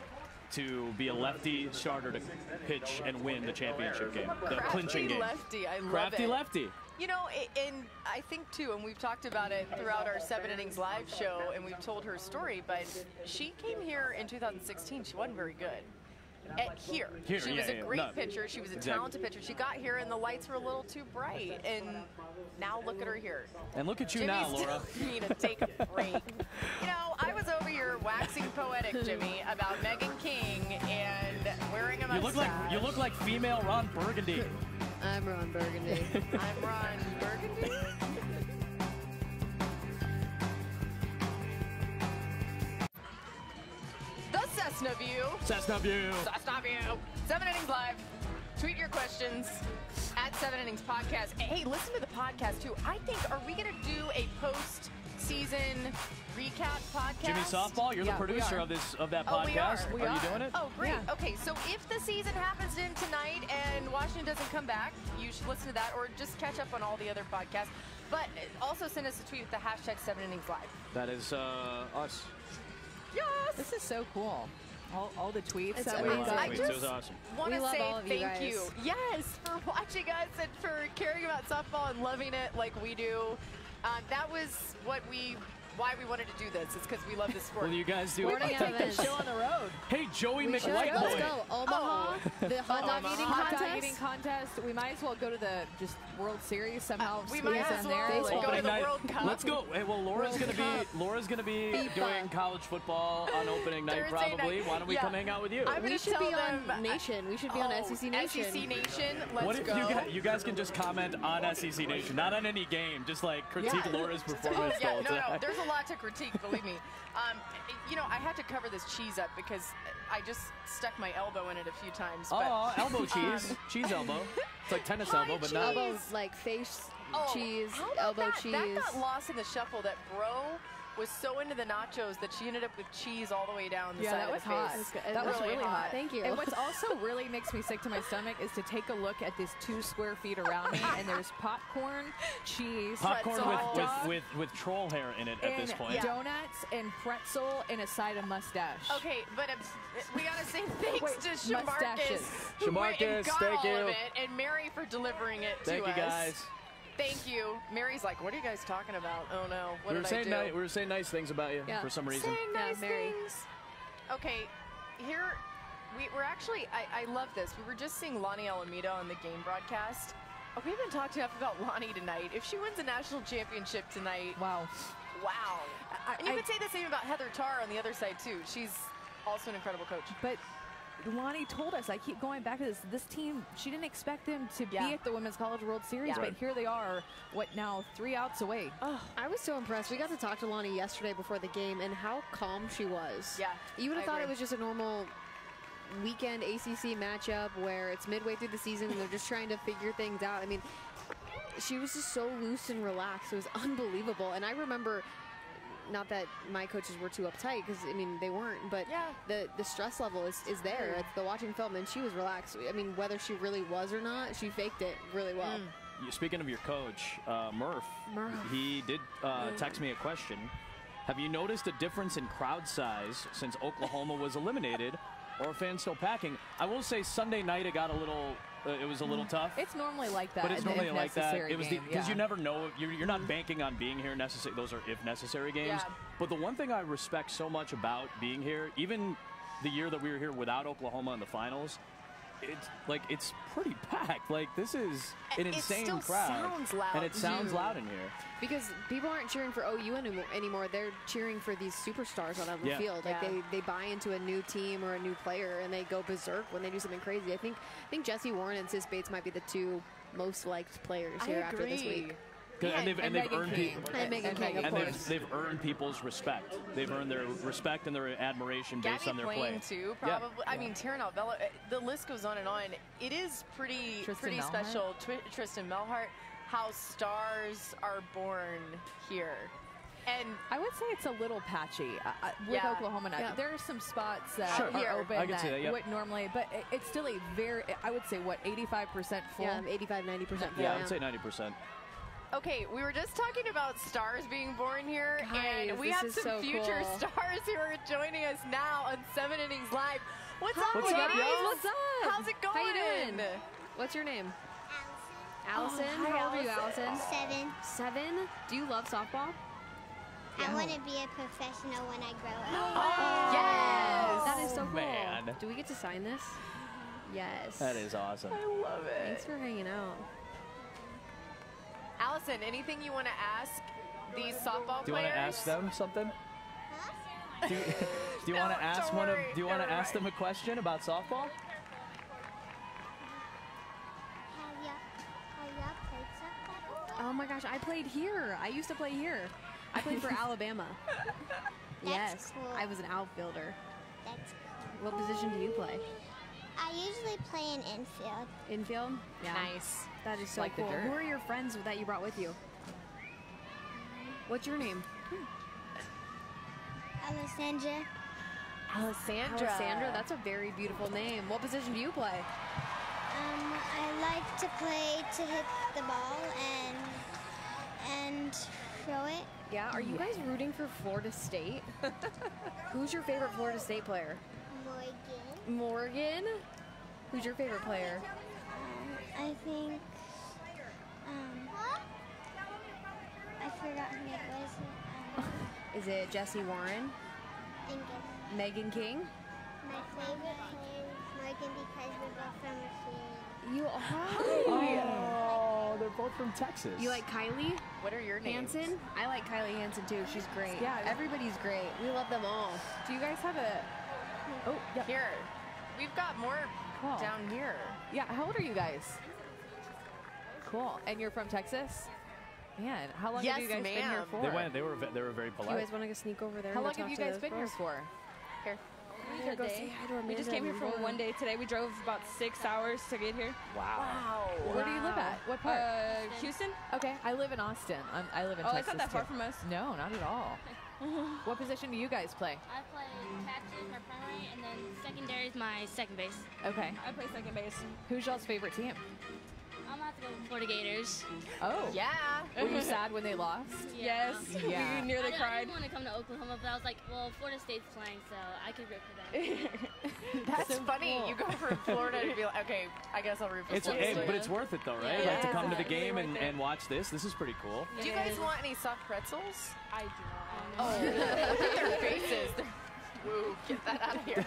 to be a lefty starter to pitch and win the championship game, the clinching game. Lefty, I love Crafty it. lefty. You know, and I think too, and we've talked about it throughout our 7 Innings Live show, and we've told her story, but she came here in 2016. She wasn't very good. Here. She was a great pitcher. She was a talented pitcher. She got here, and the lights were a little too bright. And now look at her here. And look at you now, Laura. Jimmy need to take a break. You know, I was over here waxing poetic, Jimmy, about Megan King and wearing a mustache. You look like female Ron Burgundy. I'm Ron Burgundy. I'm Ron Burgundy. Cessna View. Cessna View. Cessna View. 7 Innings Live. Tweet your questions at 7 Innings Podcast. Hey, listen to the podcast too. I think, are we going to do a post-season recap podcast? Jimmy Softball, you're the producer of that podcast. We are you doing it? Oh, great. Yeah. Okay, so if the season happens in tonight and Washington doesn't come back, you should listen to that or just catch up on all the other podcasts. But also send us a tweet with the hashtag 7 Innings Live. That is us. Yes! This is so cool. All the tweets it's that we got. I just it was awesome. want to say thank you. Yes, for watching us and for caring about softball and loving it like we do. That was why we wanted to do this. It's because we love this sport. Will you guys do Sporting events. Show on the road. Hey, Joey Let's McLightboy. go. Omaha, the hot dog eating contest. Eating contest. We might as well go to the World Series somehow. We might as well go to the World Cup. Let's go. Hey, well, Laura's gonna be doing college football on opening night probably. Why don't we come hang out with you? We should be on Nation. We should be on SEC Nation. SEC Nation. Let's what if go. you guys can just comment on SEC Nation, not on any game, just like critique Laura's performance. No, there's a lot to critique, believe me. You know, I had to cover this cheese up because I just stuck my elbow in it a few times. Oh, elbow cheese. Cheese elbow. It's like tennis elbow, but not. Elbow, like face cheese, elbow cheese. That got lost in the shuffle that Bro was so into the nachos that she ended up with cheese all the way down the side that of was the hot. face. That was really hot. Thank you. And what's also really makes me sick to my stomach is to take a look at these 2 square feet around me, and there's popcorn, cheese, Popcorn hot dog, with troll hair in it at this point. donuts and pretzel and a side of mustache. Okay, but we gotta say thanks to Shamarcus, mustaches. who went and Shamarcus, got thank all you. of it, and Mary for delivering it Thank to you, us. guys. Thank you. Mary's like, what are you guys talking about? Oh no, what We were did I do? we were saying nice things about you for some reason. Saying nice Mary. things. Okay, here we're actually. I love this. We were just seeing Lonnie Alameda on the game broadcast. Oh, we haven't talked enough about Lonnie tonight. If she wins a national championship tonight, wow. And you could say the same about Heather Tarr on the other side too. She's also an incredible coach. But Lonnie told us, I keep going back to this team, she didn't expect them to be at the Women's College World Series, but here they are, what now, 3 outs away. Oh, I was so impressed. We got to talk to Lonnie yesterday before the game, and how calm she was. Yeah, You would have I thought agree. it was just a normal weekend ACC matchup where it's midway through the season and they're just trying to figure things out. I mean, she was just so loose and relaxed. It was unbelievable. And I remember, not that my coaches were too uptight, because, I mean, they weren't, but the stress level is there. It's the watching film, and she was relaxed. I mean, whether she really was or not, she faked it really well. Speaking of your coach, Murph, he did text me a question. Have you noticed a difference in crowd size since Oklahoma was eliminated, or are fans still packing? I will say Sunday night it got a little, it was a little tough. It's normally like that. But it's normally like that. It was because you yeah. never know. You're not banking on being here. Those are if necessary games. Yeah. But the one thing I respect so much about being here, even the year that we were here without Oklahoma in the finals, it's pretty packed. Like, this is an insane still crowd. Sounds loud and it sounds too. loud in here. Because people aren't cheering for OU anymore. They're cheering for these superstars on the Yeah. field. Like they buy into a new team or a new player, and they go berserk when they do something crazy. I think Jesse Warren and Sis Bates might be the 2 most liked players here after this week. And they've earned Megan King, of course. They've earned people's respect. They've earned their respect and their admiration based on their play. Too, probably. Yeah. I mean, Taryn Alvelo, the list goes on and on. It is pretty special. Tristan Melhart, how stars are born here. And I would say it's a little patchy with Oklahoma now. Yeah. There are some spots that Sure. are open I can see that, would normally, but it's still a very, I would say, 85% full? Yeah, 85-90% full. Yeah, I would say 90%. Okay, we were just talking about stars being born here, Guys, and we this have is some so future cool. stars who are joining us now on 7 Innings Live. What's up, What's ladies? up, y'all? What's up? How's it going? How you doing? What's your name? Allison. Oh, hi, How old are you, Allison? 7. 7? Do you love softball? I want to be a professional when I grow up. Oh, yes! That is so cool. Man. Do we get to sign this? Yes. That is awesome. I love it. Thanks for hanging out. Allison, anything you want to ask these softball players? Do you want to ask them something? Do you want to ask don't one of? worry, Do you want to never ask them a question about softball? Have y'all played softball? Oh my gosh, I played here. I used to play here. I played for Alabama. Yes, cool. I was an outfielder. That's cool. What position do you play? I usually play in infield. Infield? Yeah. Nice. That is so Like the cool. dirt. Who are your friends that you brought with you? What's your name? Alessandra. Alessandra. That's a very beautiful name. What position do you play? I like to play to hit the ball and throw it. Yeah, are you guys rooting for Florida State? Who's your favorite Florida State player? Morgan. Morgan? Who's your favorite player? I think. I forgot who it was. Is it Jesse Warren? I think it's Megan King? my favorite player is Morgan because we're both from Michigan. You are? Oh, they're both from Texas. You like Kylie What are your names? Hansen? I like Kylie Hansen too. She's great. Yeah. Everybody's great. We love them all. Do you guys have a... Oh, yeah. Here. We've got more Cool. down here. Yeah, how old are you guys? Cool. And you're from Texas? Man, how long Yes, have you guys been here ma'am. for? They were very You polite. guys want to go sneak over there? How and long go have you talk to guys those been here girls? for? Here. We're gonna go say hi to Amanda. We just came here for and one day today. We drove about 6 hours to get here. Wow. Where do you live at? What part? Houston. Okay, I live in Austin. I live in Oh, Texas. it's not that far too. from us. No, not at all. What position do you guys play? I play catcher, my primary, and then secondary is my second base. Okay. I play second base. Who's y'all's favorite team? I'm gonna have to go with Florida Gators. Oh. Yeah. Were you sad when they lost? Yes. Yeah. We nearly I cried. didn't want to come to Oklahoma, but I was like, well, Florida State's playing, so I could root for them. That's funny. Cool. You go from Florida to be like, okay, I guess I'll root for Florida State. But it's worth it, though, right? Yeah. Like to come to the It's game really and watch this. This is pretty cool. Do you guys want any soft pretzels? I do not. Oh, look at their faces. Woo, get that out of here.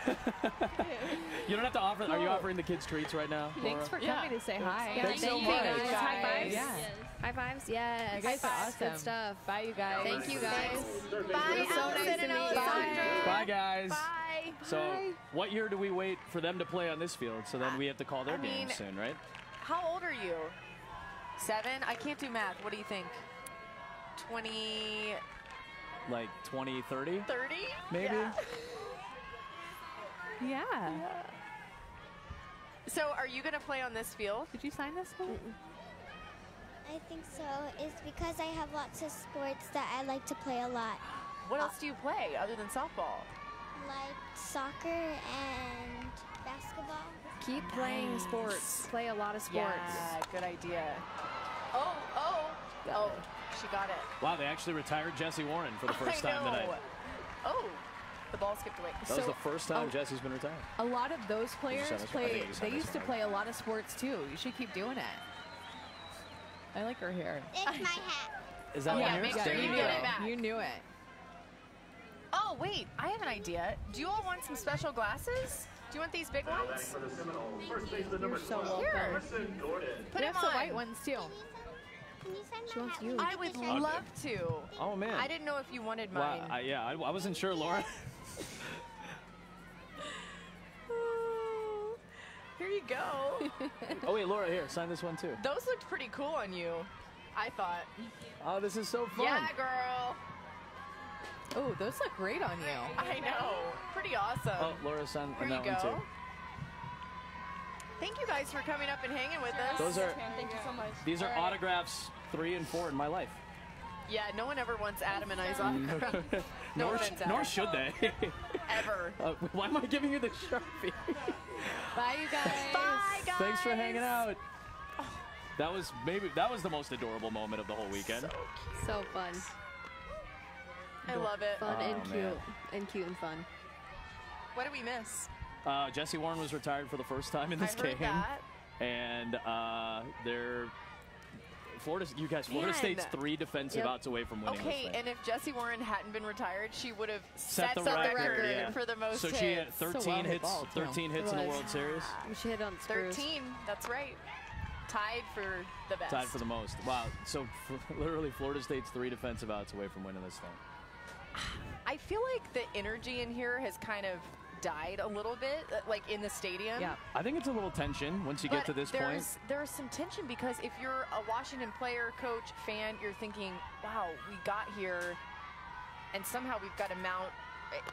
You don't have to offer. Are you offering the kids treats right now? Thanks for coming to say hi. Yeah, Thanks so much. Guys. High fives. Yeah. High fives. Yes. You guys are awesome. Good stuff. Bye, you guys. Thank you guys. Bye, So Allison nice to and meet you. Alessandra. Bye, guys. Bye. So, what year do we wait for them to play on this field? So then we have to call their game soon, right? How old are you? 7? I can't do math. What do you think? 20... Like 20, 30? 30? Maybe? Yeah. So, are you going to play on this field? Did you sign this one? I think so. It's because I have lots of sports that I like to play a lot. What else do you play other than softball? Like soccer and basketball. Keep playing sports. Play a lot of sports. Yeah, good idea. Oh, she got it. Wow, they actually retired Jesse Warren for the first I time know. tonight. Oh, the ball skipped away. That was the first time Jesse's been retired. A lot of those players I think play. you said They this used to one, play a lot of sports too. You should keep doing it. I like her hair. It's my hat. Is that one yeah, yours? make sure There you you get go. it back. You knew it. Oh, wait, I have an idea. Do you all want some special glasses? Do you want these big ones? You're so welcome. Here. Put We them have some on. white ones too. Can you sign She my wants hat? you. I would love to. Oh, man. I didn't know if you wanted Well, mine. I wasn't sure, Laura. Here you go. Oh, wait, Laura, here, sign this one, too. Those looked pretty cool on you, I thought. Oh, this is so fun. Yeah, girl. Oh, those look great on you. I know. Pretty awesome. Oh, Laura, sign Here on you that go. one, too. Thank you guys for coming up and hanging with us. Those are, Thank you so much. these are All right. autographs 3 and 4 in my life. Yeah, no one ever wants Adam and I's autograph. No nor, offense, nor Adam. should they. Ever. Why am I giving you the Sharpie? Bye, you guys. Bye, guys. Thanks for hanging out. That was the most adorable moment of the whole weekend. So fun. I love it. Fun and Oh, cute. man. And cute and fun. What did we miss? Jesse Warren was retired for the first time in this I heard game. that. And Florida Man. State's 3 defensive outs away from winning this Okay, thing. and if Jessie Warren hadn't been retired, she would have Set set the the record, record yeah. for the most So hits. she had 13 hits, ball, too. 13 hits in the World Series. She hit on screws. 13, that's right. Tied for the best. Tied for the most. Wow. So literally Florida State's 3 defensive outs away from winning this thing. I feel like the energy in here has kind of died a little bit, like in the stadium. Yeah. I think it's a little tension once you But get to this point. there's some tension because if you're a Washington player, coach, fan, you're thinking, wow, we got here and somehow we've got to mount,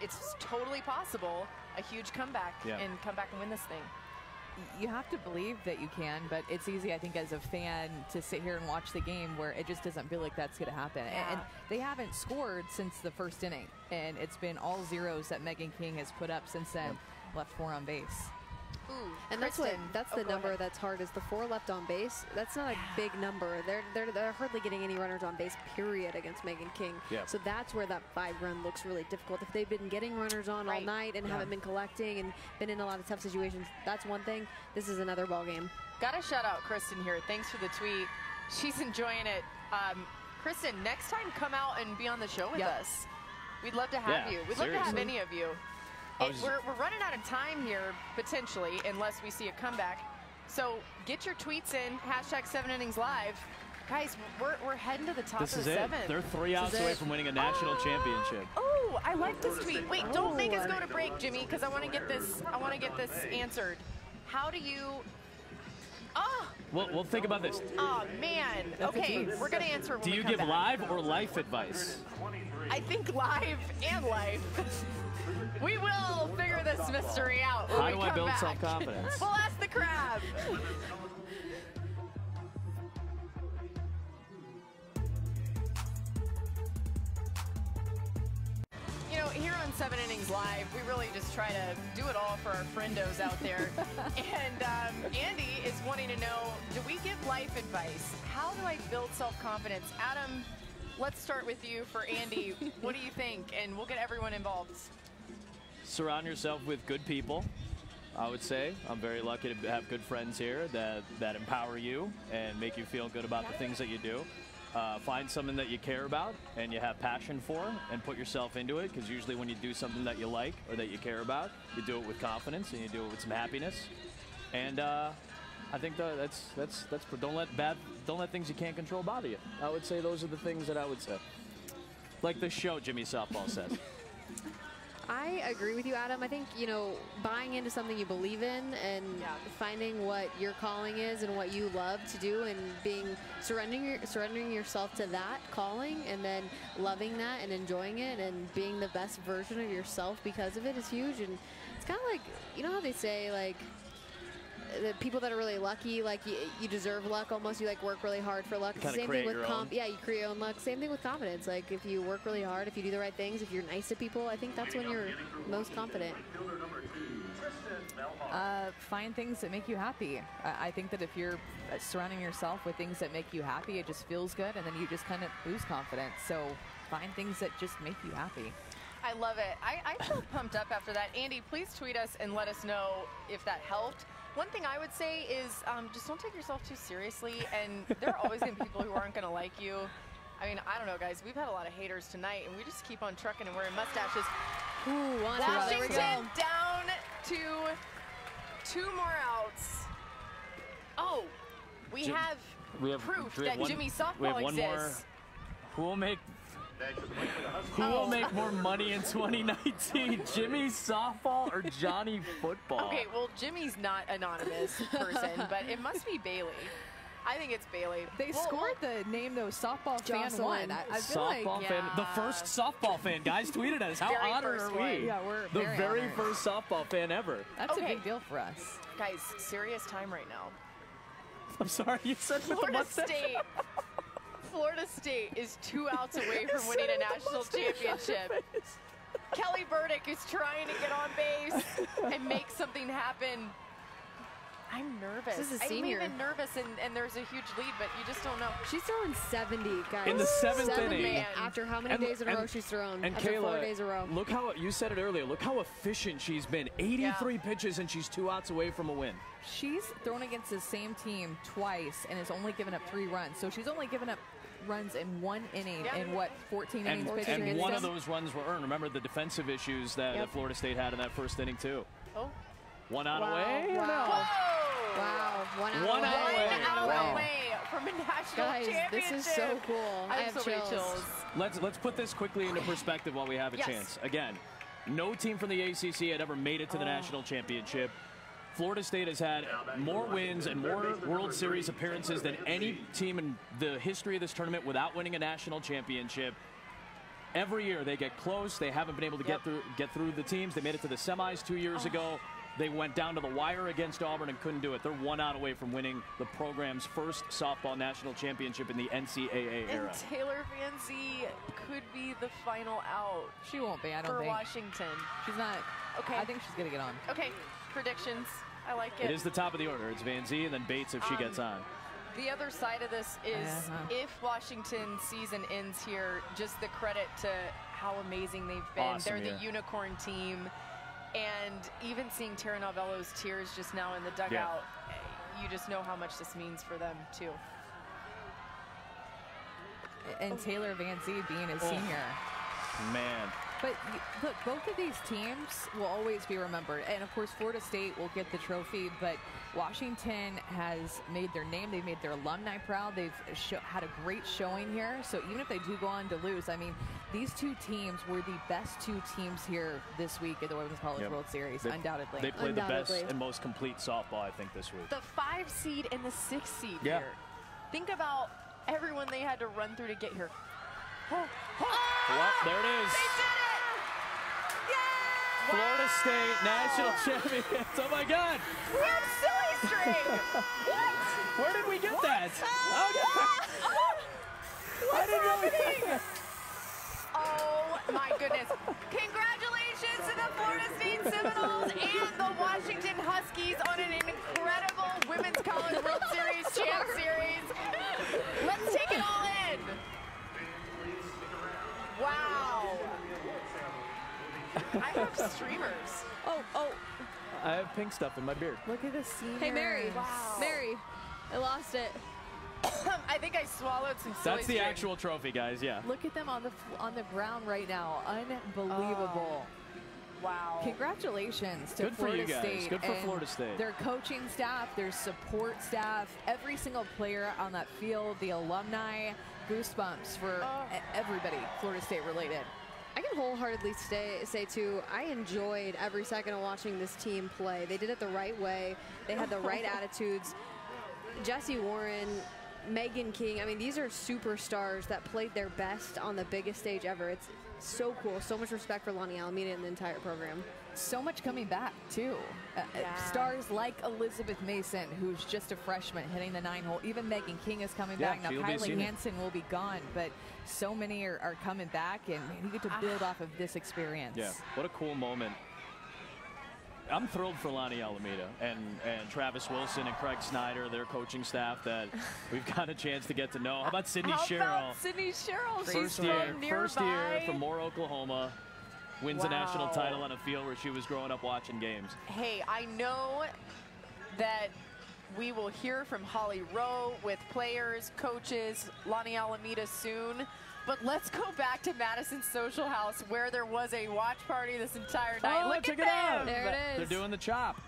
it's totally possible, a huge comeback and come back and win this thing. You have to believe that you can, but it's easy, I think, as a fan to sit here and watch the game where it just doesn't feel like that's going to happen. Yeah. And they haven't scored since the first inning, and it's been all zeros that Megan King has put up since then, left 4 on base. Ooh, And Kristen. that's the number that's hard is the 4 left on base. That's not a big number. They're hardly getting any runners on base, period, against Megan King. Yeah. So that's where that 5 run looks really difficult. If they've been getting runners on all night and haven't been collecting and been in a lot of tough situations, that's one thing. This is another ball game. Gotta shout out Kristen here. Thanks for the tweet. She's enjoying it. Kristen, next time come out and be on the show with us. We'd love to have you. We'd love to have any of you. We're running out of time here, potentially, unless we see a comeback. So get your tweets in, hashtag 7InningsLive. Guys, we're heading to the top This of is the it. 7th. They're 3 outs away from winning a national championship. Oh, I like this tweet. Wait, don't make us go to break, Jimmy, because I want to get this. I want to get this answered. How do you? We'll think about this. Oh man. Okay, we're gonna answer it when Do we you come give back. live or life advice? I think live and life. We will figure this mystery out when How we do come I build back. self-confidence? We'll ask the crab. here on 7 Innings Live, we really just try to do it all for our friendos out there. And Andy is wanting to know, do we give life advice? How do I build self-confidence? Adam, let's start with you for Andy. What do you think? And we'll get everyone involved. Surround yourself with good people, I would say. I'm very lucky to have good friends here that empower you and make you feel good about the things that you do. Find something that you care about and you have passion for and put yourself into it, because usually when you do something that you like or that you care about, you do it with confidence and you do it with some happiness. And I think that's don't let things you can't control bother you. I would say those are the things that I would say. Like the show Jimmy Softball says. I agree with you, Adam. I think, you know, buying into something you believe in and finding what your calling is and what you love to do and surrendering yourself to that calling and then loving that and enjoying it and being the best version of yourself because of it is huge. And it's kind of like, you know how they say, like, the people that are really lucky, like you deserve luck almost. You like work really hard for luck. Same thing with yeah, you create your own luck. Same thing with confidence. Like if you work really hard, if you do the right things, if you're nice to people, I think that's when you're most confident. Find things that make you happy. I think that if you're surrounding yourself with things that make you happy, it just feels good, and then you just kind of lose confidence. So find things that just make you happy. I love it. I feel pumped up after that. Andy, please tweet us and let us know if that helped. One thing I would say is just don't take yourself too seriously, and there are always going to be people who aren't going to like you. I mean, I don't know, guys. We've had a lot of haters tonight, and we just keep on trucking and wearing mustaches. Ooh, Washington down to 2 more outs. Oh, we have proof that Jimmy Softball exists. Who will make more money in 2019, Jimmy Softball or Johnny Football? Okay, well, Jimmy's not anonymous person, but it must be Bailey. I think it's Bailey. They scored the name, though. Softball fan won. I feel softball like, fan, the first softball fan. Guys tweeted at us. How honored are we? Yeah, we're the very honored. first softball fan ever. That's a big deal for us. Guys, serious time right now. I'm sorry, you said with the mustache. Florida State is 2 outs away from winning a national championship. Kelly Burdick is trying to get on base and make something happen. I'm nervous. This is a senior. I'm even nervous, and there's a huge lead, but you just don't know. She's throwing 70, guys. In the 7th inning. Man. After how many days in a row she's thrown? And after Kayla, 4 days in a row. Look how, you said it earlier, look how efficient she's been. 83 pitches, and she's 2 outs away from a win. She's thrown against the same team twice and has only given up 3 runs. So she's only given up runs in 1 inning in what, 14 innings pitching. And one of those runs were earned. Remember the defensive issues that Florida State had in that first inning too. Oh. 1 out away? Wow. Wow. 1 out away from a national championship. This is so cool. I have so many chills. Let's put this quickly into perspective while we have a chance. Again, no team from the ACC had ever made it to the national championship. Florida State has had more wins and more World Series appearances than any team in the history of this tournament without winning a national championship. Every year they get close. They haven't been able to get through the teams. They made it to the semis 2 years ago. They went down to the wire against Auburn and couldn't do it. They're 1 out away from winning the program's first softball national championship in the NCAA era. And Taylor Van Zee could be the final out. She won't be, I don't think. For Washington. She's not. Okay. I think she's going to get on. Okay. Predictions. I like it. It is the top of the order. It's Van Zee and then Bates if she gets on. The other side of this is if Washington's season ends here, just the credit to how amazing they've been. Awesome, They're the unicorn team. And even seeing Tara Novello's tears just now in the dugout, you just know how much this means for them, too. And Taylor Van Zee being a senior. Man. But look, both of these teams will always be remembered. And, of course, Florida State will get the trophy. But Washington has made their name. They've made their alumni proud. They've had a great showing here. So even if they do go on to lose, I mean, these 2 teams were the best 2 teams here this week at the Women's College World Series, undoubtedly. They played the best and most complete softball, I think, this week. The 5 seed and the 6 seed here. Think about everyone they had to run through to get here. Well, there it is. They did it! Yay! Florida State national champions. Oh, my God. We have silly string. What? Where did we get that? What's happening? Oh my goodness. Congratulations to the Florida State Seminoles and the Washington Huskies on an incredible Women's College World Series Champ Series. Let's take it all in. Wow. I have streamers. Oh. I have pink stuff in my beard. Look at the senior. Hey, Mary. Wow. Mary, I lost it. I think I swallowed some soy That's the string. actual trophy, guys. Yeah. Look at them on the ground right now. Unbelievable. Wow. Congratulations to Good for Florida you guys. State. Good for and Florida State. Their coaching staff, their support staff, every single player on that field, the alumni, goosebumps for everybody Florida State related. I can wholeheartedly say, too, I enjoyed every second of watching this team play. They did it the right way. They had the right attitudes. Jessie Warren, Megan King, I mean, these are superstars that played their best on the biggest stage ever. It's so cool. So much respect for Lonnie Alameda and the entire program. So much coming back, too. Stars like Elizabeth Mason, who's just a freshman, hitting the 9-hole. Even Megan King is coming back. Now, Kylie Hansen will be gone, but so many are coming back, and you get to build off of this experience. Yeah, what a cool moment. I'm thrilled for Lonnie Alameda and Travis Wilson and Craig Snyder, their coaching staff that we've got a chance to get to know. How about Sydney Sherrill? Sydney Sherrill? First year from Moore, Oklahoma. Wins a national title on a field where she was growing up watching games. Hey, I know that we will hear from Holly Rowe with players, coaches, Lonnie Alameda soon. But let's go back to Madison Social House where there was a watch party this entire night. Look check at it out. them. There it is. They're doing the chop.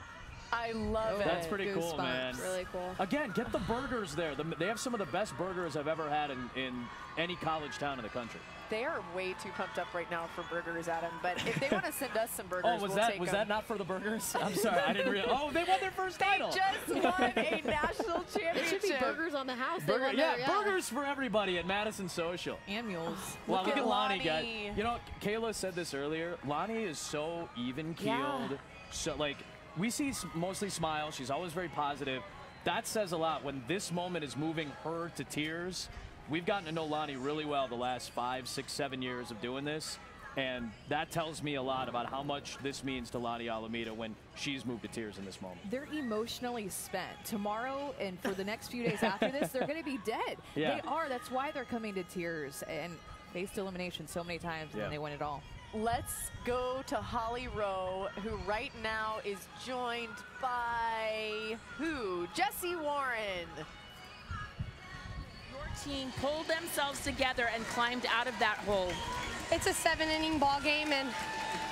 I love it. That's pretty cool, man. Really cool. Again, get the burgers there. They have some of the best burgers I've ever had in any college town in the country. They are way too pumped up right now for burgers, Adam. But if they want to send us some burgers, was we'll take them. that not for the burgers? I'm sorry, I didn't realize. Oh, they won their first title. They just won a national championship. It should be burgers on the house. Burgers for everybody at Madison Social. And mules. Well, look at Lonnie, guys. You know, Kayla said this earlier. Lonnie is so even-keeled. So, like, we see mostly smiles. She's always very positive. That says a lot. When this moment is moving her to tears, we've gotten to know Lonnie really well the last 5, 6, 7 years of doing this. And that tells me a lot about how much this means to Lonnie Alameda when she's moved to tears in this moment. They're emotionally spent. Tomorrow and for the next few days after this, they're going to be dead. Yeah. They are. That's why they're coming to tears and faced elimination so many times and they win it all. Let's go to Holly Rowe, who right now is joined by who? Jessie Warren. Your team pulled themselves together and climbed out of that hole. It's a 7-inning ball game, and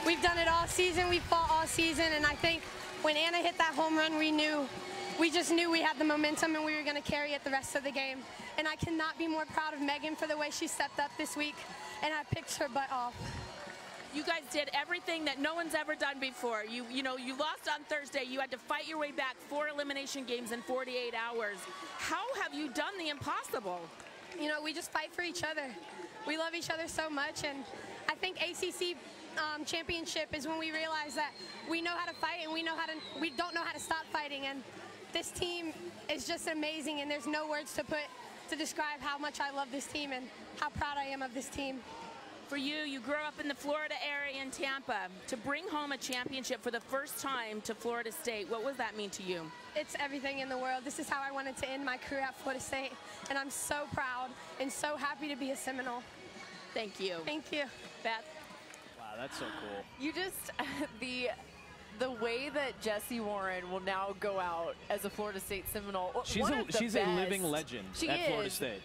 we've done it all season. We fought all season, and I think when Anna hit that home run, we just knew we had the momentum and we were going to carry it the rest of the game. And I cannot be more proud of Megan for the way she stepped up this week, and I picked her butt off. You guys did everything that no one's ever done before. You lost on Thursday. You had to fight your way back 4 elimination games in 48 hours. How have you done the impossible? You know, we just fight for each other. We love each other so much, and I think ACC championship is when we realize that we know how to fight and we don't know how to stop fighting. And this team is just amazing, and there's no words to describe how much I love this team and how proud I am of this team. For you grew up in the Florida area in Tampa. To bring home a championship for the first time to Florida State, what does that mean to you? It's everything in the world. This is how I wanted to end my career at Florida State, and I'm so proud and so happy to be a Seminole. Thank you. Thank you. Beth? Wow, that's so cool. You just, the way that Jessie Warren will now go out as a Florida State Seminole. She's a living legend at Florida State.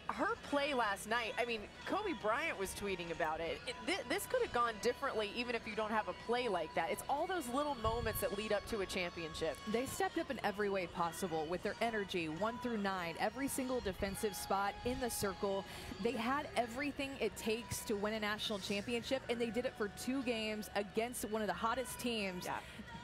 Her play last night, I mean, Kobe Bryant was tweeting about it. This could have gone differently even if you don't have a play like that. It's all those little moments that lead up to a championship. They stepped up in every way possible with their energy, 1 through 9, every single defensive spot in the circle. They had everything it takes to win a national championship, and they did it for 2 games against one of the hottest teams. Yeah.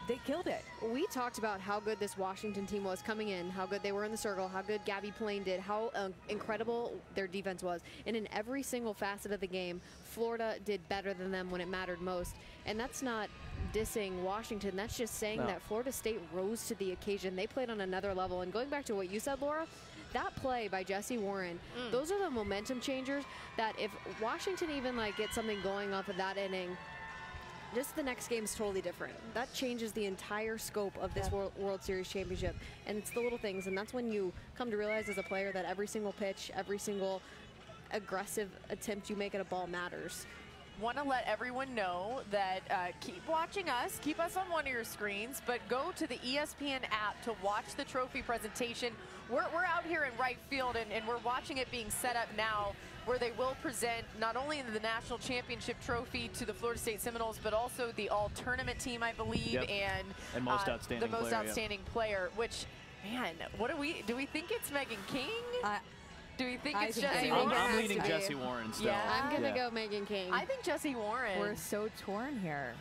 They killed it. We talked about how good this Washington team was coming in, how good they were in the circle, how good Gabby Plain did, how incredible their defense was. And in every single facet of the game, Florida did better than them when it mattered most. And that's not dissing Washington. That's just saying that Florida State rose to the occasion. They played on another level. And going back to what you said, Laura, that play by Jessie Warren, those are the momentum changers that if Washington even like gets something going off of that inning, just the next game is totally different. That changes the entire scope of this World Series championship. And it's the little things, and that's when you come to realize as a player that every single pitch, every single aggressive attempt you make at a ball matters. Want to let everyone know that keep watching us, keep us on one of your screens, but go to the ESPN app to watch the trophy presentation. We're out here in right field, and we're watching it being set up now, where they will present not only the national championship trophy to the Florida State Seminoles, but also the all-tournament team, I believe, and most outstanding the most player, outstanding player. Which, man, what do we think it's Megan King? Do we think it's Jessie Warren? I'm leaning Jessie Warren still. Yeah, I'm going to go Megan King. I think Jessie Warren. We're so torn here.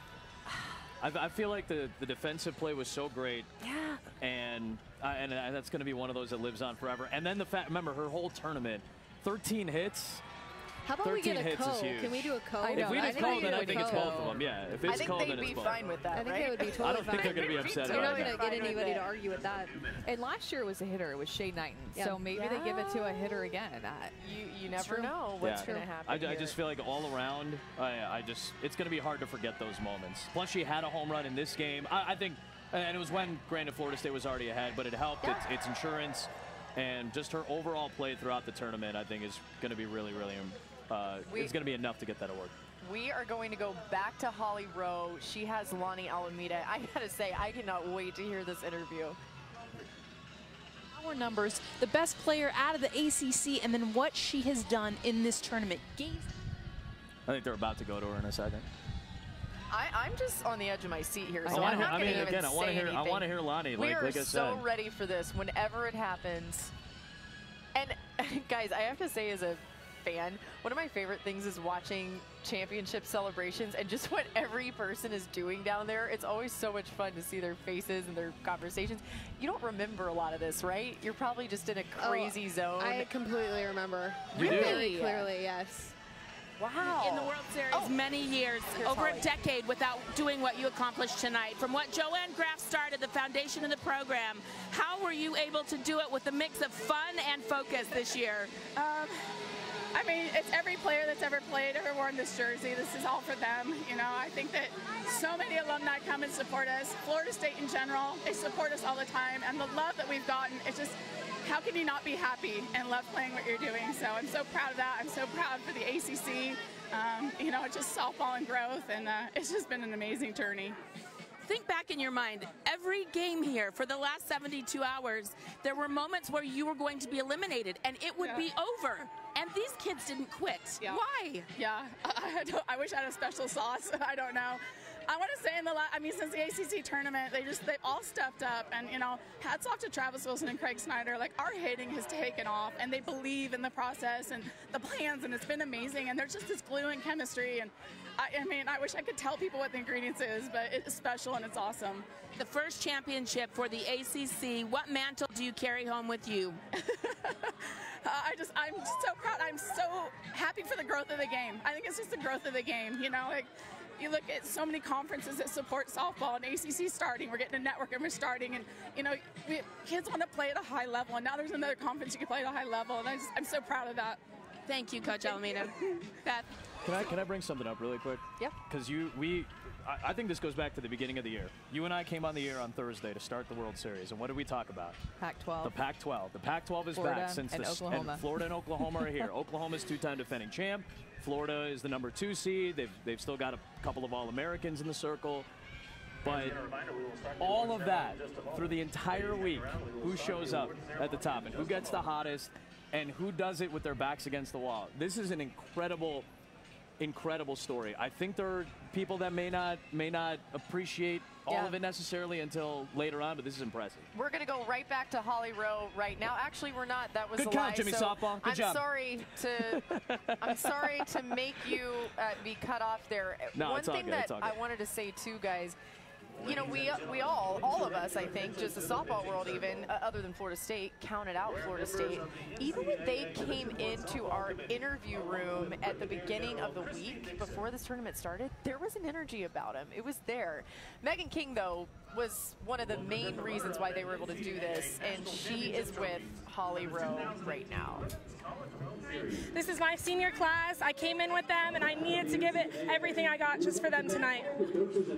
I feel like the defensive play was so great. Yeah. And that's going to be one of those that lives on forever. And then the fact, remember, her whole tournament, 13 hits. How about we get a co? Can we do a co? If we just call, then I think it's both of them. Yeah, if it's called, then it's both. I think they'd be fine with that, I think they would be totally fine. I don't think they're going to be upset You're about not going to get anybody to argue with that. And last year it was a hitter. It was Shea Knighton. So maybe they give it to a hitter again. You never know what's going to happen. I just feel like all around, it's going to be hard to forget those moments. Plus, she had a home run in this game. I think, and it was when, granted, Florida State was already ahead, but it helped. It's insurance. And just her overall play throughout the tournament, I think, is going to be really, really it's going to be enough to get that award. We are going to go back to Holly Rowe. She has Lonnie Alameda. I got to say, I cannot wait to hear this interview. Our numbers, the best player out of the ACC, and then what she has done in this tournament. I think they're about to go to her in a second. I'm just on the edge of my seat here, so I I'm not going to even say anything. I want to hear Lonnie. We are like I so said. ready for this whenever it happens. And guys, I have to say, as a fan, one of my favorite things is watching championship celebrations and just what every person is doing down there. It's always so much fun to see their faces and their conversations. You don't remember a lot of this, right? You're probably just in a crazy zone. I completely remember. Really? Very clearly, yes. Wow. In the World Series, many years, over a decade without doing what you accomplished tonight. From what Joanne Graff started, the foundation of the program, how were you able to do it with a mix of fun and focus this year? I mean, it's every player that's ever played, ever worn this jersey. This is all for them. You know, I think that so many alumni come and support us. Florida State in general, they support us all the time. And the love that we've gotten, it's just, how can you not be happy and love playing what you're doing? So I'm so proud of that. I'm so proud for the ACC. You know, it's just softball and growth, and it's just been an amazing journey. Think back in your mind, every game here for the last 72 hours, there were moments where you were going to be eliminated and it would be over. And these kids didn't quit. Yeah. Why? Yeah, I wish I had a special sauce. I don't know. I want to say since the ACC tournament, they've all stepped up, and you know, hats off to Travis Wilson and Craig Snyder. Like, our hitting has taken off, and they believe in the process and the plans, and it's been amazing. And there's just this glue and chemistry, and I mean, I wish I could tell people what the ingredients is, but it's special and it's awesome. The first championship for the ACC, what mantle do you carry home with you? I'm so proud. I'm so happy for the growth of the game. I think it's just the growth of the game, you know, like, you look at so many conferences that support softball, and ACC starting, we're getting a network and we're starting, and you know, kids want to play at a high level, and now there's another conference you can play at a high level, and I'm so proud of that. Thank you, Coach Alameda. Beth. Can I bring something up really quick? Yeah. Because I think this goes back to the beginning of the year. You and I came on the air on Thursday to start the World Series, and what did we talk about? Pac-12. The Pac-12. The Pac-12 is Florida back since and Oklahoma. And Florida and Oklahoma are here. Oklahoma's two-time defending champ. Florida is the number 2 seed. They've still got a couple of All-Americans in the circle. But all of that through the entire week, who shows up at the top and who gets the hottest and who does it with their backs against the wall. This is an incredible story. I think there are people that may not appreciate all of it necessarily until later on, but this is impressive. We're going to go right back to Holly Rowe right now. Actually, we're not. That was Good a count, lie. Jimmy so Softball. Good job. I'm sorry to make you be cut off there. No, One it's all thing good. that It's all I good. wanted to say too, guys, you know, we all of us, I think, just the softball world even, other than Florida State, counted out Florida State. Even when they came into our interview room at the beginning of the week before this tournament started, there was an energy about them. It was there. Megan King, though, was one of the main reasons why they were able to do this, and she is with Holly Rowe right now. This is my senior class. I came in with them, and I needed to give it everything I got just for them tonight.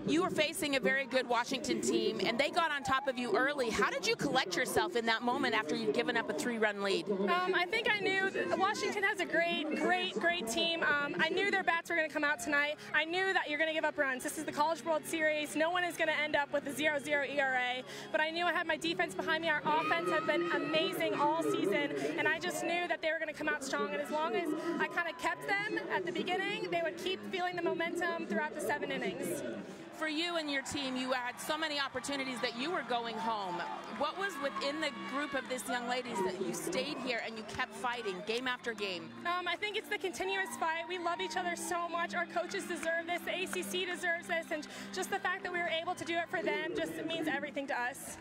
You were facing a very good Washington team, and they got on top of you early. How did you collect yourself in that moment after you'd given up a 3-run lead? I think I knew Washington has a great team. I knew their bats were going to come out tonight. I knew that you're going to give up runs. This is the College World Series. No one is going to end up with a 0-0 ERA, but I knew I had my defense behind me. Our offense have been amazing all season, and I just knew that they were going to come out strong. And as long as I kind of kept them at the beginning, they would keep feeling the momentum throughout the 7 innings. For you and your team, you had so many opportunities that you were going home. What was within the group of these young ladies that you stayed here and you kept fighting game after game? I think it's the continuous fight. We love each other so much. Our coaches deserve this. The ACC deserves this. And just the fact that we were able to do it for them just means everything to us.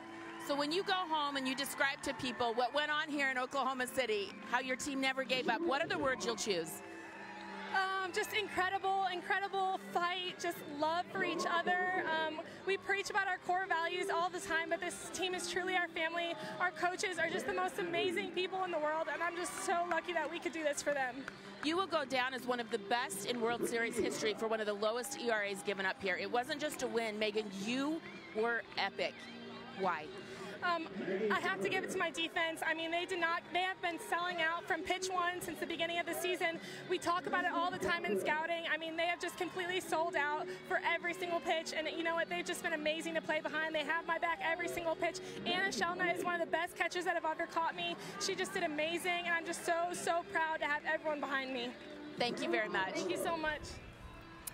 So when you go home and you describe to people what went on here in Oklahoma City, how your team never gave up, what are the words you'll choose? Just incredible fight, just love for each other. We preach about our core values all the time, but this team is truly our family. Our coaches are just the most amazing people in the world, and I'm just so lucky that we could do this for them. You will go down as one of the best in World Series history for one of the lowest ERAs given up here. It wasn't just a win, Megan, you were epic. Why? I have to give it to my defense. I mean, they have been selling out from pitch one since the beginning of the season. We talk about it all the time in scouting. I mean, they have just completely sold out for every single pitch, and you know what? They've just been amazing to play behind. They have my back every single pitch. Anna Shelna is one of the best catchers that have ever caught me. She just did amazing, and I'm just so proud to have everyone behind me. Thank you very much. Thank you so much.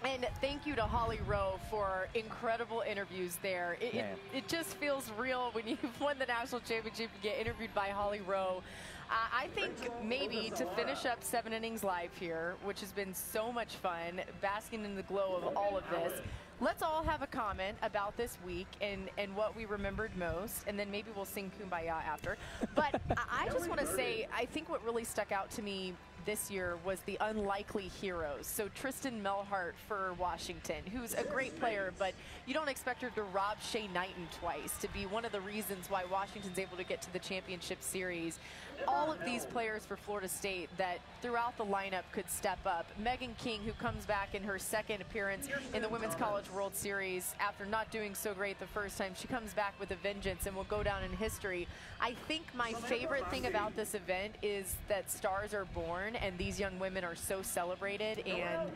And thank you to Holly Rowe for incredible interviews there. It just feels real when you've won the national championship and get interviewed by Holly Rowe. I think maybe to finish up 7 Innings Live here, which has been so much fun, basking in the glow of all of this, let's all have a comment about this week and what we remembered most, and then maybe we'll sing Kumbaya after. But I just want to say, I think what really stuck out to me this year was the unlikely heroes. So Tristan Melhart for Washington, who's a great player, but you don't expect her to rob Shea Knighton twice to be one of the reasons why Washington's able to get to the championship series. All of these players for Florida State that throughout the lineup could step up. Megan King, who comes back in her second appearance in the Women's College World Series after not doing so great the first time, she comes back with a vengeance and will go down in history. I think my favorite thing about this event is that stars are born and these young women are so celebrated, and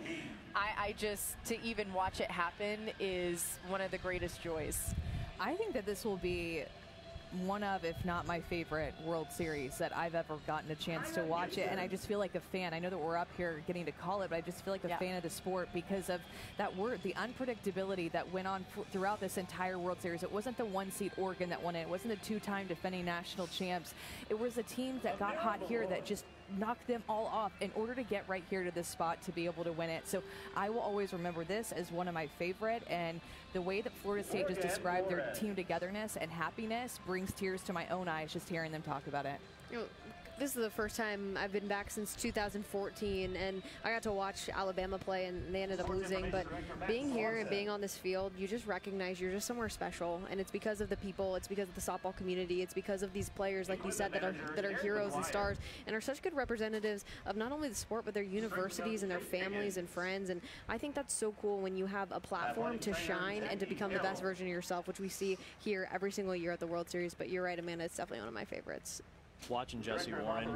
I just, to even watch it happen is one of the greatest joys. I think that this will be one of, if not my favorite World Series that I've ever gotten a chance to watch it. And I just feel like a fan. I know that we're up here getting to call it, but I just feel like a fan of the sport because of that word, the unpredictability that went on throughout this entire World Series. It wasn't the one-seed Oregon that won it. It wasn't the two-time defending national champs. It was a team that got hot here that just knocked them all off in order to get right here to this spot to be able to win it. So I will always remember this as one of my favorite, and the way that Florida State just described their team togetherness and happiness brings tears to my own eyes just hearing them talk about it. This is the first time I've been back since 2014, and I got to watch Alabama play, and they ended up losing. But being here and being on this field, you just recognize you're just somewhere special, and it's because of the people, it's because of the softball community, it's because of these players, like you said, that are heroes and stars, and are such good representatives of not only the sport but their universities and their families and friends. And I think that's so cool when you have a platform to shine and to become the best version of yourself, which we see here every single year at the World Series. But you're right, Amanda, it's definitely one of my favorites. Watching Jessie Warren,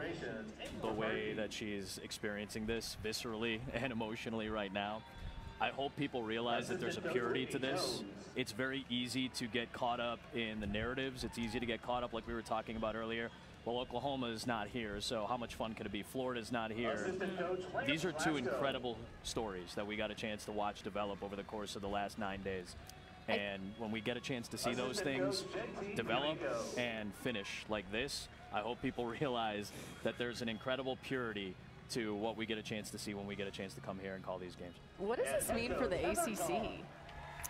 the way that she's experiencing this viscerally and emotionally right now, I hope people realize that there's a purity to this. It's very easy to get caught up in the narratives. It's easy to get caught up, like we were talking about earlier. Well, Oklahoma is not here, so how much fun could it be? Florida's not here. These are two incredible stories that we got a chance to watch develop over the course of the last 9 days. And when we get a chance to see those things develop and finish like this, I hope people realize that there's an incredible purity to what we get a chance to see when we get a chance to come here and call these games. What does this mean for the ACC?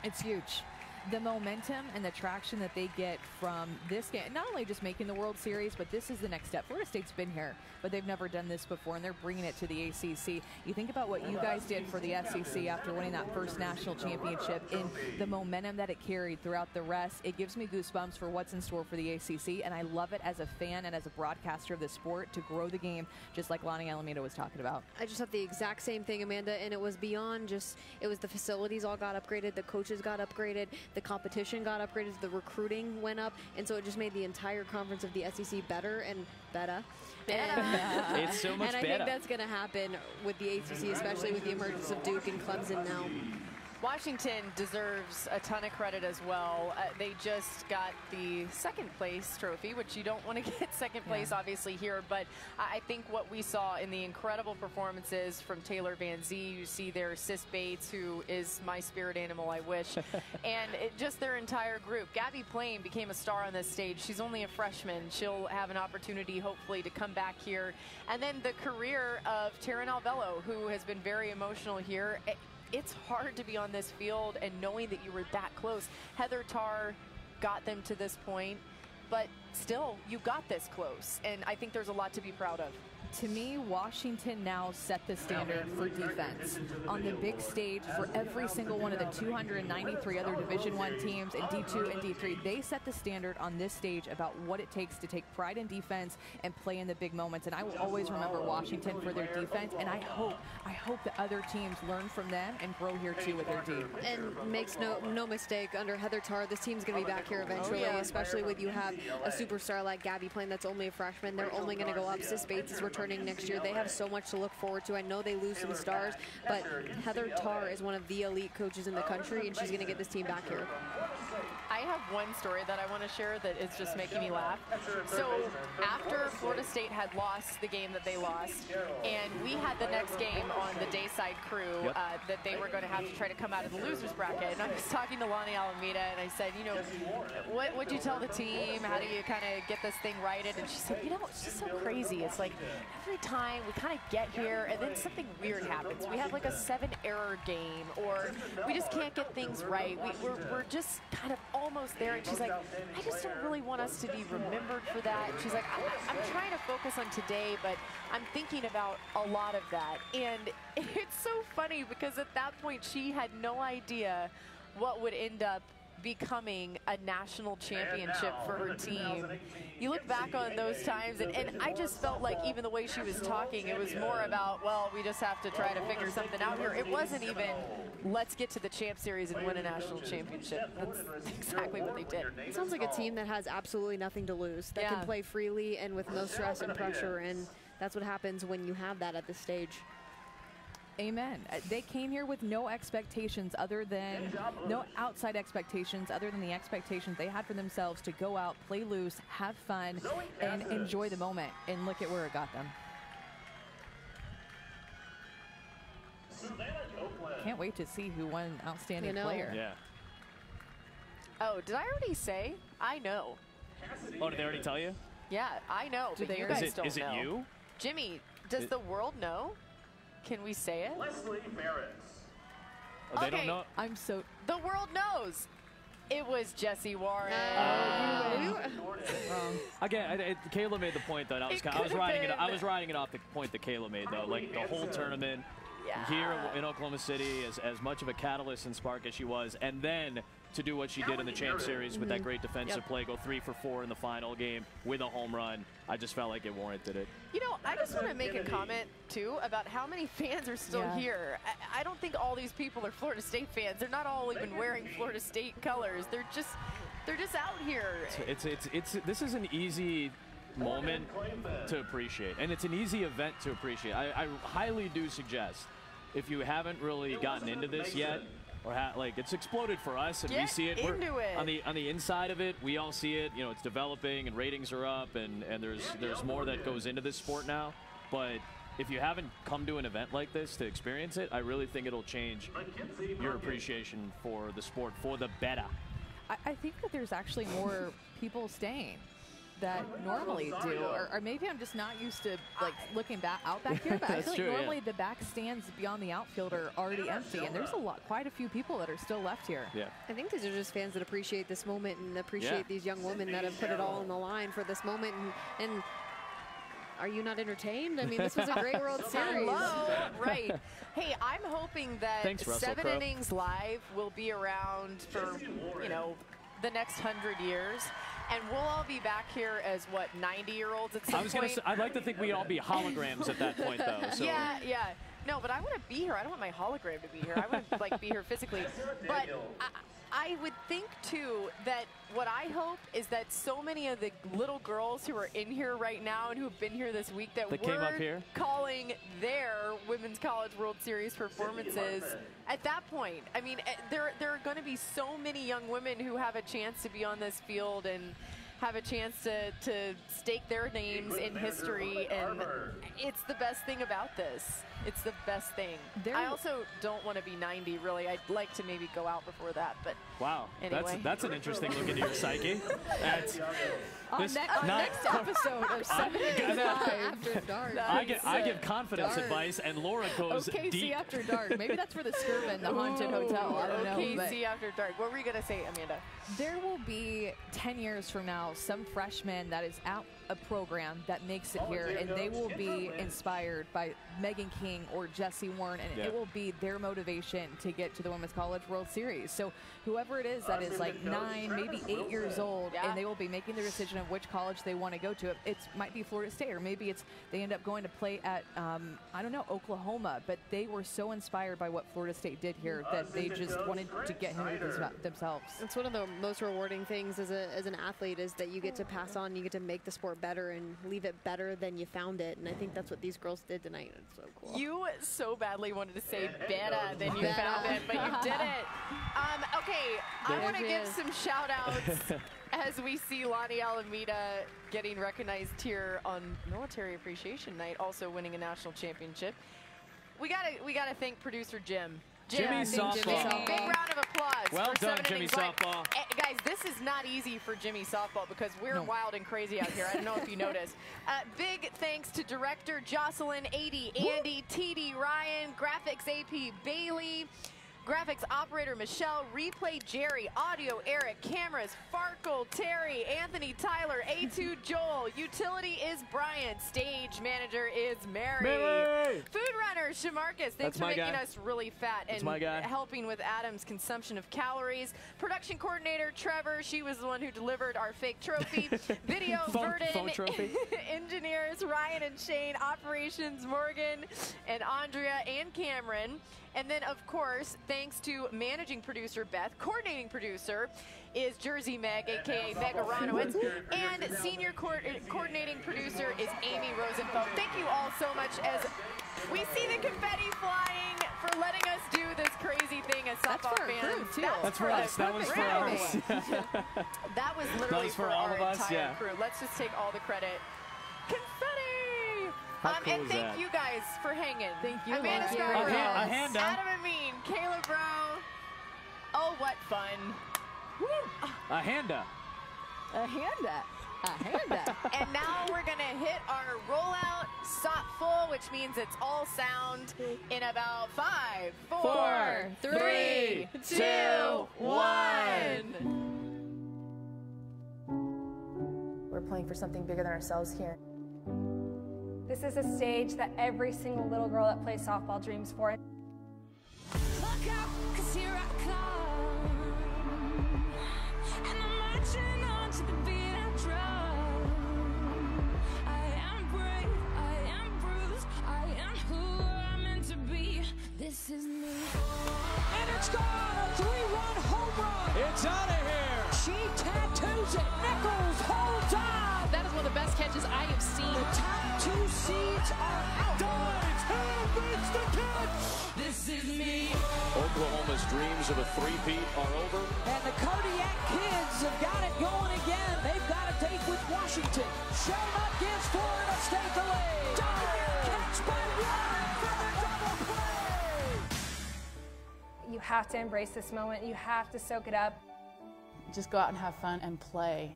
It's huge. the momentum and the traction that they get from this game, not only just making the World Series, but this is the next step. Florida State's been here, but they've never done this before, and they're bringing it to the ACC. You think about what you guys did for the SEC after winning that first national championship, and the momentum that it carried throughout the rest. It gives me goosebumps for what's in store for the ACC, and I love it as a fan and as a broadcaster of the sport to grow the game, just like Lonnie Alameda was talking about. I just thought the exact same thing, Amanda, and it was beyond just, it was the facilities all got upgraded, the coaches got upgraded, the competition got upgraded, the recruiting went up, and so it just made the entire conference of the SEC better and better. It's so much and I better. think that's going to happen with the ACC, especially with the emergence of Duke and Clemson now. Washington deserves a ton of credit as well. They just got the second place trophy, which you don't want to get second place obviously here, but I think what we saw in the incredible performances from Taylor Van Zee, you see there Sis Bates, who is my spirit animal, I wish, and just their entire group. Gabby Plain became a star on this stage. She's only a freshman. She'll have an opportunity hopefully to come back here. And then the career of Taryn Alvello, who has been very emotional here. It's hard to be on this field and knowing that you were that close. Heather Tarr got them to this point, but still, you got this close, and I think there's a lot to be proud of. To me, Washington now set the standard for defense on the big stage for every single one of the 293 other Division I teams in D2 and D3. They set the standard on this stage about what it takes to take pride in defense and play in the big moments. And I will always remember Washington for their defense, and I hope that other teams learn from them and grow here too with their D. And makes no mistake, under Heather Tarr, this team's going to be back here eventually, especially with you have a superstar like Gabby Plain that's only a freshman. They're only going to go up. Sis Bates is returning next year. They have so much to look forward to. I know they lose some stars, but Heather Tarr is one of the elite coaches in the country, and she's going to get this team back here. I have one story that I want to share that is just making me laugh. So after Florida State had lost the game that they lost, and we had the next game on the Dayside crew that they were going to have to try to come out of the losers bracket, and I was talking to Lonnie Alameda, and I said, you know, what'd you tell the team? How do you kind of get this thing righted? And she said, you know, it's just so crazy. It's like every time we kind of get here, and then something weird happens. We have like a 7-error game, or we just can't get things right. We're just kind of almost there, and she's like, I just don't really want us to be remembered for that. And she's like, I'm trying to focus on today, but I'm thinking about a lot of that. And it's so funny because at that point she had no idea what would end up becoming a national championship for her team. You look back on those times, and I just felt like even the way she was talking, it was more about, well, we just have to try to figure something out here. It wasn't even, let's get to the Champ Series and win a national championship. That's exactly what they did. It sounds like a team that has absolutely nothing to lose, that can play freely and with no stress and pressure, and that's what happens when you have that at this stage. Amen. They came here with no expectations other than, no outside expectations other than the expectations they had for themselves to go out, play loose, have fun, and enjoy the moment. And look at where it got them. Can't wait to see who won Outstanding Player. Yeah. Oh, did I already say? I know. Oh, did they already tell you? Yeah, I know. Do they? You guys don't is it know. you? Jimmy, does the world know? Can we say it? Leslie Ferris. Oh, they don't know. I'm so. The world knows. It was Jesse Warren. Again, Kayla made the point that I was riding it off the point that Kayla made though. Like the whole tournament here in Oklahoma City, as much of a catalyst and spark as she was, and then to do what she did in the Champ Series with that great defensive play, go 3 for 4 in the final game with a home run. I just felt like it warranted it. You know, I just want to make a comment, too, about how many fans are still here. I don't think all these people are Florida State fans. They're not all even wearing Florida State colors. They're just out here. This is an easy moment to appreciate, and it's an easy event to appreciate. I highly do suggest, if you haven't really gotten into this yet, or like it's exploded for us, and we see it. On the inside of it, we all see it. You know, it's developing, and ratings are up, and there's more that goes into this sport now. But if you haven't come to an event like this to experience it, I really think it'll change your appreciation for the sport for the better. I think that there's actually more people staying. that normally do, or maybe I'm just not used to like looking out back here. But I feel like normally the back stands beyond the outfield are already empty, and there's quite a few people that are still left here. Yeah, I think these are just fans that appreciate this moment and appreciate these young women that have put it all on the line for this moment. And are you not entertained? I mean, this was a great World Series. Hello. Right. Hey, I'm hoping that 7 Innings Live will be around for, you know, the next 100 years. And we'll all be back here as, what, 90-year-olds at some point? I'd like to think we'd all be holograms at that point, though. So. Yeah. No, but I want to be here. I don't want my hologram to be here. I want to, like, be here physically. But I would think, too, that what I hope is that so many of the little girls who are in here right now and who've been here this week that we're calling their Women's College World Series performances at that point. I mean, there are going to be so many young women who have a chance to be on this field and have a chance to stake their names in history, and it's the best thing about this. It's the best thing. I also don't want to be 90, really. I'd like to maybe go out before that, but wow, anyway. That's an interesting look into your psyche. Next episode of 7 Innings Live After Dark. I give confidence advice, and Laura goes OKC deep. After Dark. Maybe that's for the Skirvin, the haunted hotel. I don't know. OKC After Dark. What were you going to say, Amanda? There will be 10 years from now some freshman that is out a program that makes it here, and they will be inspired by Megan King or Jessie Warren, and it will be their motivation to get to the Women's College World Series. So whoever it is that is like 9, maybe 8 years old, and they will be making their decision of which college they want to go to. It might be Florida State, or maybe they end up going to play at, I don't know, Oklahoma, but they were so inspired by what Florida State did here that they just wanted to get here themselves. It's one of the most rewarding things as an athlete is that you get to pass on, you get to make the sport better and leave it better than you found it, and I think that's what these girls did tonight. It's so cool. You so badly wanted to say better than you found it, but you did it. Okay, I want to give some shout outs as we see Lonnie Alameda getting recognized here on Military Appreciation Night, also winning a national championship. We gotta thank producer Jim. Jimmy Softball. Big round of applause. Well for done, 7 Jimmy Innings Softball. Guys, this is not easy for Jimmy Softball because we're wild and crazy out here. I don't know if you noticed. Big thanks to director Jocelyn, AD Andy, TD Ryan, graphics AP Bailey, graphics operator Michelle, replay Jerry, audio Eric, cameras Farkle, Terry, Anthony, Tyler, A2 Joel, utility is Brian, stage manager is Mary. Food runner Shamarcus, thanks for making us really fat and helping with Adam's consumption of calories. Production coordinator Trevor, she was the one who delivered our fake trophy. Video Verdon, phone trophy. Engineers Ryan and Shane, operations Morgan and Andrea and Cameron. And then, of course, thanks to managing producer Beth, coordinating producer is Jersey Meg, a.k.a. Meg Aronowitz, and senior coordinating producer is Amy Rosenfeld. Thank you all so much as we see the confetti flying for letting us do this crazy thing as softball fans. That's for us. That was for ours. That was literally for all of us, crew. Let's just take all the credit. Confetti! Cool and thank you guys for hanging. Thank you. Amanda A hand down. Adam Amin, Kayla Bro. Oh, what fun. Woo. A handa. A handa. A handa. And now we're going to hit our rollout stop full, which means it's all sound in about 5, 4, 3, 2, 1. We're playing for something bigger than ourselves here. This is a stage that every single little girl that plays softball dreams for. Look out, 'cause here I come, and I'm marching on to the beat of drum. I am brave, I am bruised, I am who I'm meant to be. This is me. And it's gone, a 3-run home run. It's out of here. She tattoos it. Nichols holds on. That is one of the best catches I have seen. The top 2 seeds are out. Dives, hand makes the catch. This is me. Oklahoma's dreams of a three-peat are over. And the Cardiac Kids have got it going again. They've got a date with Washington. Shelnutt gives Florida State the lead. Catch by Warren for the double play. You have to embrace this moment. You have to soak it up. Just go out and have fun and play.